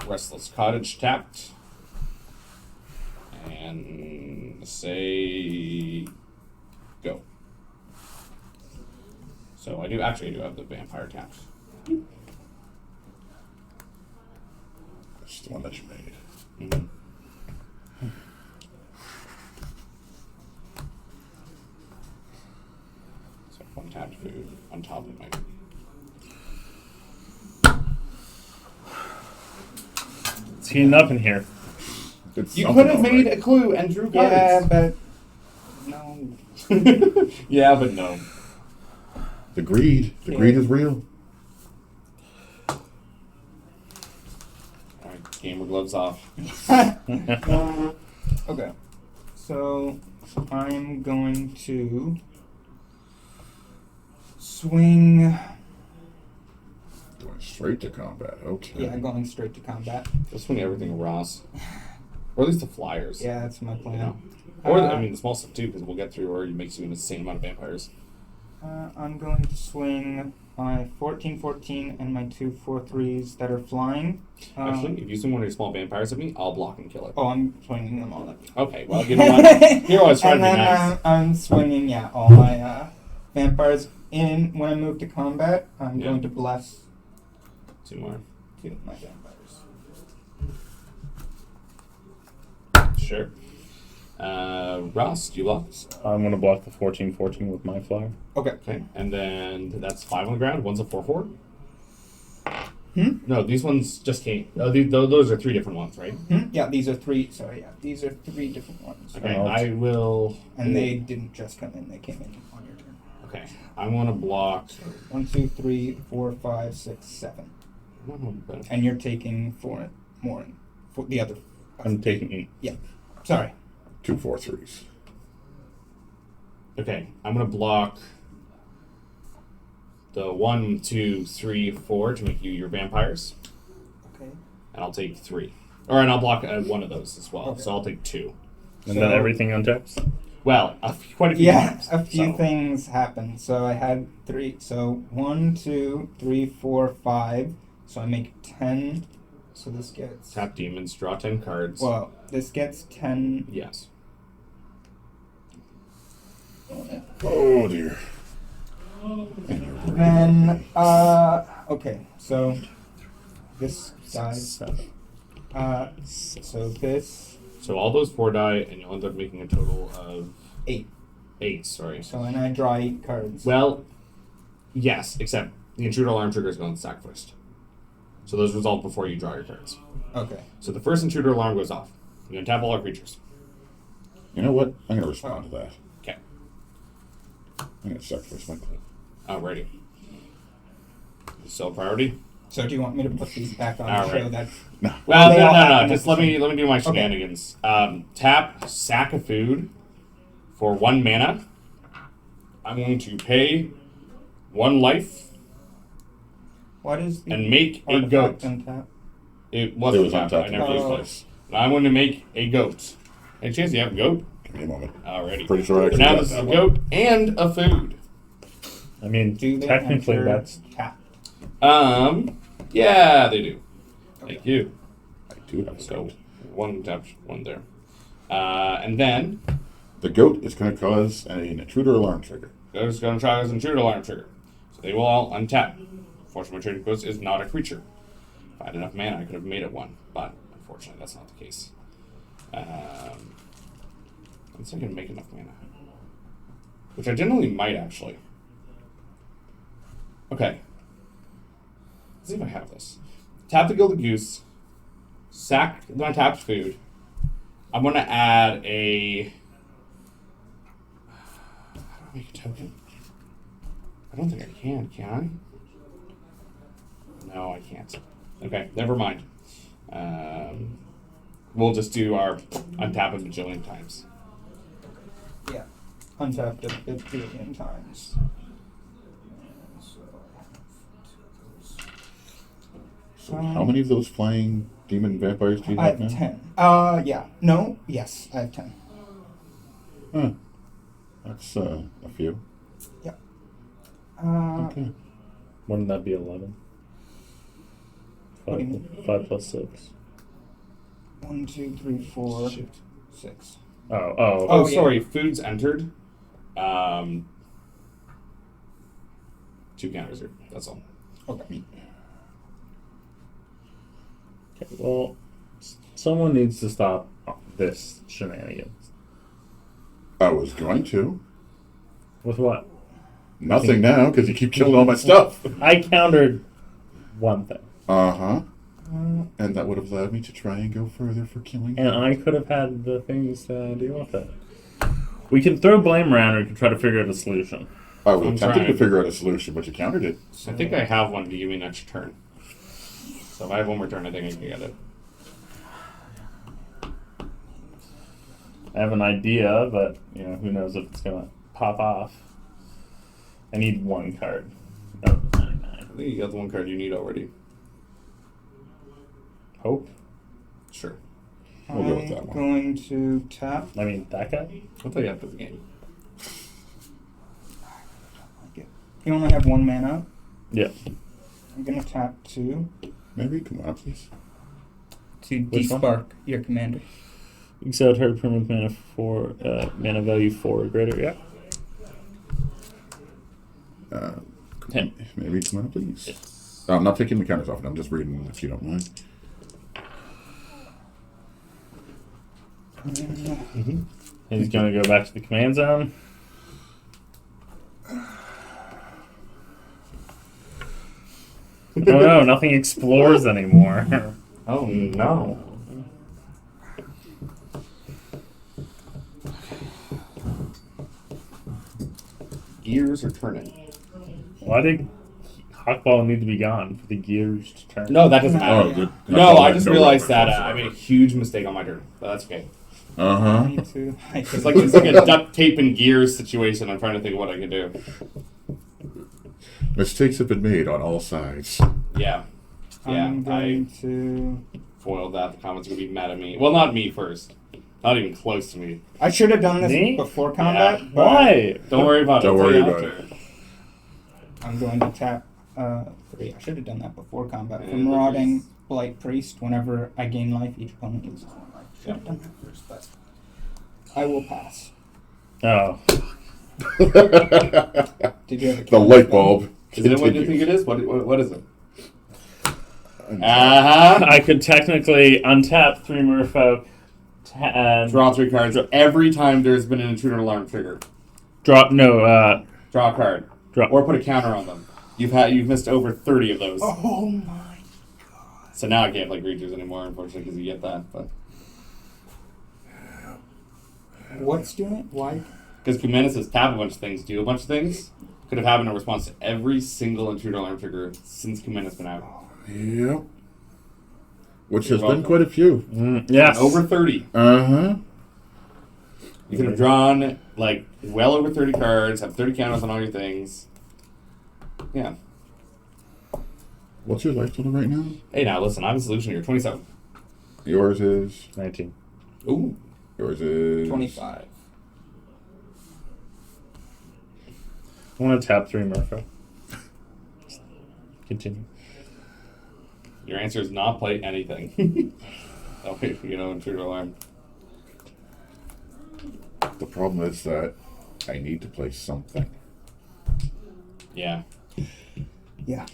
Restless Cottage tapped, and say go. So I do have the vampire tapped. That's the one that you made. Mm-hmm. So 1 tapped food on top of my. It's heating up in here. It's You something could have all made right. a clue and drew Yeah, cards. but no. Yeah, but no. The greed. The greed is real. Alright, gamer gloves off. Okay. So I'm going to swing. Going straight to combat. Okay. Yeah, going straight to combat. Just swing everything to Ross. Or at least the flyers. Yeah, that's my You plan. know? Or, I mean, the small stuff too, because we'll get through where it makes you an insane amount of vampires. I'm going to swing my 14/14 and my 2 4/3s that are flying. Actually, if you swing one of your small vampires at me, I'll block and kill it. Oh, I'm swinging them all at you. Okay, well, you know what? You're always trying And to be then nice. I'm swinging, all my vampires in. When I move to combat, I'm Yeah. going to bless 2 more. 2 of my vampires. Sure. Ross, do you block? I'm going to block the 14/14 with my flyer. Okay. Okay, and then that's 5 on the ground. One's a 4/4. Hmm? No, these ones just came. Oh, those are 3 different ones, right? Yeah, these are 3. Sorry, yeah, these are 3 different ones. Okay, Oh. I will. And they didn't just come in; they came in on your turn. Okay, I want to block. 1, 2, 3, 4, 5, 6, 7. I don't know, but And you're taking 4 more for the other. I'm taking 8. Yeah. Sorry. 2 4/3s. okay, I'm gonna block the 1, 2, 3, 4 to make you your vampires, Okay. and I'll take 3. And I'll block one of those as well. Okay. So I'll take 2. And So- then everything untaps? Well, quite a few. Yeah, times, a few so. things happened. So I had 3. So 1, 2, 3, 4, 5. So I make 10. So this gets. Tap demons, draw 10 cards. Well, this gets 10. Yes. Oh dear. Then, okay. So this dies. 7. So this So all those 4 die, and you'll end up making a total of 8. 8. Sorry. So and I draw 8 cards. Well, yes, except the intruder alarm trigger is going to stack first. So those resolve before you draw your cards. Okay. So the first intruder alarm goes off. You're going to tap all our creatures. You know what? I'm going to respond to that. Okay. I'm going to sacrifice my clue. Alrighty. Still a priority? So do you want me to put these back on All to right. show that? Well, They all no. happen Just at let the me same- do my shenanigans. Tap sack of food for 1 mana. I'm going to pay 1 life What is the and make a artifact goat. untap? It wasn't It was tapped. untapped I in never the used Oh. it. place. I'm going to make a goat. Any chance you have a goat? Give me a moment. Alrighty. Pretty sure I So actually now got this is that a one. goat and a food. I mean, Do they technically enter that's... tap? Yeah, they do. Thank you. I do have a So goat. 1 tapped, 1 there. And then The goat is going to cause an intruder alarm trigger. goat's going to try as intruder alarm trigger. So they will all untap. Unfortunately, my trading post is not a creature. If I had enough mana, I could have made it 1, but unfortunately, that's not the case. Let's see if I can make enough mana. Which I generally might, actually. Okay. Let's see if I have this. Tap the Gilded Goose. Sack my tapped food. I'm going to add a... How do I make a token? I don't think I can I? No, I can't. Okay, never mind. We'll just do our untap a bajillion times. Yeah. Untapped a billion times. So how many of those flying demon vampires do you I have have now? 10. Yeah. No. Yes, I have 10. Huh. That's a few. Yep. Okay. Wouldn't that be 11? What do you mean? 5 plus 6. 1, 2, 3, 4, Shoot. 6. Oh, Oh, yeah. sorry. Food's entered. 2 counters here. That's all. Okay. okay. Well, someone needs to stop this shenanigans. I was going to. With what? Nothing now, because you keep killing all my stuff. I countered one thing. Uh-huh. And that would have allowed me to try and go further for killing. And I could have had the things to deal with it. We can throw blame around or we can try to figure out a solution. I was I'm attempting to trying. figure out a solution, but you countered it. I think I have one to give me an extra turn. So if I have one more turn, I think I can get it. I have an idea, but who knows if it's gonna pop off. I need one card. Oh, 99. I think you got the one card you need already. Hope. Sure. We'll go with that I'm one. going to tap. I mean, that guy? I'll tell you after the game. You only have 1 mana. Yeah. I'm going to tap 2 Maybe, come on, please. to Which one? despark your commander. Exile target permanent mana for mana value 4 or greater. Yeah. Maybe, come on, please. I'm not taking the counters off, I'm just reading if you don't mind. He's gonna go back to the command zone. Oh no, nothing explores anymore. Oh no. Gears are turning. Why did Hakbal need to be gone for the gears to turn? No, that doesn't matter. Oh, good. No, I just No realized that reference. I made a huge mistake on my turn. But that's okay. Uh-huh. Me too. It's like a duct tape and gears situation. I'm trying to think of what I can do. Mistakes have been made on all sides. Yeah. Yeah, I'm going to. foiled that. The comments are going to be mad at me. Well, not me first. Not even close to me. I should have done this Me? before combat. Yeah. But Why? Don't worry about it. Don't I'll worry tell you about after. I'm going to tap 3. I should have done that before combat. For And Marauding Blight Priest, whenever I gain life, each opponent loses 1 life. Should have done that first, but I will pass. Oh. Did you have a The light bulb. Is it what you continues. think it is? What is it? Uh-huh. I could technically untap 3 Merfolk and Draw 3 cards every time there's been an intruder alarm trigger. draw Draw a card. Draw. Or put a counter on them. You've missed over 30 of those. Oh my. So now I can't play creatures anymore, unfortunately, because you get that. But What's doing it? Why? because Kumena says tap a bunch of things, do a bunch of things, could have happened in response to every single intruder alarm trigger since Kumena's been out. Yep. Which has You're been welcome. quite a few. yes. Over 30. Uh-huh. You could have drawn, like, well over 30 cards, have 30 counters on all your things. Yeah. What's your life total right now? Hey, now, listen, I have a solution here. 27. Yours is... 19. Ooh. Yours is... 25. I want to tap 3 Merfolk. Continue. Your answer is not play anything. Oh, wait, intruder alarm. The problem is that I need to play something. Yeah. Yeah.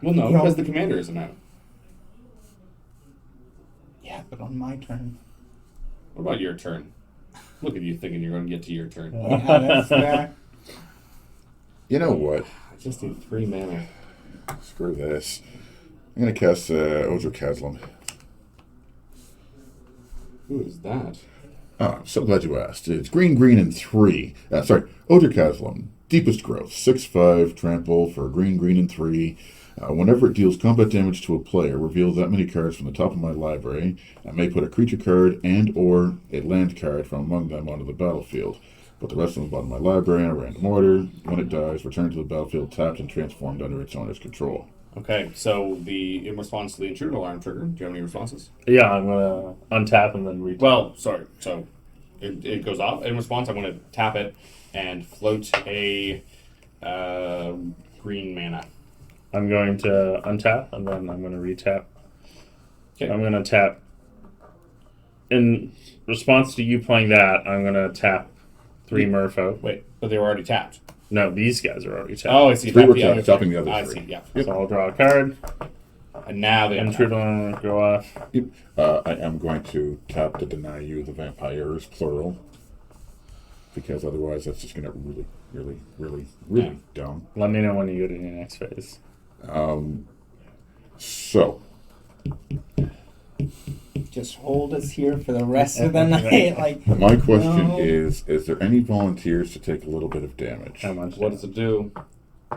Well, no, No. because the commander isn't out. tap it on my turn. What about your turn? Look at you thinking you're going to get to your turn. Yeah, that's fair. You know what? I just need 3 mana. Screw this. I'm going to cast Ojay Jones. Who is that? Oh, I'm so glad you asked. It's green, and 3. Ojay Jones. Deepest growth. 6/5 trample for green, and 3. Whenever it deals combat damage to a player, reveal that many cards from the top of my library. I may put a creature card and or a land card from among them onto the battlefield. Put the rest of them bottom of my library in a random order. When it dies, return to the battlefield tapped and transformed under its owner's control. Okay, so in response to the intruder alarm trigger, do you have any responses? Yeah, I'm gonna untap and then retap. Well, sorry. So it goes off. In response, I'm going to tap it and float a green mana. I'm going to untap and then I'm going to retap. Okay. I'm going to tap. In response to you playing that, I'm going to tap 3 Merfolk. Wait, but they were already tapped. No, these guys are already tapped. Oh, I see. 3 Tap were the tapped, other tapping three. the other I 3. see. Yeah. So I'll draw a card. And now they have Intruder will go off. Yep. I am going to tap to deny you the vampires, plural. Because otherwise that's just going to really dumb. Let me know when you go to your next phase. So, Just hold us here for the rest of the night. Like, my question no. is there any volunteers to take a little bit of damage? How much? What does it do?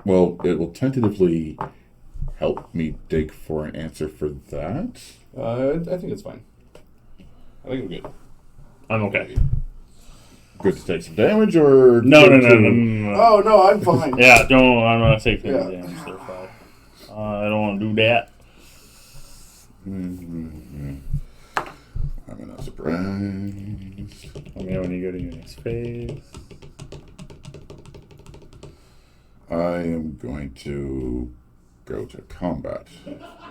Well, it will tentatively help me dig for an answer for that. I think it's fine. I think we're good. I'm okay. Good to take some damage, or No. Oh, no, I'm fine. Yeah, don't. I'm not taking Yeah. damage so far. I don't want to do that. Mm-hmm. I'm not surprised. Let me know when you go to your next phase. I am going to go to combat.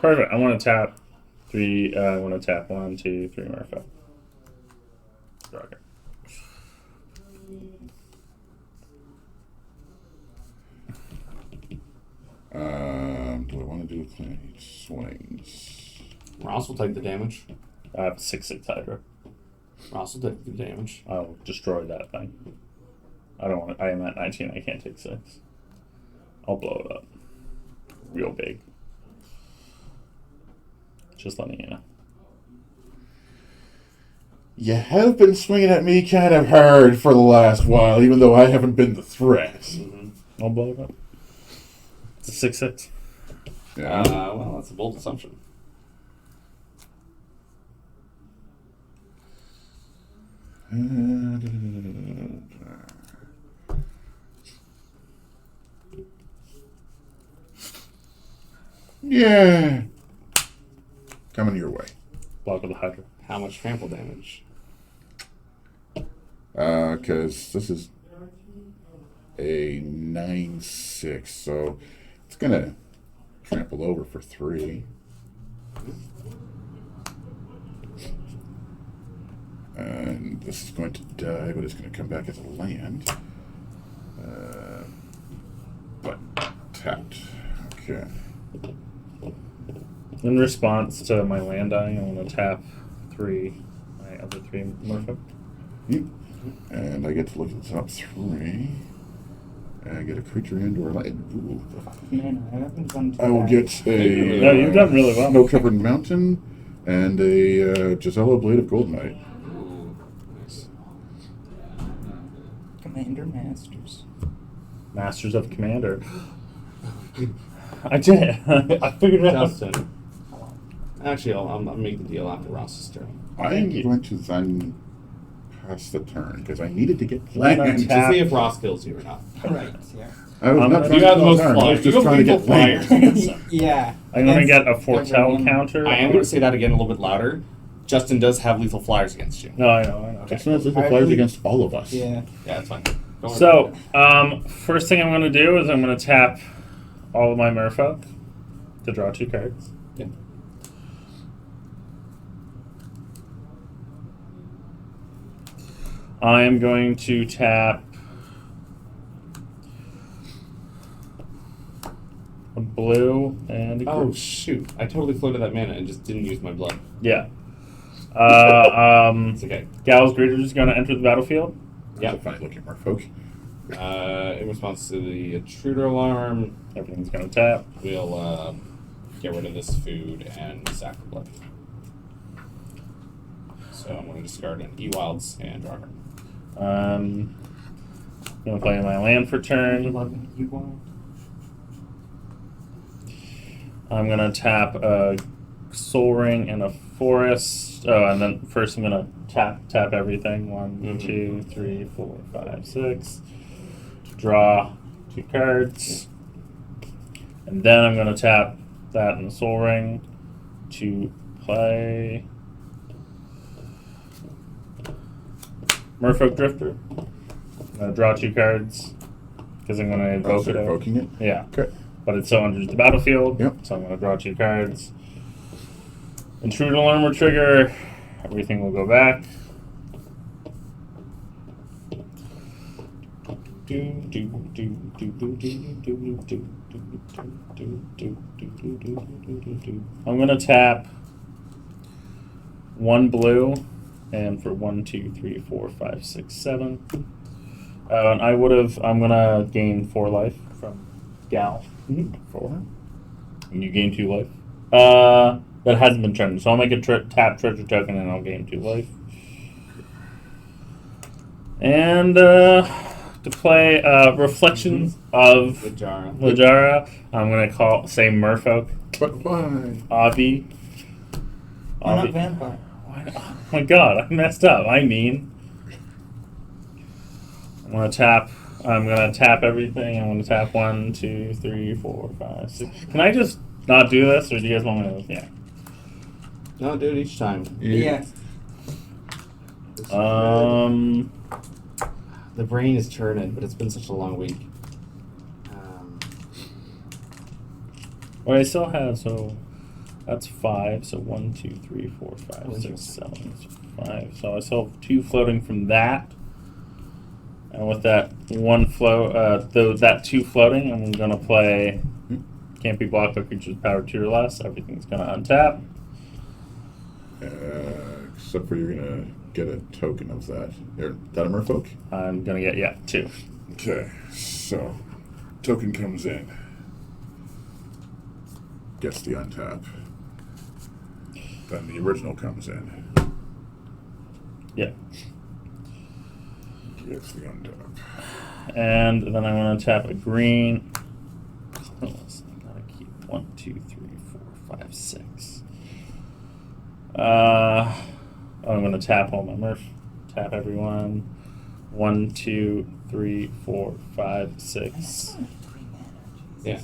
Perfect. I want to tap 3. I want to tap 1, 2, 3 Merfolk. Draw a card. Do I want to do clean swings? Ross will take the damage. I have 6/6 Hydra. Ross will take the damage. I'll destroy that thing. I don't want. I am at 19. I can't take 6. I'll blow it up, real big. Just letting you know. You have been swinging at me kind of hard for the last while, even though I haven't been the threat. Mm-hmm. I'll blow it up. It's a 6/6. Yeah. Well, that's a bold assumption. Yeah. Coming your way. Block with the Hydra. How much trample damage? Because this is a 9/6, so it's gonna trample over for 3. And this is going to die, but it's going to come back as a land. But tapped. Okay. In response to my land dying, I want to tap 3. My other 3 Merfolk. Yep. And I get to look at the top 3. And I get a creature and or land. Ooh. man, I haven't done too I will bad. get a No, you've done really well. snow-covered mountain and a Gisela Blade of Goldenite. Ooh, nice. Commander Masters. Masters of Commander. I did it. I figured it out. Justin. Actually, I'll make the deal after Ross's turn. I am going to then pass the turn because I needed to get Let land. us To tap. see if Ross kills you or not. Right, yeah. I was I'm not gonna- trying You have to the most turn. I was flyers. just You trying to have get lethal land. flyers. Yeah. I'm going to Against get a foretell everyone. counter. I am going to say that again a little bit louder. Justin does have lethal flyers against you. No, I know. Justin has little I flyers believe- against all of us. Yeah. Yeah, that's fine. Don't worry So, about it. first thing I'm going to do is I'm going to tap all of my Merfolk to draw 2 cards. Yeah. I am going to tap a blue and a Oh green. shoot! I totally floated that mana and just didn't use my blood. Yeah. It's okay. Gal's Greeter is going to enter the battlefield. Yeah. That's a funny looking merfolk. In response to the intruder alarm, Everything's going to tap. we'll get rid of this food and sack the blood. So I'm going to discard an E-Wilds and draw a card. I'm going to play my land for turn. I'm going to tap a Soul Ring and a Forest. Oh, and then first I'm going to tap everything. 1, 2, 3, 4, 5, 6. Draw 2 cards. And then I'm going to tap that and the Soul Ring to play Merfolk Drifter. I'm going to draw 2 cards because I'm going to invoke So it. you're invoking it? Yeah. Okay. But it still enters the battlefield. Yep. So I'm going to draw 2 cards. Intruder alarm will trigger. Everything will go back. I'm going to tap 1 blue, and for 1, 2, 3, 4, 5, 6, 7. And I'm going to gain 4 life from Gal. 4. And you gain 2 life. That hasn't been turned, so I'll make a tap treasure token and I'll gain 2 life. And to play Reflections of Lajara, I'm gonna say Merfolk. But why? Avi. Why not vampire? Oh my god, I messed up. I'm gonna tap everything. I'm gonna tap 1, 2, 3, 4, 5, 6. Can I just not do this, or do you guys want me to? Yeah. No, do it each time. Yeah. The brain is churning, but it's been such a long week. Well, I still have, so that's 5. So 1, 2, 3, 4, 5, 6, 7, 5. So I still have 2 floating from that. And with that 1 that 2 floating, I'm gonna play can't be blocked by creatures power 2 or less. Everything's gonna untap. Except for you're gonna get a token of that. Is that a merfolk? I'm gonna get 2. Okay, so token comes in. Gets the untap. Then the original comes in. Yeah. Gets the untap. And then I'm gonna tap a green. I gotta keep 1, 2, 3, 4, 5, 6. I'm gonna tap all my Murph. Tap everyone. 1, 2, 3, 4, 5, 6. Yeah.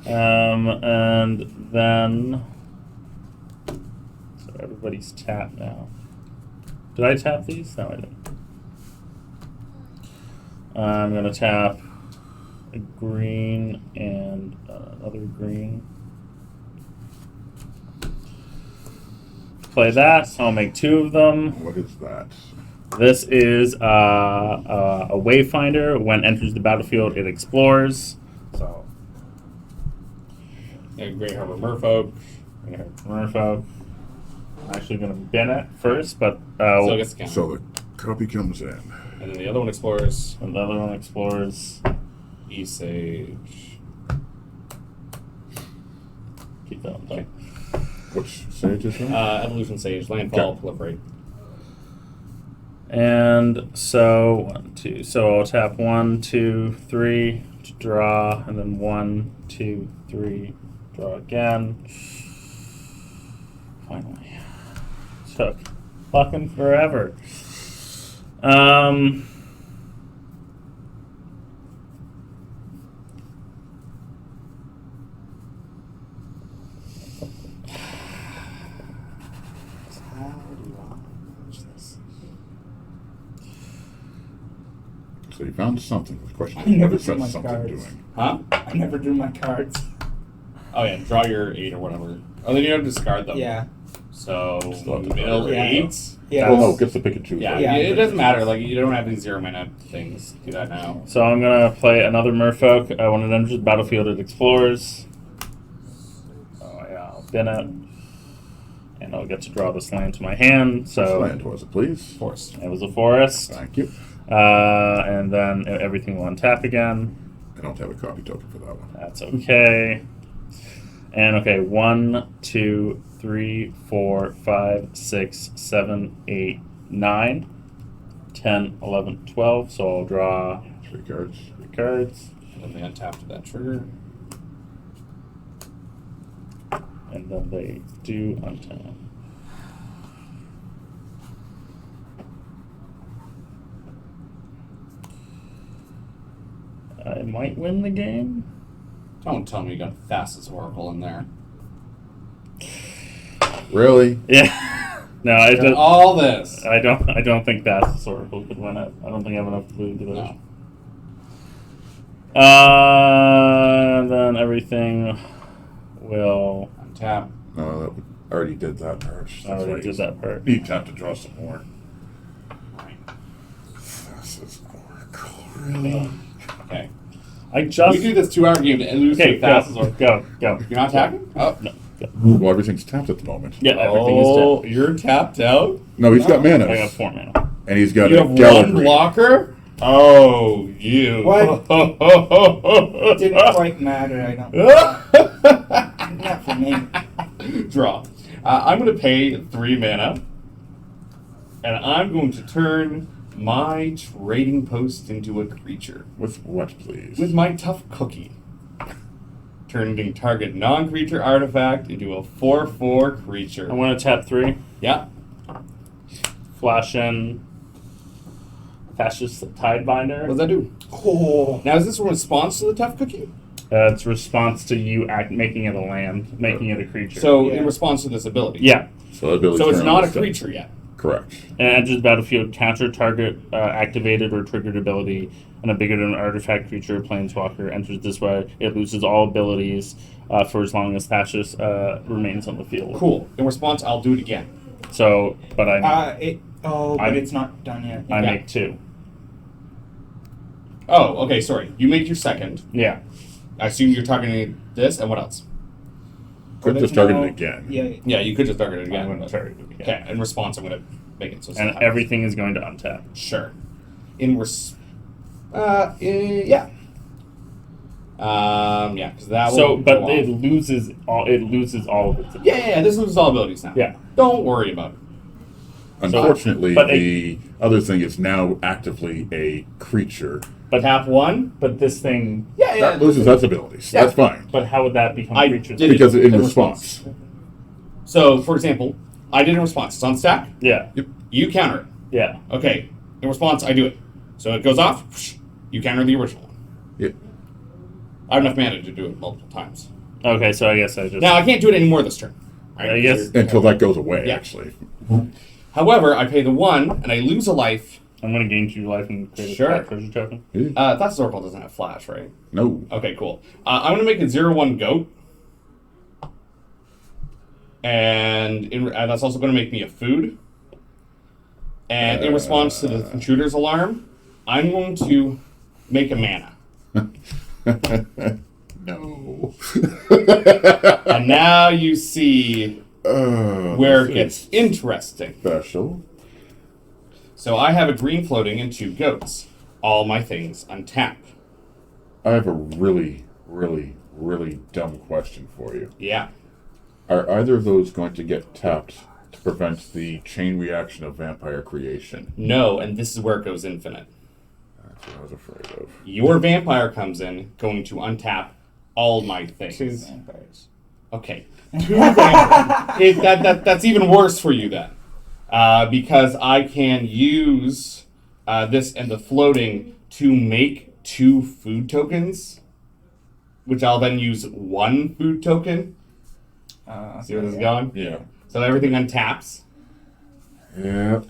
And then so everybody's tapped now. Did I tap these? No, I didn't. I'm gonna tap a green and another green. Play that. I'll make 2 of them. What is that? This is a wayfinder. When it enters the battlefield, it explores. So, Great Harbor Merfolk. Merfolk. I'm actually going to bin it first, but So it gets the count. So the copy comes in. And then the other one explores. and the other one explores. E-Sage. Keep that on top. Which sage is that? Evolution Sage. Landfall. Okay. Proliferate. And so 1, 2. So I'll tap 1, 2, 3 to draw, and then 1, 2, 3, draw again. Finally, took fucking forever. So you found something. The question I is, what never is that drew my something cards. doing? Huh? I never drew my cards. Oh yeah, draw your 8 or whatever. Oh, then you have to discard them. Yeah. So Still have to middle draw your 8s. Yeah. Oh no, gets to pick and choose. Yeah, right? Yeah. it doesn't matter. Like you don't have any 0 mana things. Do that now. So I'm gonna play another Merfolk. When it enters the battlefield, it explores. Oh yeah, I'll bin it. and I'll get to draw this land to my hand. Which So land was it, please? Force. it was a forest. Thank you. And then everything will untap again. I don't have a copy token for that one. That's okay. And okay, 1, 2, 3, 4, 5, 6, 7, 8, 9, 10, 11, 12. So I'll draw 3 cards. 3 cards. And they untap to that trigger. And then they do untap. I might win the game. Don't tell me you got fastest Oracle in there. Really? Yeah. No, I Got don't. all this. I don't think Fastest Oracle could win it. I don't think I have enough blue to do No. Then everything will. Untap. No, that already did that part. I already did that part. Need time to draw some more. Right. This is Oracle. Really? Okay. I just. We do this 2-hour game and lose Okay, to fastest go, Oracle. go. You're not attacking? Oh. No, go. Well, everything's tapped at the moment. Yeah, everything is Oh, dead. you're tapped out? No, he's got mana. I got 4 mana. And he's got You a have gallery. one blocker? Oh, you. What? Didn't quite matter, I don't. Not for me. Draw. I'm going to pay 3 mana. And I'm going to turn my trading post into a creature. With what, please? With my tough cookie. Turning target non-creature artifact into a 4/4 creature. I'm going to tap 3. Yeah. Flash in. Fascist Tidebinder. What does that do? Oh. Now, is this a response to the tough cookie? It's response to you making it a land, making it a creature. So, Yeah. in response to this ability. yeah. So, that ability So, it's turn not a is dead. creature yet. Correct. And it enters the battlefield, counter target activated or triggered ability, and a bigger than artifact creature, planeswalker, enters this way. It loses all abilities for as long as Thassus remains on the field. Cool. In response, I'll do it again. So, but I But it's not done yet. I yeah. make 2. Oh, okay, sorry. You make your second. Yeah. I assume you're targeting this, and what else? Could There's just target no- it again. Yeah. Yeah, you could just target it again. I'm going to but- target it again. Okay, in response, I'm going to make it so And sometimes- everything is going to untap. Sure. In yeah. Yeah, because that will So, but go it off. loses all. It loses all of its. Yeah, this loses all abilities now. Yeah. Don't worry about it. Unfortunately, but the other thing is now actively a creature. But Tap 1. But this thing. Yeah, yeah. That loses its abilities. Yeah. That's fine. But how would that become I creatures? did it Because in response. So, for example, I did a response. It's on stack. Yeah. You counter it. Yeah. Okay. In response, I do it. So it goes off. You counter the original one. Yep. I have enough mana to do it multiple times. Okay, so I guess I just. Now, I can't do it anymore this turn. Right? I guess- Until that goes away, Yeah. actually. However, I pay the 1, and I lose a life. I'm going to gain 2 life and create Sure. a treasure token. That's Oracle doesn't have flash, right? No. Okay, cool. I'm going to make a 0/1 goat. And that's also going to make me a food. And in response to the intruder's alarm, I'm going to make a mana. No. And now you see where it gets interesting. special. So I have a green floating and 2 goats. All my things untap. I have a really, really, really dumb question for you. Yeah. Are either of those going to get tapped to prevent the chain reaction of vampire creation? No, and this is where it goes infinite. That's what I was afraid of. Your vampire comes in, going to untap all my things. 2 vampires. Okay. 2 vampires. That's even worse for you then. Because I can use this and the floating to make 2 food tokens, which I'll then use 1 food token. See where this is going? Yeah. So everything untaps. Yeah.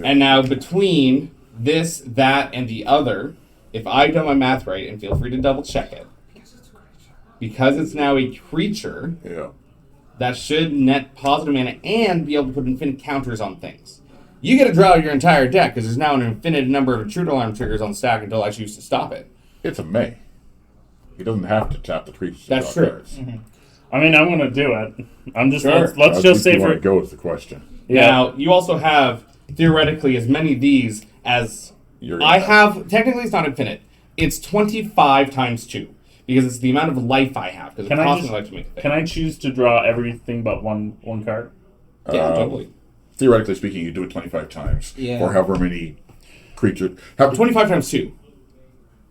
And now between this, that, and the other, if I've done my math right, and feel free to double check it, because it's now a creature, Yeah. that should net positive mana and be able to put infinite counters on things. You get to draw your entire deck because there's now an infinite number of intruder alarm triggers on the stack until I choose to stop it. It's a May. He doesn't have to tap the creatures. to That's draw true. cards. I mean, I'm gonna do it. I'm just Sure. let's How just deep say you want for to go is the question. Now, you also have, theoretically, as many of these as You're I have. Technically, it's not infinite. It's 25 times 2. Because it's the amount of life I have. Because it Can I costs me just- life to make a thing. Can I choose to draw everything but one card? Yeah, Um, totally. Theoretically speaking, you do it 25 times. Yeah. Or however many creatures. 25 times 2.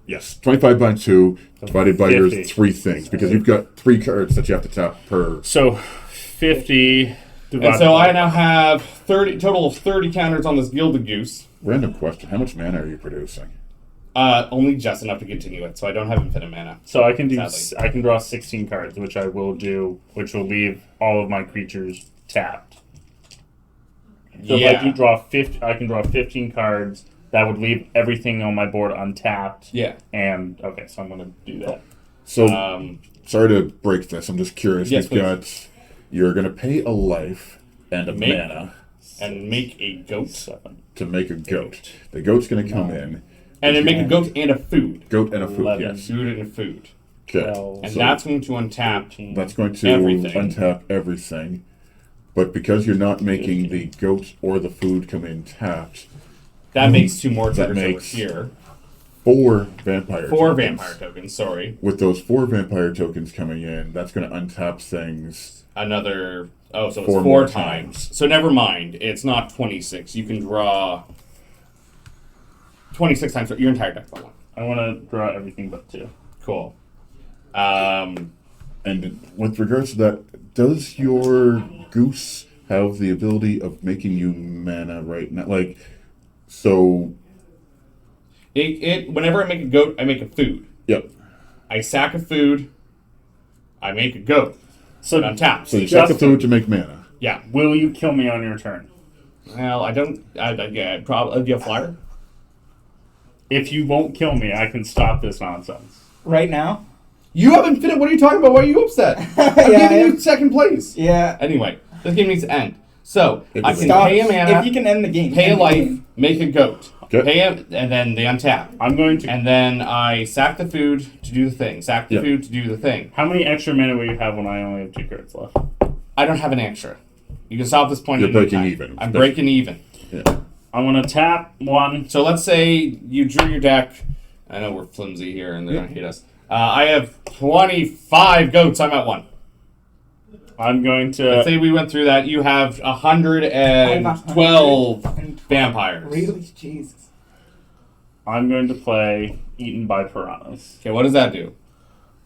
Yes, 25 by 2 divided by your 50. 3 things. Because you've got 3 cards that you have to tap per. So 50 divided. And so by- I now have total of 30 counters on this Gilded Goose. Random question. How much mana are you producing? Only just enough to continue it, so I don't have infinite mana. So I can do. Sadly. I can draw 16 cards, which I will do, which will leave all of my creatures tapped. So if I do draw 50, I can draw 15 cards. That would leave everything on my board untapped. Yeah. And okay, so I'm gonna do that. So, Um, sorry to break this. I'm just curious. Yes, You've got. You're going to pay a life and a Make- mana and make a goat. 7. to make a goat. The goat's going to come in. And then make a goat and a food. Goat and a food, 11. yes. Food and a food. Okay. 12. And So that's going to untap. that's going to everything. untap everything. But because you're not making the goat or the food come in tapped, That makes 2 more That triggers over makes- here. 4 vampire 4 tokens. vampire tokens, sorry. With those 4 vampire tokens coming in, that's going to untap things. Another. Oh, so it's 4 4 more times. So never mind. It's not 26. You can draw 26 times your entire deck by 1. I want to draw everything but 2. Cool. And with regards to that, does your goose have the ability of making you mana right now? Like, so, Whenever I make a goat, I make a food. yep. I sack a food. I make a goat. So It untaps. So you sack the Justin- food to make mana. Yeah. will you kill me on your turn? Well, I don't. Yeah, probably. Do you have flyer? If you won't kill me, I can stop this nonsense. Right now? You have infinite. What are you talking about? Why are you upset? I'm Yeah, giving I you am. second place. Yeah. Anyway, this game needs to end. So It I does. can Stop. pay a mana, If you can end the game. pay a end the life, game. make a goat. Okay. Pay a, and then they untap. I'm going to. And then I sack the food to do the thing. Sack the Yeah. food to do the thing. How many extra mana will you have when I only have 2 cards left? I don't have an extra. You can stop this point. You're at any breaking time. even. I'm breaking even. Yeah. I'm gonna tap 1. So let's say you drew your deck. I know we're flimsy here and they're going to hate us. I have 25 goats. I'm at 1. I'm going to. Let's say we went through that. You have 112 vampires. Really? Jesus. I'm going to play Eaten by Piranhas. Okay, what does that do?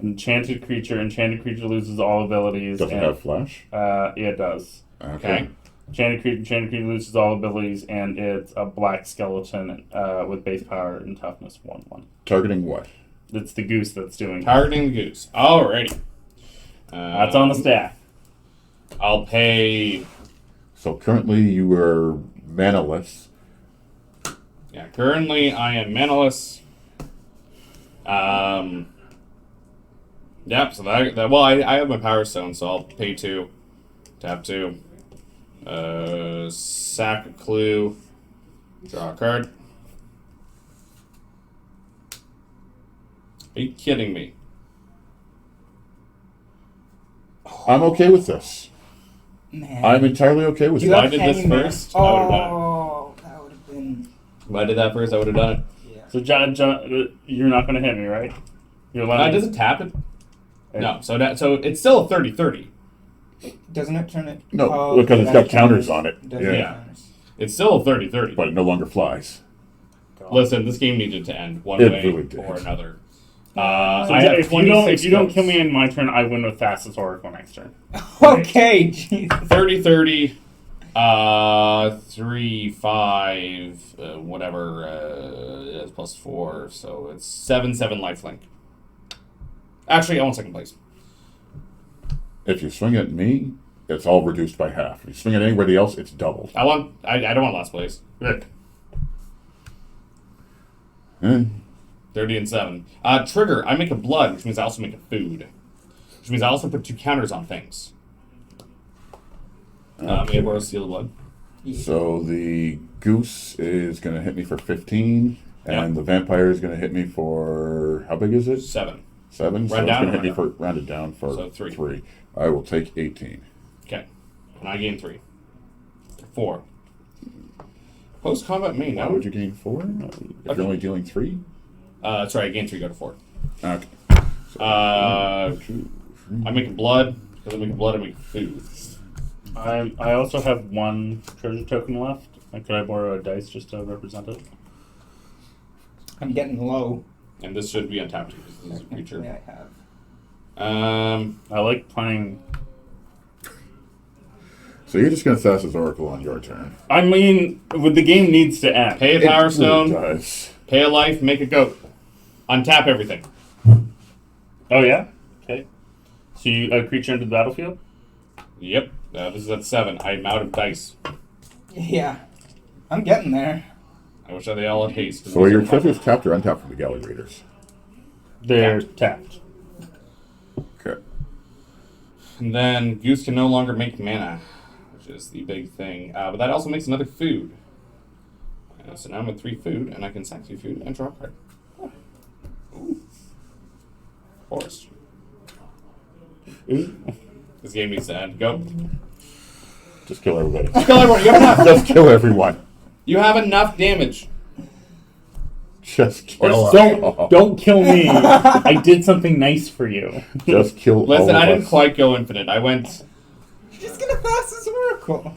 Enchanted creature loses all abilities. Does it and, have flash? Yeah, it does. Okay. Enchanted creature loses all abilities, and it's a black skeleton with base power and toughness 1/1. Targeting what? It's the goose that's doing it. Targeting the goose. Alrighty. That's on the stack. I'll pay. So currently you are manaless. Yeah, currently I am manaless. Yep, so that well, I have my power stone, so I'll pay 2. Tap 2. Sack a clue. Draw a card. Are you kidding me? I'm okay with this. Man. I'm entirely okay with You it. I have did this Hangman. first, I would've done it. Oh, that would have been. If I did that first, I would have done it. Yeah. So, John, you're not going to hit me, right? You're letting Does it tap it? No, so it's still a 30-30. Doesn't it turn it? No, Oh, because it's that got counters on it. Doesn't Yeah. have Yeah. counters. It's still a 30-30. But it no longer flies. Listen, this game needed to end one It way really did. or another. So I have if 26 you don't goats. kill me in my turn, I win with fastest oracle next turn. Okay, Jesus. 30-30, 3-5, whatever, it's plus 4, so it's 7-7 lifelink. Actually, I want second place. If you swing at me, it's all reduced by half. If you swing at anybody else, it's doubled. I don't want last place. Good. 30-7. Trigger, I make a blood, which means I also make a food. Which means I also put 2 counters on things. May I borrow Seal of Blood? So the goose is going to hit me for 15, and Yep. the vampire is going to hit me for, how big is it? 7. 7? So Round it's down going to or hit me round for, rounded down for So 3. I will take 18. Okay. And I gain 3. 4. Post combat main. Why would you gain 4? If you're only dealing 3? Sorry, I gain 3, go to 4. Okay. I make blood. Because I make blood, I make food. I also have 1 treasure token left. Could I borrow a dice just to represent it? I'm getting low. And this should be untapped because this is a creature. Yeah, I have. I like playing. So you're just going to Thassa's Oracle on your turn. I mean, the game needs to end. Pay a Power Stone, It really does. pay a life, make a goat. Untap everything. Oh yeah. Okay. So you a creature into the battlefield. Yep. This is at 7. I'm out of dice. Yeah. I'm getting there. I wish they all had haste. So are your treasures tapped or untapped from the Galley Raiders? They're tapped. Okay. And then Goose can no longer make mana, which is the big thing. But that also makes another food. So now I'm at 3 food, and I can sack 3 food and draw a card. Ooh. Forest. This game needs to end. Go. Just kill everybody. Kill everyone. You have enough. Just kill everyone. You have enough damage. Just kill Don't kill me. I did something nice for you. Just kill all Listen, of I didn't us. quite go infinite. I went. You're just gonna pass this oracle.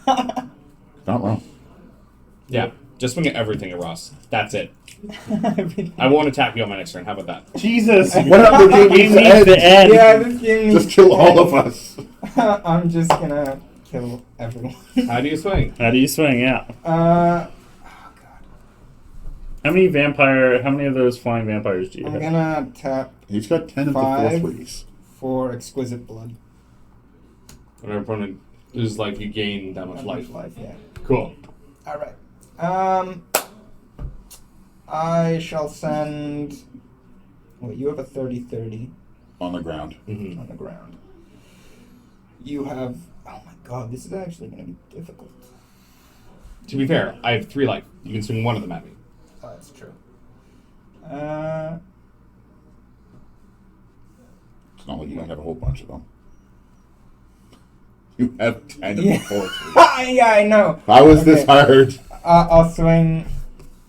Not wrong. Yeah. Just swing at everything at Ross. That's it. I won't attack you on my next turn. How about that? Jesus. Whatever game Game needs needs to end. Yeah, this game Just needs kill to all end. of us. I'm just gonna kill everyone. How do you swing? How do you swing? Yeah. Oh god. How many of those flying vampires do you I'm have? gonna tap He's got 10 of the 5 4/3s. for exquisite blood. Whenever opponent is like you gain that much life. Yeah. Cool. Alright. I shall send. Wait, you have a 30-30 On the ground. Mm-hmm. on the ground. You have. Oh my god, this is actually gonna be difficult. To be fair, I have 3 life. You can swing one of them at me. Oh, that's true. It's not like you might have a whole bunch of them. You have 10 Yeah. of the 4/3s. Yeah, I know. How is this Okay. hard? I'll swing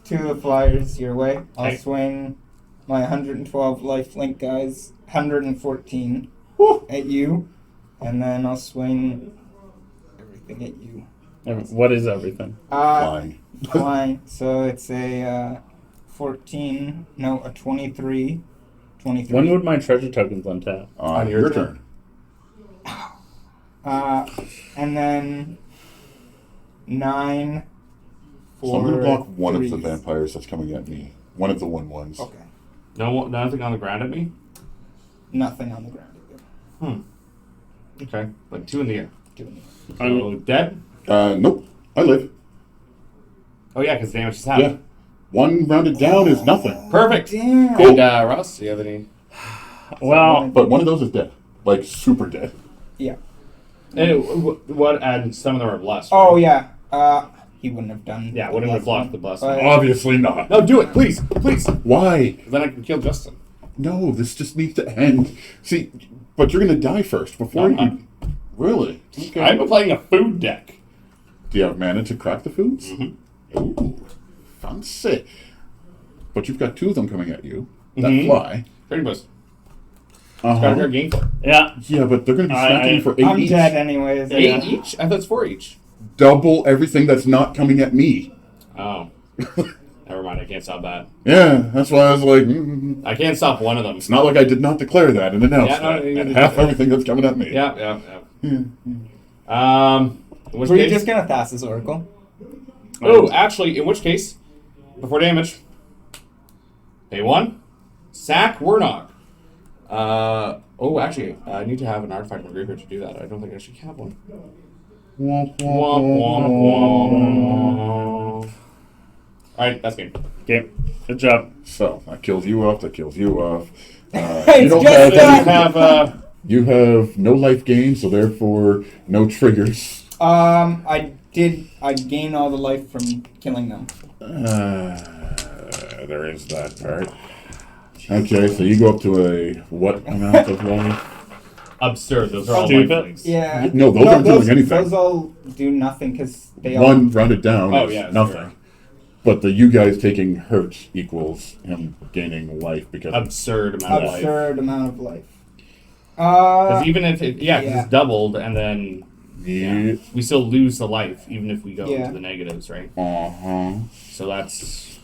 2 of the flyers your way. I'll Okay. swing my 112 lifelink guys, 114 at you, and then I'll swing everything at you. What is everything? Flying. Flying. So it's a 14, no, a 23. 23. When would my treasure tokens untap? On your turn. And then 9 So for I'm going to block one threes. of the vampires that's coming at me. One of the 1/1s. Okay. Nothing on the ground at me? Nothing on the ground. Okay. But 2 in the air. Doing it. So dead? Nope. I live. Oh yeah, because damage is Yeah. half. 1 rounded down is nothing. Perfect. Damn. And Ross, do you have any? Well, But one of those is dead. Like, super dead. Yeah. What? And some of them are blessed. Oh right? yeah. He wouldn't have done. Yeah, the wouldn't have last blocked one. the blessed But- one. Obviously not. No, do it, please, please. Why? Then I can kill Justin. No, this just needs to end. See, but you're going to die first before Uh-huh. you... Really? Okay. I've been playing a food deck. Do you have mana to crack the foods? Mm-hmm. Ooh, fancy. But you've got 2 of them coming at you that Mhm. fly. Pretty much. Got a Uh-huh. game for yeah. Yeah, but they're going to be snacking for 8 I'm each. dead anyways. 8 each? I thought it's 4 each. Double everything that's not coming at me. Oh. Never mind, I can't stop that. Yeah, that's why I was like, I can't stop one of them. it's not like I did not declare that and announce Yeah, no, that. you And did half that. everything that's coming at me. Yeah. In which Were you case, just gonna pass this oracle? oh, actually, in which case, before damage, pay 1, sack Wernog. Actually, I need to have an artifact in my graveyard to do that. I don't think I should have one. Womp, womp, Womp, womp, womp, womp. womp. Alright, that's game. Game. Good job. So, that kills you off, that kills you off. You It's don't just have that. Have, You have no life gain, so therefore no triggers. I gain all the life from killing them. There is that part. Okay, so you go up to a what amount of life? Absurd. Those are all Stupid. lifelings. Yeah. No, those aren't doing anything. Those all do nothing because they all. One rounded down Oh, is yeah, nothing. zero. But the you guys taking hurt equals him gaining life because Absurd amount of life. Absurd amount of life. Because even if it, yeah. it's doubled, and then yeah. we still lose the life, even if we go Yeah. to the negatives, right? Uh-huh. So that's,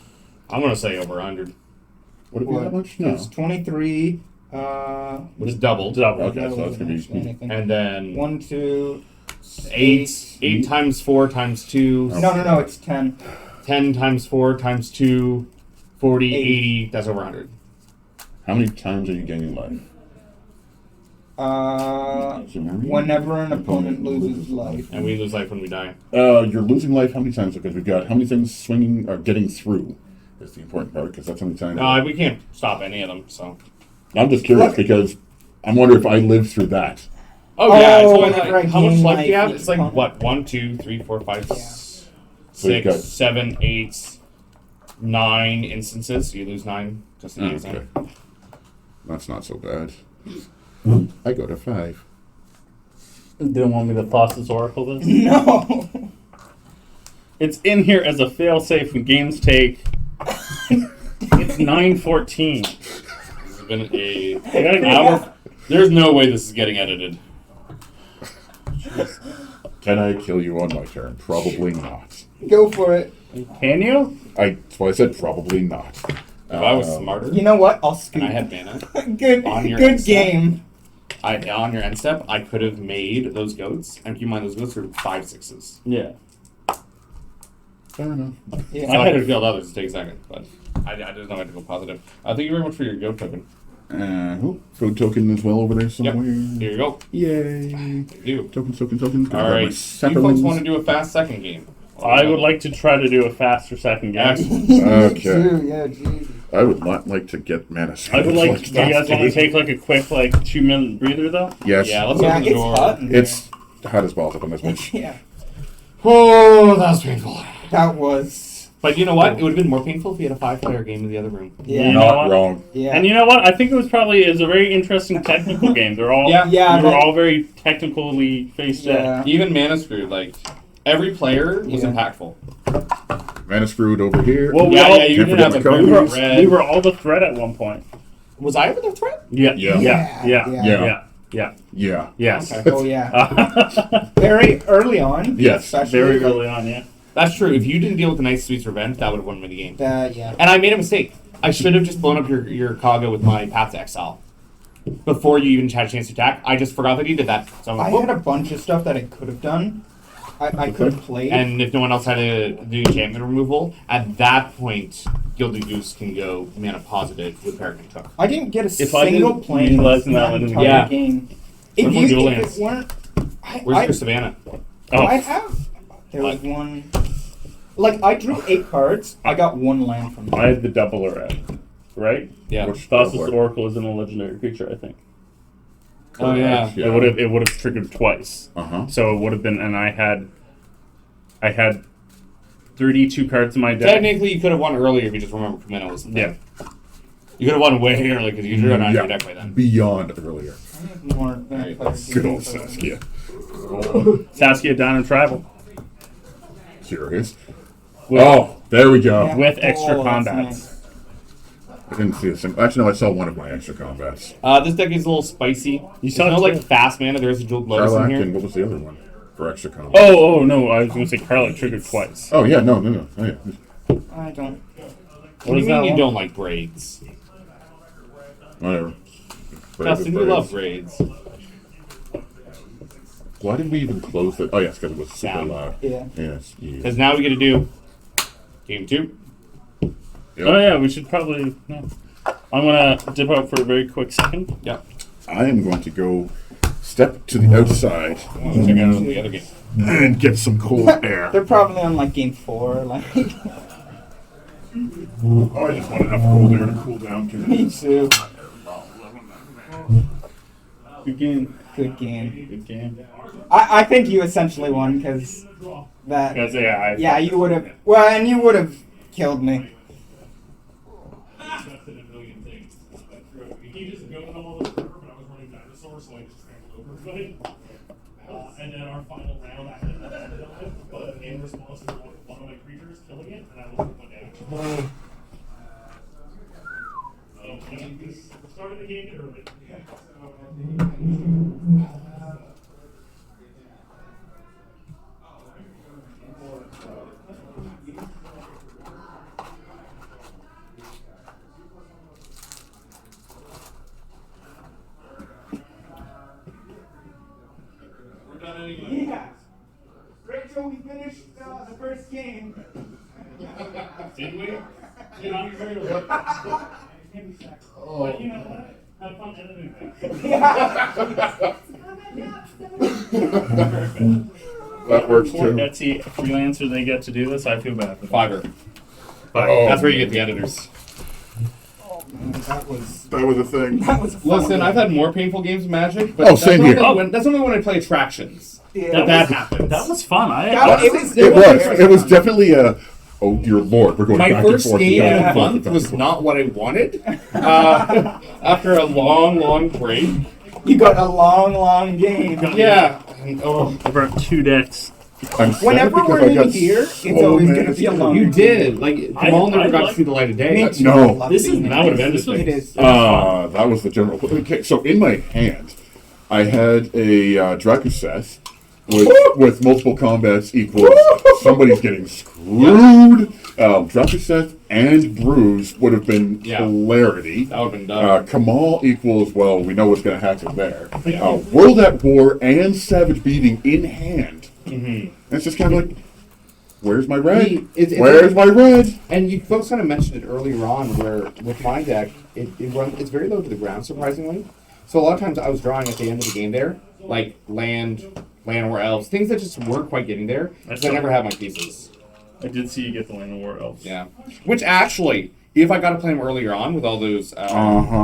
I'm gonna say over 100. Would it be that much? No. It's 23. It's doubled. Double. Okay, so that's gonna be anything. And then 1, 2, 8 times 4 times 2. No, it's 10. 10 times 4 times 2, 40, 80. 80. That's over 100. How many times are you gaining life? Whenever an opponent loses life. And we lose life when we die. You're losing life how many times? Because we've got how many things swinging or getting through is the important part because that's how many times. No, we can't stop any of them, so. I'm just curious because I'm wondering if I live through that. Oh, yeah. It's only whenever I how much gain life do you life have? each It's like, opponent. what? 1, 2, 3, 4, 5, Yeah. So you've 6, got- 7, 8, 9 instances. So you lose 9 just in case. Okay. That's not so bad. I go to 5. Didn't want me to toss this oracle this? No. It's in here as a failsafe when games take. It's 9:14. This has been a gotta hour. There's no way this is getting edited. Can I kill you on my turn? Probably not. Go for it. Can you? That's why I said probably not. If I was smarter You know what? I'll scoop. and I had mana, Good, on your good Insta. game. on your end step, I could have made those goats. And keep in mind, those goats are 5 6s. Yeah. Fair enough. Yeah. So I could have killed others to take a second, but I just know I had to go positive. Thank you very much for your goat token. Food token as well over there Yep. somewhere. Here you go. Yay. You. Token. All right. You folks want to do a fast second game? I would like to try to do a faster second game. Excellent. Okay. Yeah, geez. I would not like to get mana. I would like. Do you guys want to take like a quick 2-minute breather though? Yes. Yeah, let's Yeah, open the it's door. hot. in It's hot as balls up on this bitch. there. Yeah, Oh, that was painful. that was. But you know what? It would have been more painful if we had a 5-player game in the other room. Yeah. You know Not what? wrong. Yeah. And you know what? I think it was a very interesting technical game. They're all Yeah. Yeah, we were that- all very technically faced Yeah. Even mana screwed, like every player was Yeah. impactful. Mana screwed over here. Well, Yeah, can't you didn't have a forget the blue or colors. red. We were all the threat at one point. Was I ever the threat? Yeah. Yeah. Yeah. Yeah. Yes. Okay. Oh yeah. Very early on. Yes. especially, Very like, early on, yeah. That's true. If you didn't deal with the Nice Sweet's Revenge, that would have won me the game. Yeah. And I made a mistake. I should have just blown up your Kaga with my Path to Exile before you even had a chance to attack. I just forgot that he did that. So I had a bunch of stuff that I could have done. I could have played. and if no one else had to do enchantment removal, at that point, Gilded Goose can go mana positive with Peregrine Cook. I didn't get a If I single didn't plane realize in that that one, entire yeah. game. Where's my dual lands? It weren't, Where's your Savannah? Oh, I have. There was one. Like I drew 8 cards. I got 1 land from them. I had the double red, right? Yeah. Which- Thassa's Oracle isn't a legendary creature, I think. Oh, yeah. Yeah. It would have triggered twice. Uh-huh. So it would have been, and I had 32 cards in my deck. Technically, you could have won earlier if you just remember Camino was the thing. Yeah. You could have won way early because you drew it out of Yeah. your deck by then. Beyond earlier. I have more vampire Good old games. Saskia. Saskia down in Tribal Curious. with, Oh, there we go. Yeah. with extra Oh, that's combats. nice. I didn't see a single. Actually, no, I saw one of my extra combats. This deck is a little spicy. You There's saw no it like too. fast mana. There's a dual lotus in Karlak, here. and what was the other one for extra combat? Oh no! I was going to say Karlak triggered twice. Oh, yeah, no. Oh, yeah. I don't. What do you is mean that you one? don't like braids? Whatever. Justin, you love braids. Why did we even close it? Oh, yes, because it was super Sound. loud. Yeah. Yes. Yeah. Because now we get to do game 2. Yep. Oh yeah, we should probably. No. I'm gonna dip out for a very quick second. Yep. I am going to go step to the outside Check out the other game. and get some cold air. They're probably on like game 4. Like Oh, I just want enough cold air to cool down too. me too. Good game. Good game. Good game. I think you essentially won because that. Because yeah, Yeah, you would have. Well, and you would have killed me. And then our final round after that, but in response to one of my creatures killing it, and I will put one down. Started the game early. Yeah. Rachel, we finished the first game. Did we? Did not very well. But you know what? Have fun editing That works Poor too. Etsy freelancer, they get to do this. I feel bad for them. Fiverr. Oh, That's where you get the editors. That was That was a thing. Listen, I've had more painful games of Magic, but Oh, same here. that's only when I play attractions. yeah. That happens. That was fun. It was definitely a. Oh dear Lord, we're going My back first and forth. game and in back a and forth month and was back and not what I wanted. After a long break. You got a long game. Yeah. Oh, I brought 2 decks. forth. I'm sad Whenever because we're I in got here, so it's always many going to be a long you game. did. Like, Kamal never I got to like- see the light of day. Me too. No. I love This is- being That in would have it. ended It things. is. That was the general. Okay, so in my hand, I had a Drakuseth with multiple combats equals somebody's getting screwed. Drakuseth and Bruise would have been Yeah. hilarity. That would have been done. Kamal equals, well, we know what's going to happen there. World at War and Savage Beating in hand. And it's just kind of like, where's my red? Where's my red? And you folks kind of mentioned it earlier on, where with my deck, it's very low to the ground, surprisingly. So a lot of times I was drawing at the end of the game there, like land or elves, things that just weren't quite getting there, because I never had my pieces. I did see you get the Land of War Elves. Yeah. Which actually, if I got to play them earlier on with all those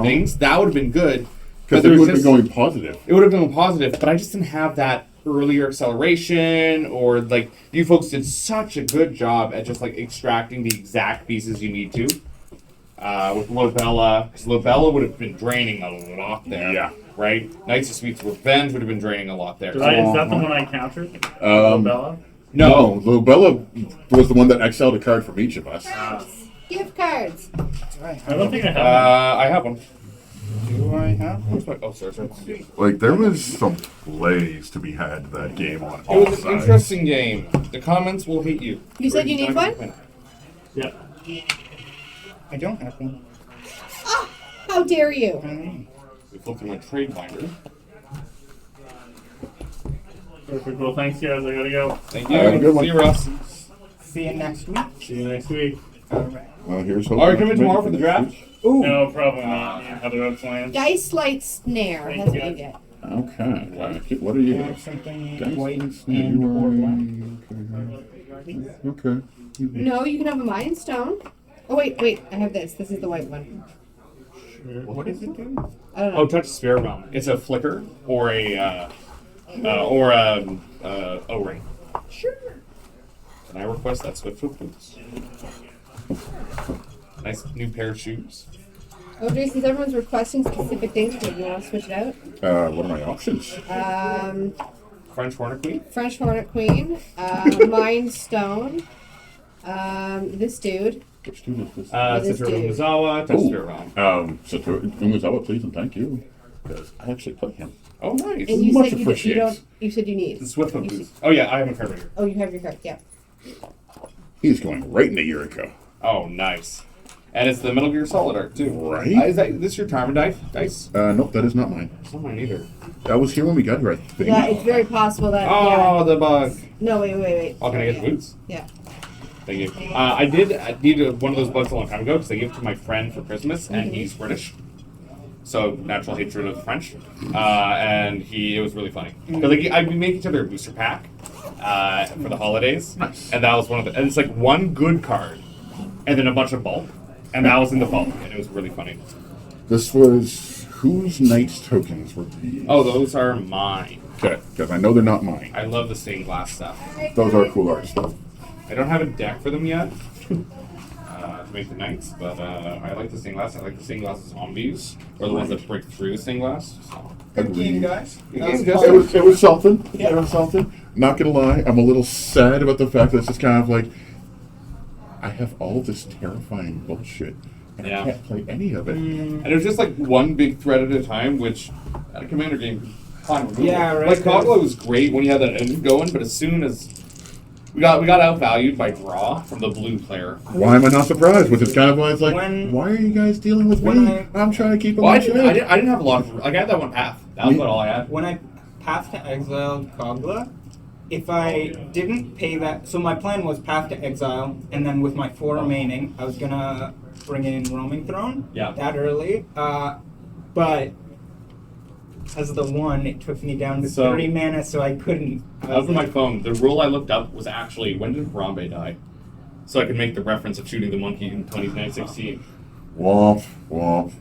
things, that would have been good. Because But it there would was have been just- going positive. It would have been positive, but I just didn't have that earlier acceleration, or like you folks did such a good job at just like extracting the exact pieces you need to. With Lobella, because Lobella would have been draining a lot there. Yeah. Right? Knights of Sweet's Revenge would have been draining a lot there. Is that the one I captured? Bella? No, Lobella was the one that exiled a card from each of us. Gift cards. I don't think I have I have one. Do I have? Where's my? Oh, sorry. Like, there was some plays to be had that game on It all was an sides. interesting game. The comments will hate you. You said you need one? Yeah. I don't have one. How dare you? We flipped through my trade binder. Perfect. Well, thanks, guys. I gotta go. Thank you. Have a good one. See you, Russ. See you next week. See you next week. All right. Well, here's Are you coming tomorrow for the draft? Ooh. No, probably not. Other plans. Dice Light Snare. That's what you get. Okay. What are you? Have something Dice white Snare, and you or black. Okay. No, you can have a Mind Stone. Oh, wait. I have this. This is the white one. What does it do? I don't know. Oh, touch the spirit realm. It's a flicker or a O-ring. Sure. Can I request that Swift Foot boots? Nice new pair of shoes. Okay, since everyone's requesting specific things, do you want to switch it out? What are my options? French Hornet Queen. French Hornet Queen, Mind Stone, this dude. Which two is this? This Satoru dude. Umezawa, touch the spirit realm. Satoru Umezawa, please and thank you. Because I actually play him. Oh, nice. And you Much said you appreciated. don't. You said you need. The Swift Foot boots. Oh yeah, I have a card right here. Oh, you have your card. Yeah. He's going right in the Yuriko. Oh, nice. And it's the Metal Gear Solid art too. Right? Is this your Tarman dice? Nope, that is not mine. It's not mine either. I was here when we got here, I think. Yeah, it's very possible that. Oh, Yeah. the bug. No, wait. Oh, can I get the boots? Yeah. Thank you. I needed one of those bugs a long time ago because I gave it to my friend for Christmas, and he's British. So, natural hatred of the French. And it was really funny. Because we make each other a booster pack for the holidays. Nice. And that was one of the. And it's like one good card, and then a bunch of bulk. And that was in the bulk, and it was really funny. This was whose Knight's tokens were these? Oh, those are mine. Okay, because I know they're not mine. I love the stained glass stuff. Those are cool arts, though. I don't have a deck for them yet. to make the knights, but I like the stained glass. I like the stained glass zombies, or the ones that break through the stained glass. So. Good game, guys. It was something. Yeah. It was something. Not gonna lie, I'm a little sad about the fact that it's just kind of like I have all this terrifying bullshit, and I can't play any of it. And it was just like one big thread at a time, which at a commander game, kind of Yeah, right. Like Hakbal was great when you had that engine going, but as soon as we got outvalued by draw from the blue player. Why am I not surprised? Which is kind of why it's like, When- why are you guys dealing with when me? I'm trying to keep them Well, I in check. didn't have a lot of like I had that one path. That was about all I had. When I Path to Exile Kogla, if I didn't pay that, so my plan was Path to Exile, and then with my 4 remaining, I was gonna bring in Roaming Throne. Yeah. That early, but because of the 1, it took me down to So- 30 mana, so I couldn't. Over my phone, the rule I looked up was actually when did Harambe die, so I could make the reference of shooting the monkey in 2016. Womp, womp.